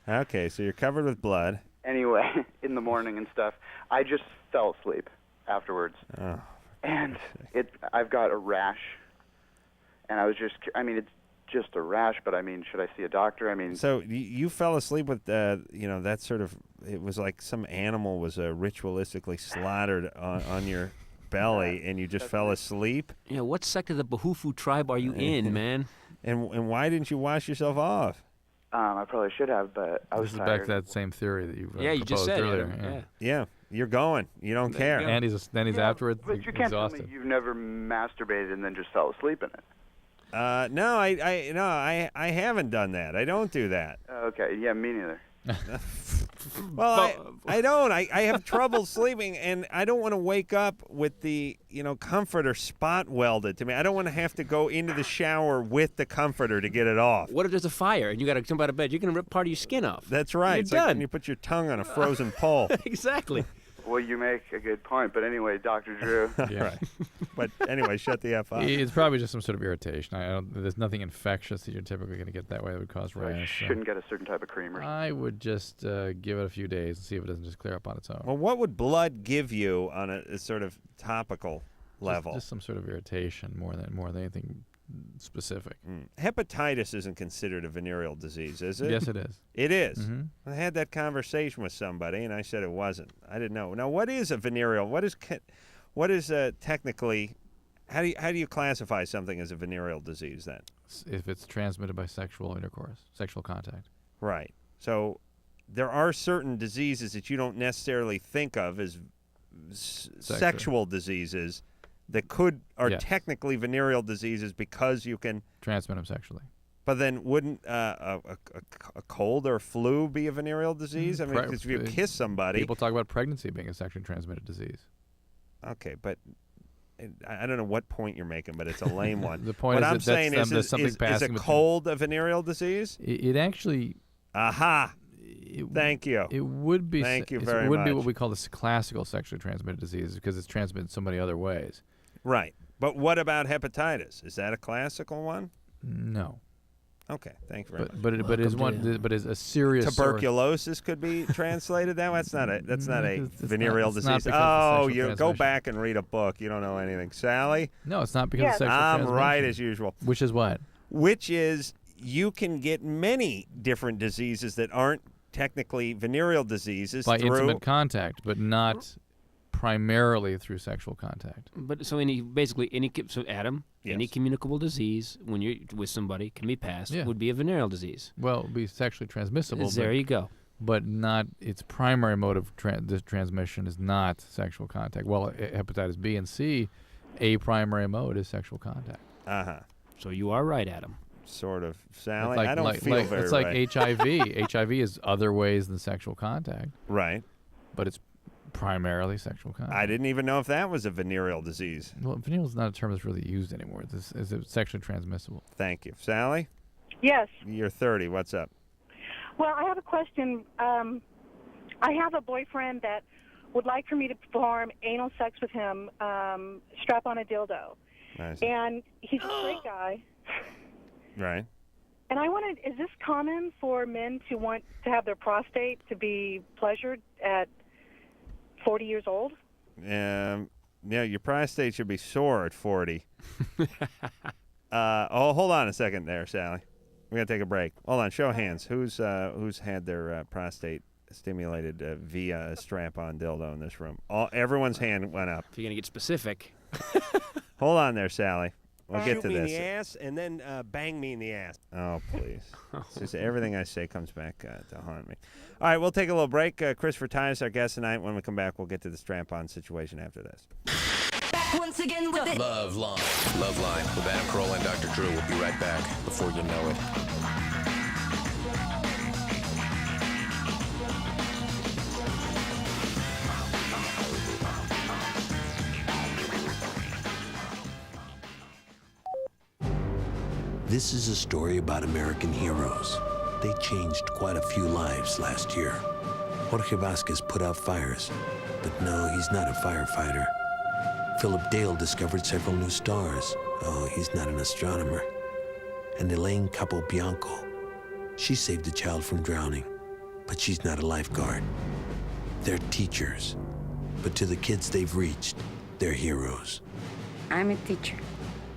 Okay, so you're covered with blood. Anyway, in the morning and stuff, I just fell asleep afterwards. Oh. And I've got a rash. And I was just, it's just a rash, but should I see a doctor? So you fell asleep with, that sort of, it was like some animal was ritualistically slaughtered on your belly, and you just fell asleep? Yeah, what sect of the Bahufu tribe are you in, man? And why didn't you wash yourself off? I probably should have, but I was This is tired. back to that same theory that you you just said earlier. Yeah, you're going. You don't care. And he's afterwards But you can't tell exhausted. me you've never masturbated and then just fell asleep in it. No, I haven't done that. I don't do that. Okay, yeah, me neither. Well, I don't. I have trouble sleeping, and I don't want to wake up with the comforter spot welded to me. I don't want to have to go into the shower with the comforter to get it off. What if there's a fire and you got to jump out of bed? You're going to rip part of your skin off. That's right. You're It's done. like when you put your tongue on a frozen pole. Exactly. Well, you make a good point, but anyway, Dr. Drew. Right. But anyway, shut the F up. It's probably just some sort of irritation. There's nothing infectious that you're typically going to get that way that would cause rash. I shouldn't get a certain type of cream or something. I would just give it a few days and see if it doesn't just clear up on its own. Well, what would blood give you on a sort of topical level? Just some sort of irritation more than anything specific. Hepatitis isn't considered a venereal disease, is it? Yes, it is. It is? Mhm. I had that conversation with somebody, and I said it wasn't. I didn't know. Now, what is a venereal? What is technically? How do you classify something as a venereal disease then? If it's transmitted by sexual intercourse, sexual contact. Right. So there are certain diseases that you don't necessarily think of as sexual diseases that are technically venereal diseases because you can transmit them sexually. But then wouldn't a cold or flu be a venereal disease? I mean, because if you kiss somebody... People talk about pregnancy being a sexually transmitted disease. Okay, but I don't know what point you're making, but it's a lame one. The point what is I'm saying is a cold a venereal disease? It actually... Aha! Thank you. It would be. Thank you it very would much. be what we call the classical sexually transmitted disease because it's transmitted so many other ways. Right. But what about hepatitis? Is that a classical one? No. Okay. Thank you very much. But is a serious tuberculosis could be translated that way? That's not a venereal it's not disease. because of sexual You go transmission. back and read a book. You don't know anything, Sally. No, it's not because of sexual I'm transmission. right as usual. Which is what? Which is you can get many different diseases that aren't technically venereal diseases By through intimate contact, but not primarily through sexual contact. But so any Adam, any communicable disease when you're with somebody can be passed would be a venereal disease. Well, it would be sexually transmissible. There you go. But not its primary mode of transmission is not sexual contact. Well, hepatitis B and C, a primary mode is sexual contact. So you are right, Adam. Sort of, Sally. Like, I don't feel very it's right. like HIV. HIV is other ways than sexual contact. Right. But it's primarily sexual contact. I didn't even know if that was a venereal disease. Well, venereal is not a term that's really used anymore. It's sexually transmissible. Thank you. Sally? Yes. You're 30. What's up? Well, I have a question. I have a boyfriend that would like for me to perform anal sex with him, strap on a dildo. Nice. And he's a straight guy. Right. And I wanted, is this common for men to want to have their prostate to be pleasured at 40 years old? Yeah, your prostate should be sore at 40. Hold on a second there, Sally. We're going to take a break. Hold on. Show of hands. Who's had their prostate stimulated via a strap-on dildo in this room? Everyone's hand went up. If you're going to get specific. Hold on there, Sally. We'll get to Shoot me in this. the ass and then bang me in the ass. Oh, please. It's just everything I say comes back to haunt me. All right, we'll take a little break. Christopher Titus, our guest tonight. When we come back, we'll get to the strap-on situation after this. Once again with it. LoveLine. LoveLine with Adam Carolla and Dr. Drew. We'll be right back before you know it. This is a story about American heroes. They changed quite a few lives last year. Jorge Vasquez put out fires, but no, he's not a firefighter. Philip Dale discovered several new stars. Oh, he's not an astronomer. And Elaine Capobianco, she saved a child from drowning, but she's not a lifeguard. They're teachers, but to the kids they've reached, they're heroes. I'm a teacher.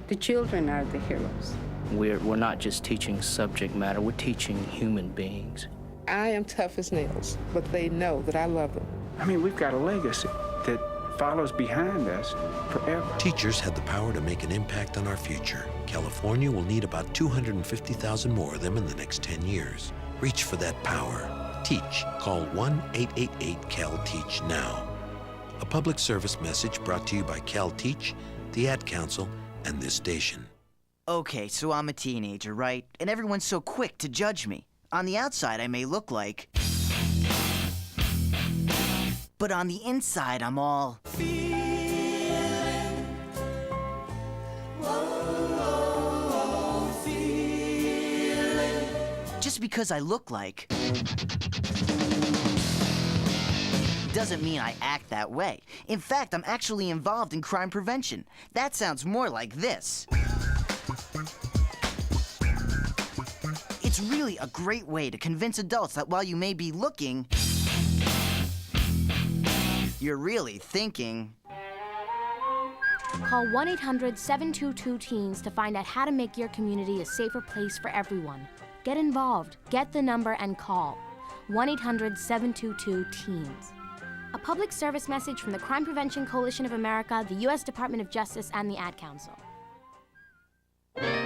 The children are the heroes. We're not just teaching subject matter, we're teaching human beings. I am tough as nails, but they know that I love them. I mean, we've got a legacy that follows behind us forever. Teachers have the power to make an impact on our future. California will need about 250,000 more of them in the next 10 years. Reach for that power. Teach. Call 1-888-CAL-TEACH now. A public service message brought to you by CalTeach, the Ad Council, and this station. Okay, so I'm a teenager, right? And everyone's so quick to judge me. On the outside, I may look like... But on the inside, I'm all... Just because I look like... doesn't mean I act that way. In fact, I'm actually involved in crime prevention. That sounds more like this. It's really a great way to convince adults that while you may be looking, you're really thinking. Call 1-800-722-TEENS to find out how to make your community a safer place for everyone. Get involved, get the number, and call 1-800-722-TEENS. A public service message from the Crime Prevention Coalition of America, the U.S. Department of Justice, and the Ad Council.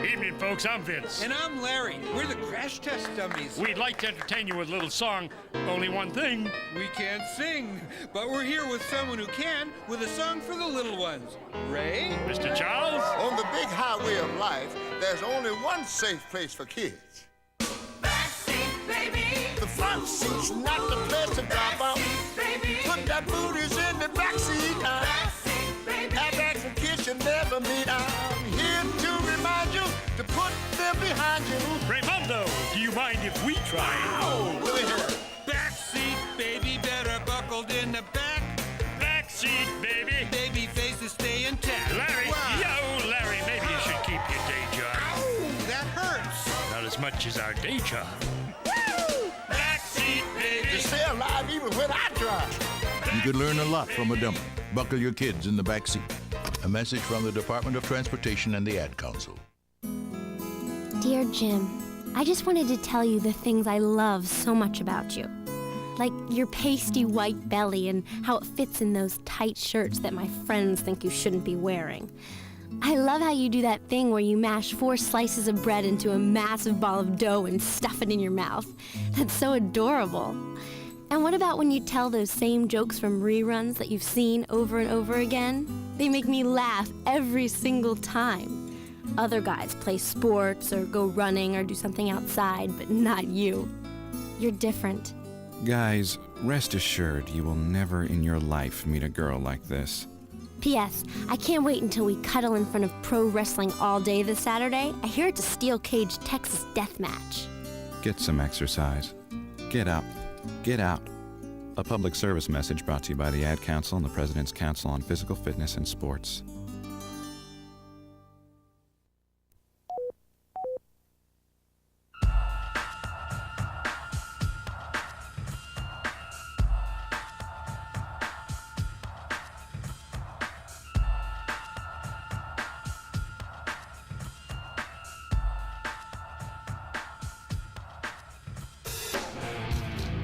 Evening, folks. I'm Vince. And I'm Larry. We're the crash test dummies. We'd like to entertain you with a little song. Only one thing. We can't sing, but we're here with someone who can, with a song for the little ones. Ray? Mr. Charles? On the big highway of life, there's only one safe place for kids. Backseat, baby. The front seat's not the place to drop out. Baby. Put that booties in the backseat. Backseat, baby. Airbags and kids should never meet. I'm here to remind you to put them behind you. Raymundo, do you mind if we try? Oh, look at here. Backseat, baby, better buckled in the back. Backseat, baby. Baby faces stay intact. Larry, wow. yo, Larry, maybe you should keep your day job. Ow, that hurts. Not as much as our day job. Backseat, baby. To stay alive even when I drive. You could learn a lot from a dummy. Buckle your kids in the back seat. A message from the Department of Transportation and the Ad Council. Dear Jim, I just wanted to tell you the things I love so much about you. Like your pasty white belly and how it fits in those tight shirts that my friends think you shouldn't be wearing. I love how you do that thing where you mash 4 slices of bread into a massive ball of dough and stuff it in your mouth. That's so adorable. And what about when you tell those same jokes from reruns that you've seen over and over again? They make me laugh every single time. Other guys play sports or go running or do something outside, but not you. You're different. Guys, rest assured you will never in your life meet a girl like this. P.S. I can't wait until we cuddle in front of pro wrestling all day this Saturday. I hear it's a steel cage Texas death match. Get some exercise. Get up. Get out. A public service message brought to you by the Ad Council and the President's Council on Physical Fitness and Sports.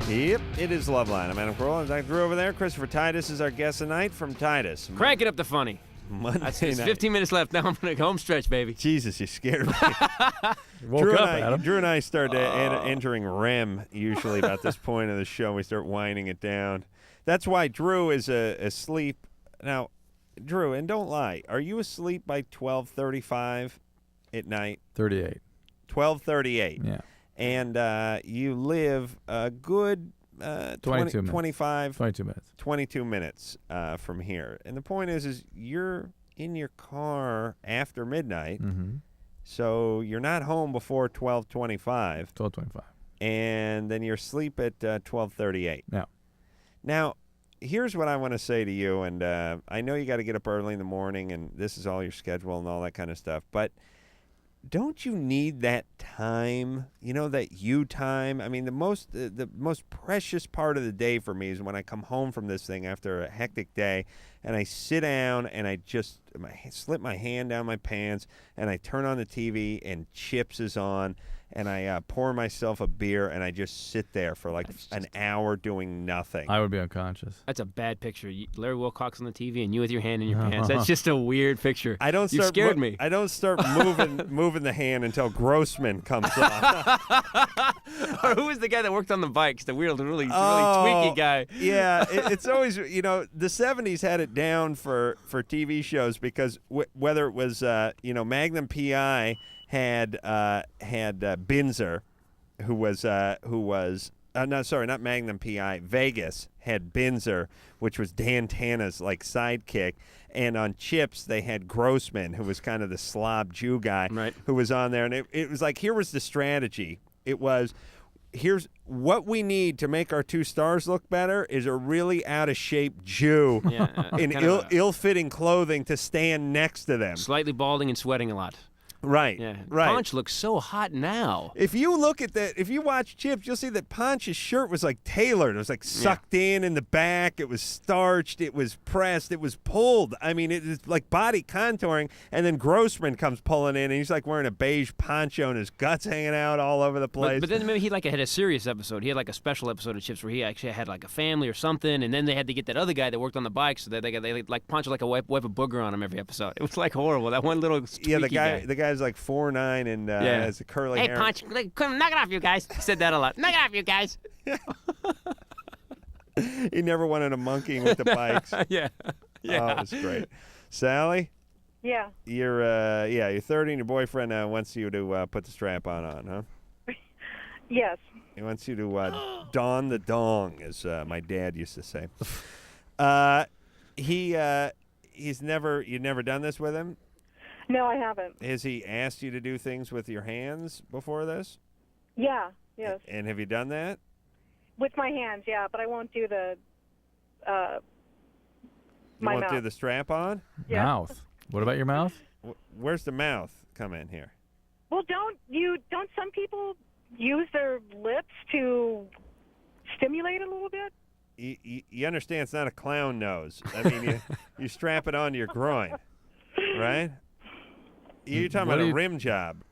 Yep, it is LoveLine. I'm Adam Carolla. Dr. Drew over there. Christopher Titus is our guest tonight from Titus. Crank it up the funny. Monday It's night. 15 minutes left. Now I'm going to go home stretch, baby. Jesus, you scared me. Woke up, Adam. Drew and I start entering REM usually about this point of the show. We start winding it down. That's why Drew is asleep. Now, Drew, and don't lie. Are you asleep by 12:35 at night? 38. 12:38. Yeah. And you live a good 22 minutes. 25, 22 minutes. 22 minutes from here. And the point is you're in your car after midnight, so you're not home before 12:25. 12:25. And then you're asleep at 12:38. Yeah. Now, here's what I want to say to you, and I know you got to get up early in the morning, and this is all your schedule and all that kind of stuff, but don't you need that time, that you time? I mean, the most precious part of the day for me is when I come home from this thing after a hectic day, and I sit down and I just slip my hand down my pants, and I turn on the TV, and Chips is on, and I pour myself a beer, and I just sit there for like an hour doing nothing. I would be unconscious. That's a bad picture. Larry Wilcox on the TV and you with your hand in your pants. That's just a weird picture. You scared me. I don't start moving the hand until Grossman comes on. Or who was the guy that worked on the bikes? The weird, really tweaky guy. Yeah, it's always, the 70s had it down for TV shows because whether it was, Magnum P.I., had Binzer, who was not Magnum P.I. Vegas had Binzer, which was Dan Tana's sidekick, and on Chips they had Grossman, who was kind of the slob Jew guy, who was on there, and it was like, here was the strategy. It was, here's what we need to make our two stars look better is a really out of shape Jew in ill-fitting clothing to stand next to them, slightly balding and sweating a lot. Right. Yeah. Right. Ponch looks so hot now. If you look at that, if you watch Chips, you'll see that Ponch's shirt was tailored. It was sucked in the back. It was starched. It was pressed. It was pulled. I mean, it was like body contouring. And then Grossman comes pulling in, and he's wearing a beige poncho, and his guts hanging out all over the place. But then maybe he had a serious episode. He had a special episode of Chips where he actually had a family or something, and then they had to get that other guy that worked on the bike, so that they Ponch wipe a booger on him every episode. It was horrible. That one little the guy's 4'9" and has a curly hair. Hey, Ponch, knock it off, you guys. He said that a lot. Knock it off, you guys. He never wanted a monkeying with the bikes. Yeah. Oh, it was great. Sally? Yeah. You're 30 and your boyfriend wants you to put the strap on, huh? Yes. He wants you to don the dong, as my dad used to say. You've never done this with him? No, I haven't. Has he asked you to do things with your hands before this? Yeah, yes. And have you done that? With my hands, yeah, but I won't do the You won't mouth. do the strap on? Yeah. Mouth. What about your mouth? Where's the mouth come in here? Well, don't some people use their lips to stimulate it a little bit? You understand it's not a clown nose. I mean, you strap it onto your groin, right? You're talking about a rim job.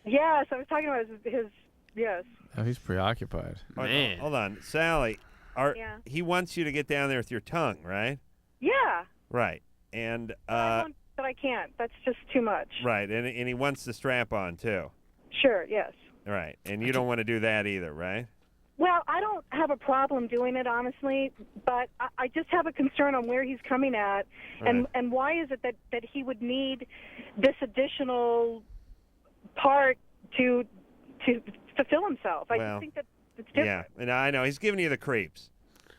Yes, I was talking about his yes. Oh, he's preoccupied. Man. Hold on. Sally, he wants you to get down there with your tongue, right? Yeah. Right. And But I can't. That's just too much. Right. And he wants the strap on, too. Sure, yes. Right. And you don't want to do that either, right? Well, I don't have a problem doing it, honestly, but I just have a concern on where he's coming at, and why is it that he would need this additional part to fulfill himself? I think that it's different. Yeah, and I know. He's giving you the creeps.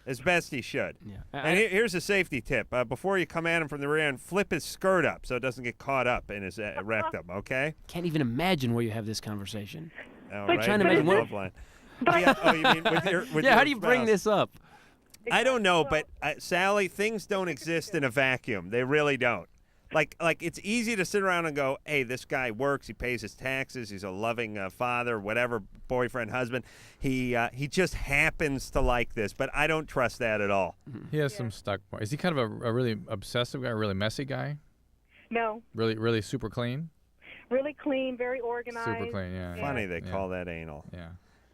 As best he should. Yeah. And here's a safety tip. Before you come at him from the rear end, flip his skirt up so it doesn't get caught up in his rectum, okay? Can't even imagine where you have this conversation. Oh, I'm right? trying to imagine LoveLine. You mean with how your do you bring spouse. this up? I don't know, but Sally, things don't exist in a vacuum. They really don't. Like it's easy to sit around and go, hey, this guy works, he pays his taxes, he's a loving father, whatever, boyfriend, husband. He just happens to like this, but I don't trust that at all. He has some stuck points. Is he kind of a really obsessive guy, a really messy guy? No. Really super clean? Really clean, very organized. Super clean, yeah. Funny they call that anal. Yeah.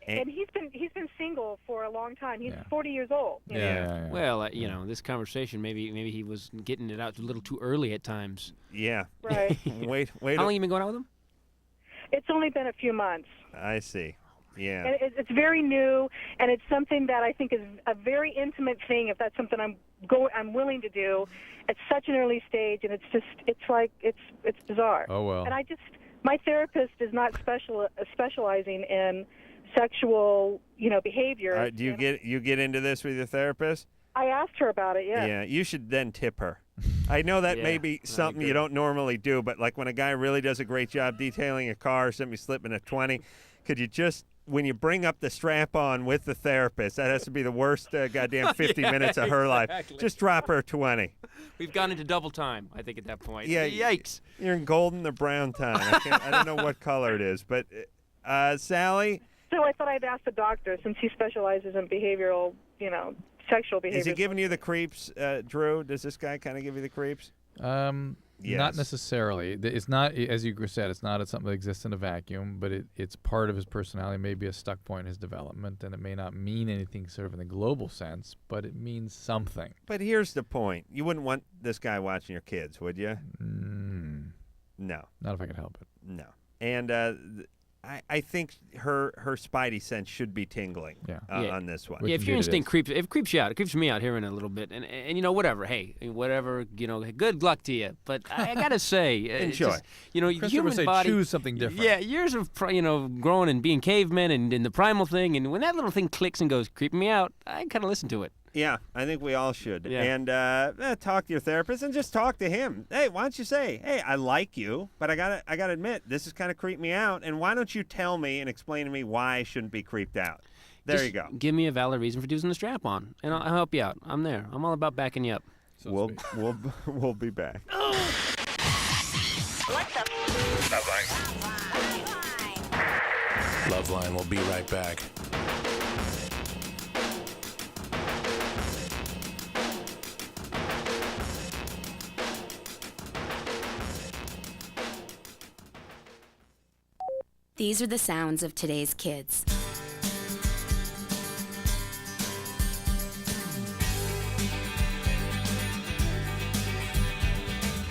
And he's been single for a long time. He's 40 years old. you know? Yeah. Well, this conversation, maybe he was getting it out a little too early at times. Yeah. Right. Wait. How long you been going out with him? It's only been a few months. I see. Yeah. And it's very new, and it's something that I think is a very intimate thing. If that's something I'm willing to do, at such an early stage, and it's bizarre. Oh well. And my therapist is not specializing in sexual, behavior. Do you get into this with your therapist? I asked her about it. Yeah. Yeah, you should then tip her. I know that may be something you don't normally do, but like when a guy really does a great job detailing a car or something, slipping a 20, could you just, when you bring up the strap-on with the therapist, that has to be the worst goddamn 50 minutes of her life. Just drop her 20. We've gone into double time, I think, at that point. Yeah, Yikes. You're in golden or brown time. I don't know what color it is, but Sally? So I thought I'd ask the doctor, since he specializes in behavioral, sexual behavior. Is he giving you the creeps, Drew? Does this guy kind of give you the creeps? Yes. Not necessarily. It's not, as you said, it's not something that exists in a vacuum, but it's part of his personality, maybe a stuck point in his development, and it may not mean anything sort of in the global sense, but it means something. But here's the point. You wouldn't want this guy watching your kids, would you? No. Not if I could help it. No. And I think her spidey sense should be tingling on this one. Yeah, if your instinct creeps you out. It creeps me out here in a little bit. And whatever. Hey, whatever, good luck to you. But I got to say. Enjoy. Just, the Christopher would say body. choose something different. Yeah, years of, growing and being cavemen and the primal thing. And when that little thing clicks and goes, creeping me out, I kind of listen to it. Yeah, I think we all should. Yeah. And talk to your therapist and just talk to him. Hey, why don't you say, hey, I like you, but I gotta admit, this is kind of creeped me out. And why don't you tell me and explain to me why I shouldn't be creeped out? There you go. Give me a valid reason for using the strap on, and I'll help you out. I'm there. I'm all about backing you up. We'll be back. LoveLine will be right back. These are the sounds of today's kids.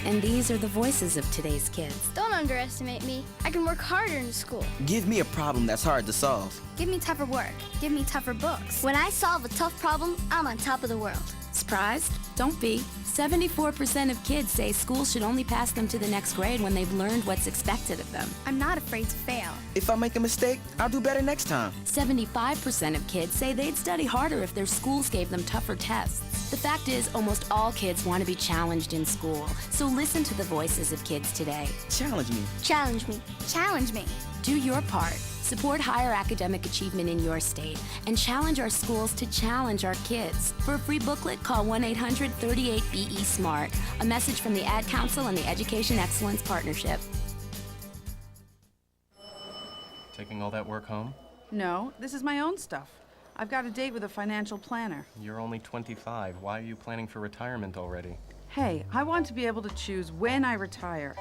And these are the voices of today's kids. Don't underestimate me. I can work harder in school. Give me a problem that's hard to solve. Give me tougher work. Give me tougher books. When I solve a tough problem, I'm on top of the world. Surprised? Don't be. 74% of kids say school should only pass them to the next grade when they've learned what's expected of them. I'm not afraid to fail. If I make a mistake, I'll do better next time. 75% of kids say they'd study harder if their schools gave them tougher tests. The fact is, almost all kids want to be challenged in school. So listen to the voices of kids today. Challenge me. Challenge me. Challenge me. Do your part. Support higher academic achievement in your state and challenge our schools to challenge our kids. For a free booklet, call 1-800-38-BE-SMART. A message from the Ad Council and the Education Excellence Partnership. Taking all that work home? No, this is my own stuff. I've got a date with a financial planner. You're only 25. Why are you planning for retirement already? Hey, I want to be able to choose when I retire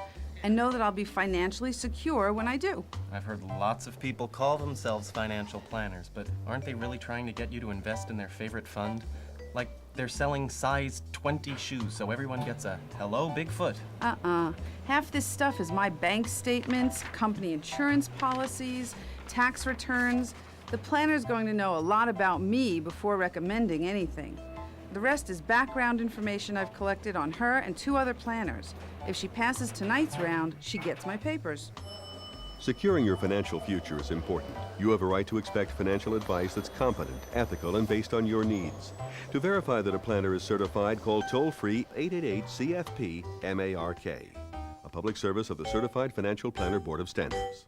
and know that I'll be financially secure when I do. I've heard lots of people call themselves financial planners, but aren't they really trying to get you to invest in their favorite fund? Like they're selling size 20 shoes so everyone gets a hello Bigfoot. Half this stuff is my bank statements, company insurance policies, tax returns. The planner's going to know a lot about me before recommending anything. The rest is background information I've collected on her and 2 other planners. If she passes tonight's round, she gets my papers. Securing your financial future is important. You have a right to expect financial advice that's competent, ethical, and based on your needs. To verify that a planner is certified, call toll-free 888-CFP-MARK. A public service of the Certified Financial Planner Board of Standards.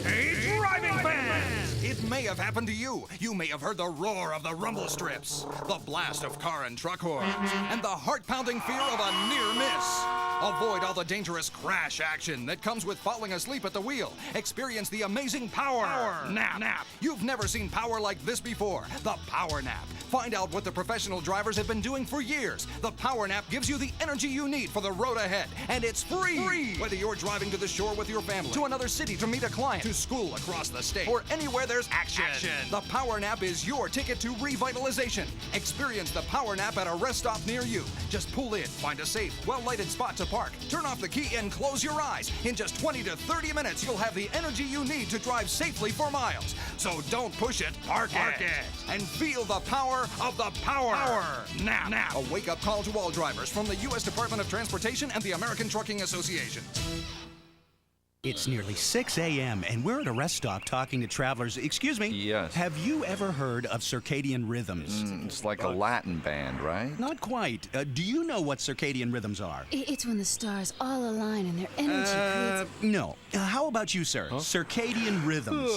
Hey, driving fans! It may have happened to you. You may have heard the roar of the rumble strips, the blast of car and truck horns, and the heart-pounding fear of a near miss. Avoid all the dangerous crash action that comes with falling asleep at the wheel. Experience the amazing power nap. You've never seen power like this before. The Power Nap. Find out what the professional drivers have been doing for years. The Power Nap gives you the energy you need for the road ahead, and it's free. Whether you're driving to the shore with your family, to another city to meet a client, to school across the state, or anywhere there's action. The Power Nap is your ticket to revitalization. Experience the Power Nap at a rest stop near you. Just pull in, find a safe, well-lighted spot to park. Turn off the key and close your eyes. In just 20 to 30 minutes, you'll have the energy you need to drive safely for miles. So don't push it, park it. And feel the power of the power. Now. A wake-up call to all drivers from the U.S. Department of Transportation and the American Trucking Association. It's nearly 6 a.m. and we're at a rest stop talking to travelers. Excuse me? Yes. Have you ever heard of circadian rhythms? It's like a Latin band, right? Not quite. Do you know what circadian rhythms are? It's when the stars all align and their energy creates... No. How about you, sir? Huh? Circadian rhythms.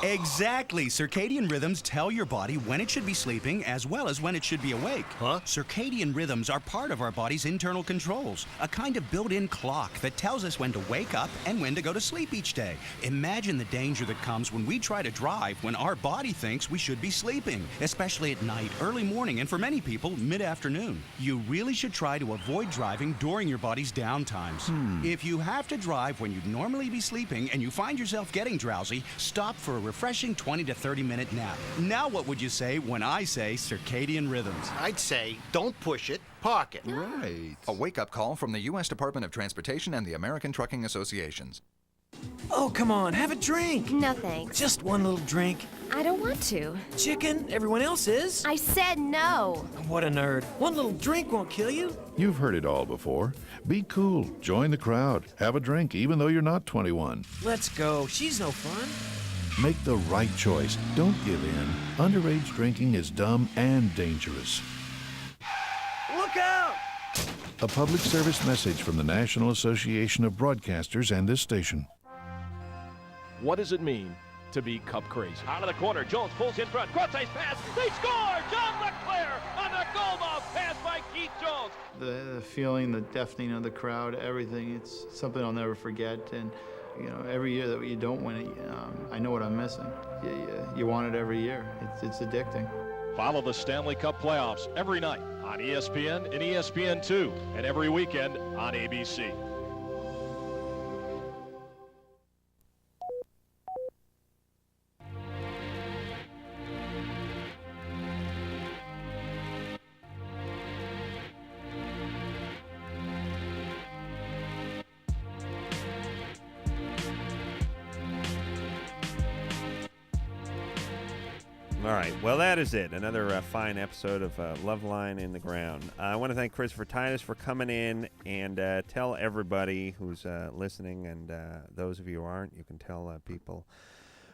Exactly. Circadian rhythms tell your body when it should be sleeping as well as when it should be awake. Huh? Circadian rhythms are part of our body's internal controls, a kind of built-in clock that tells us when to wake up and when to go to sleep each day. Imagine the danger that comes when we try to drive when our body thinks we should be sleeping, especially at night, early morning, and for many people, mid-afternoon. You really should try to avoid driving during your body's downtimes. If you have to drive when you'd normally be sleeping and you find yourself getting drowsy, stop for a refreshing 20 to 30-minute nap. Now what would you say when I say circadian rhythms? I'd say, don't push it, park it. Right. A wake-up call from the U.S. Department of Transportation and the American Trucking Associations. Oh, come on, have a drink. No thanks. Just one little drink. I don't want to. Chicken, everyone else is. I said no. What a nerd. One little drink won't kill you. You've heard it all before. Be cool, join the crowd, have a drink even though you're not 21. Let's go, she's no fun. Make the right choice. Don't give in. Underage drinking is dumb and dangerous. Look out! A public service message from the National Association of Broadcasters and this station. What does it mean to be cup crazy? Out of the corner, Jones pulls in front, cross-ice pass, they score! John LeClaire on the goal mouth pass by Keith Jones. The feeling, the deafening of the crowd, everything, it's something I'll never forget. And every year that you don't win it, I know what I'm missing. You want it every year. It's addicting. Follow the Stanley Cup playoffs every night on ESPN and ESPN2, and every weekend on ABC. All right, well, that is it. Another fine episode of LoveLine in the Ground. I want to thank Christopher Titus for coming in and tell everybody who's listening, and those of you who aren't, you can tell people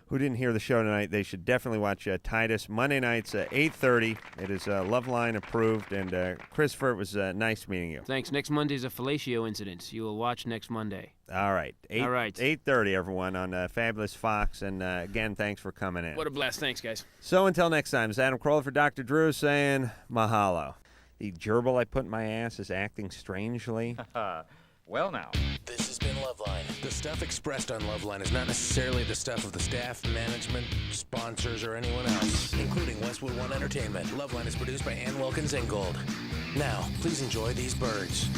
who didn't hear the show tonight, they should definitely watch Titus Monday nights at 8:30. It is LoveLine approved, and Christopher, it was nice meeting you. Thanks. Next Monday's a fellatio incident. You will watch next Monday. All right. 8:30, everyone, on Fabulous Fox. And again, thanks for coming in. What a blast. Thanks, guys. So until next time, it's Adam Carolla for Dr. Drew saying mahalo. The gerbil I put in my ass is acting strangely. Well, now. This has been LoveLine. The stuff expressed on LoveLine is not necessarily the stuff of the staff, management, sponsors, or anyone else, including Westwood One Entertainment. LoveLine is produced by Ann Wilkins Ingold. Now, please enjoy these birds.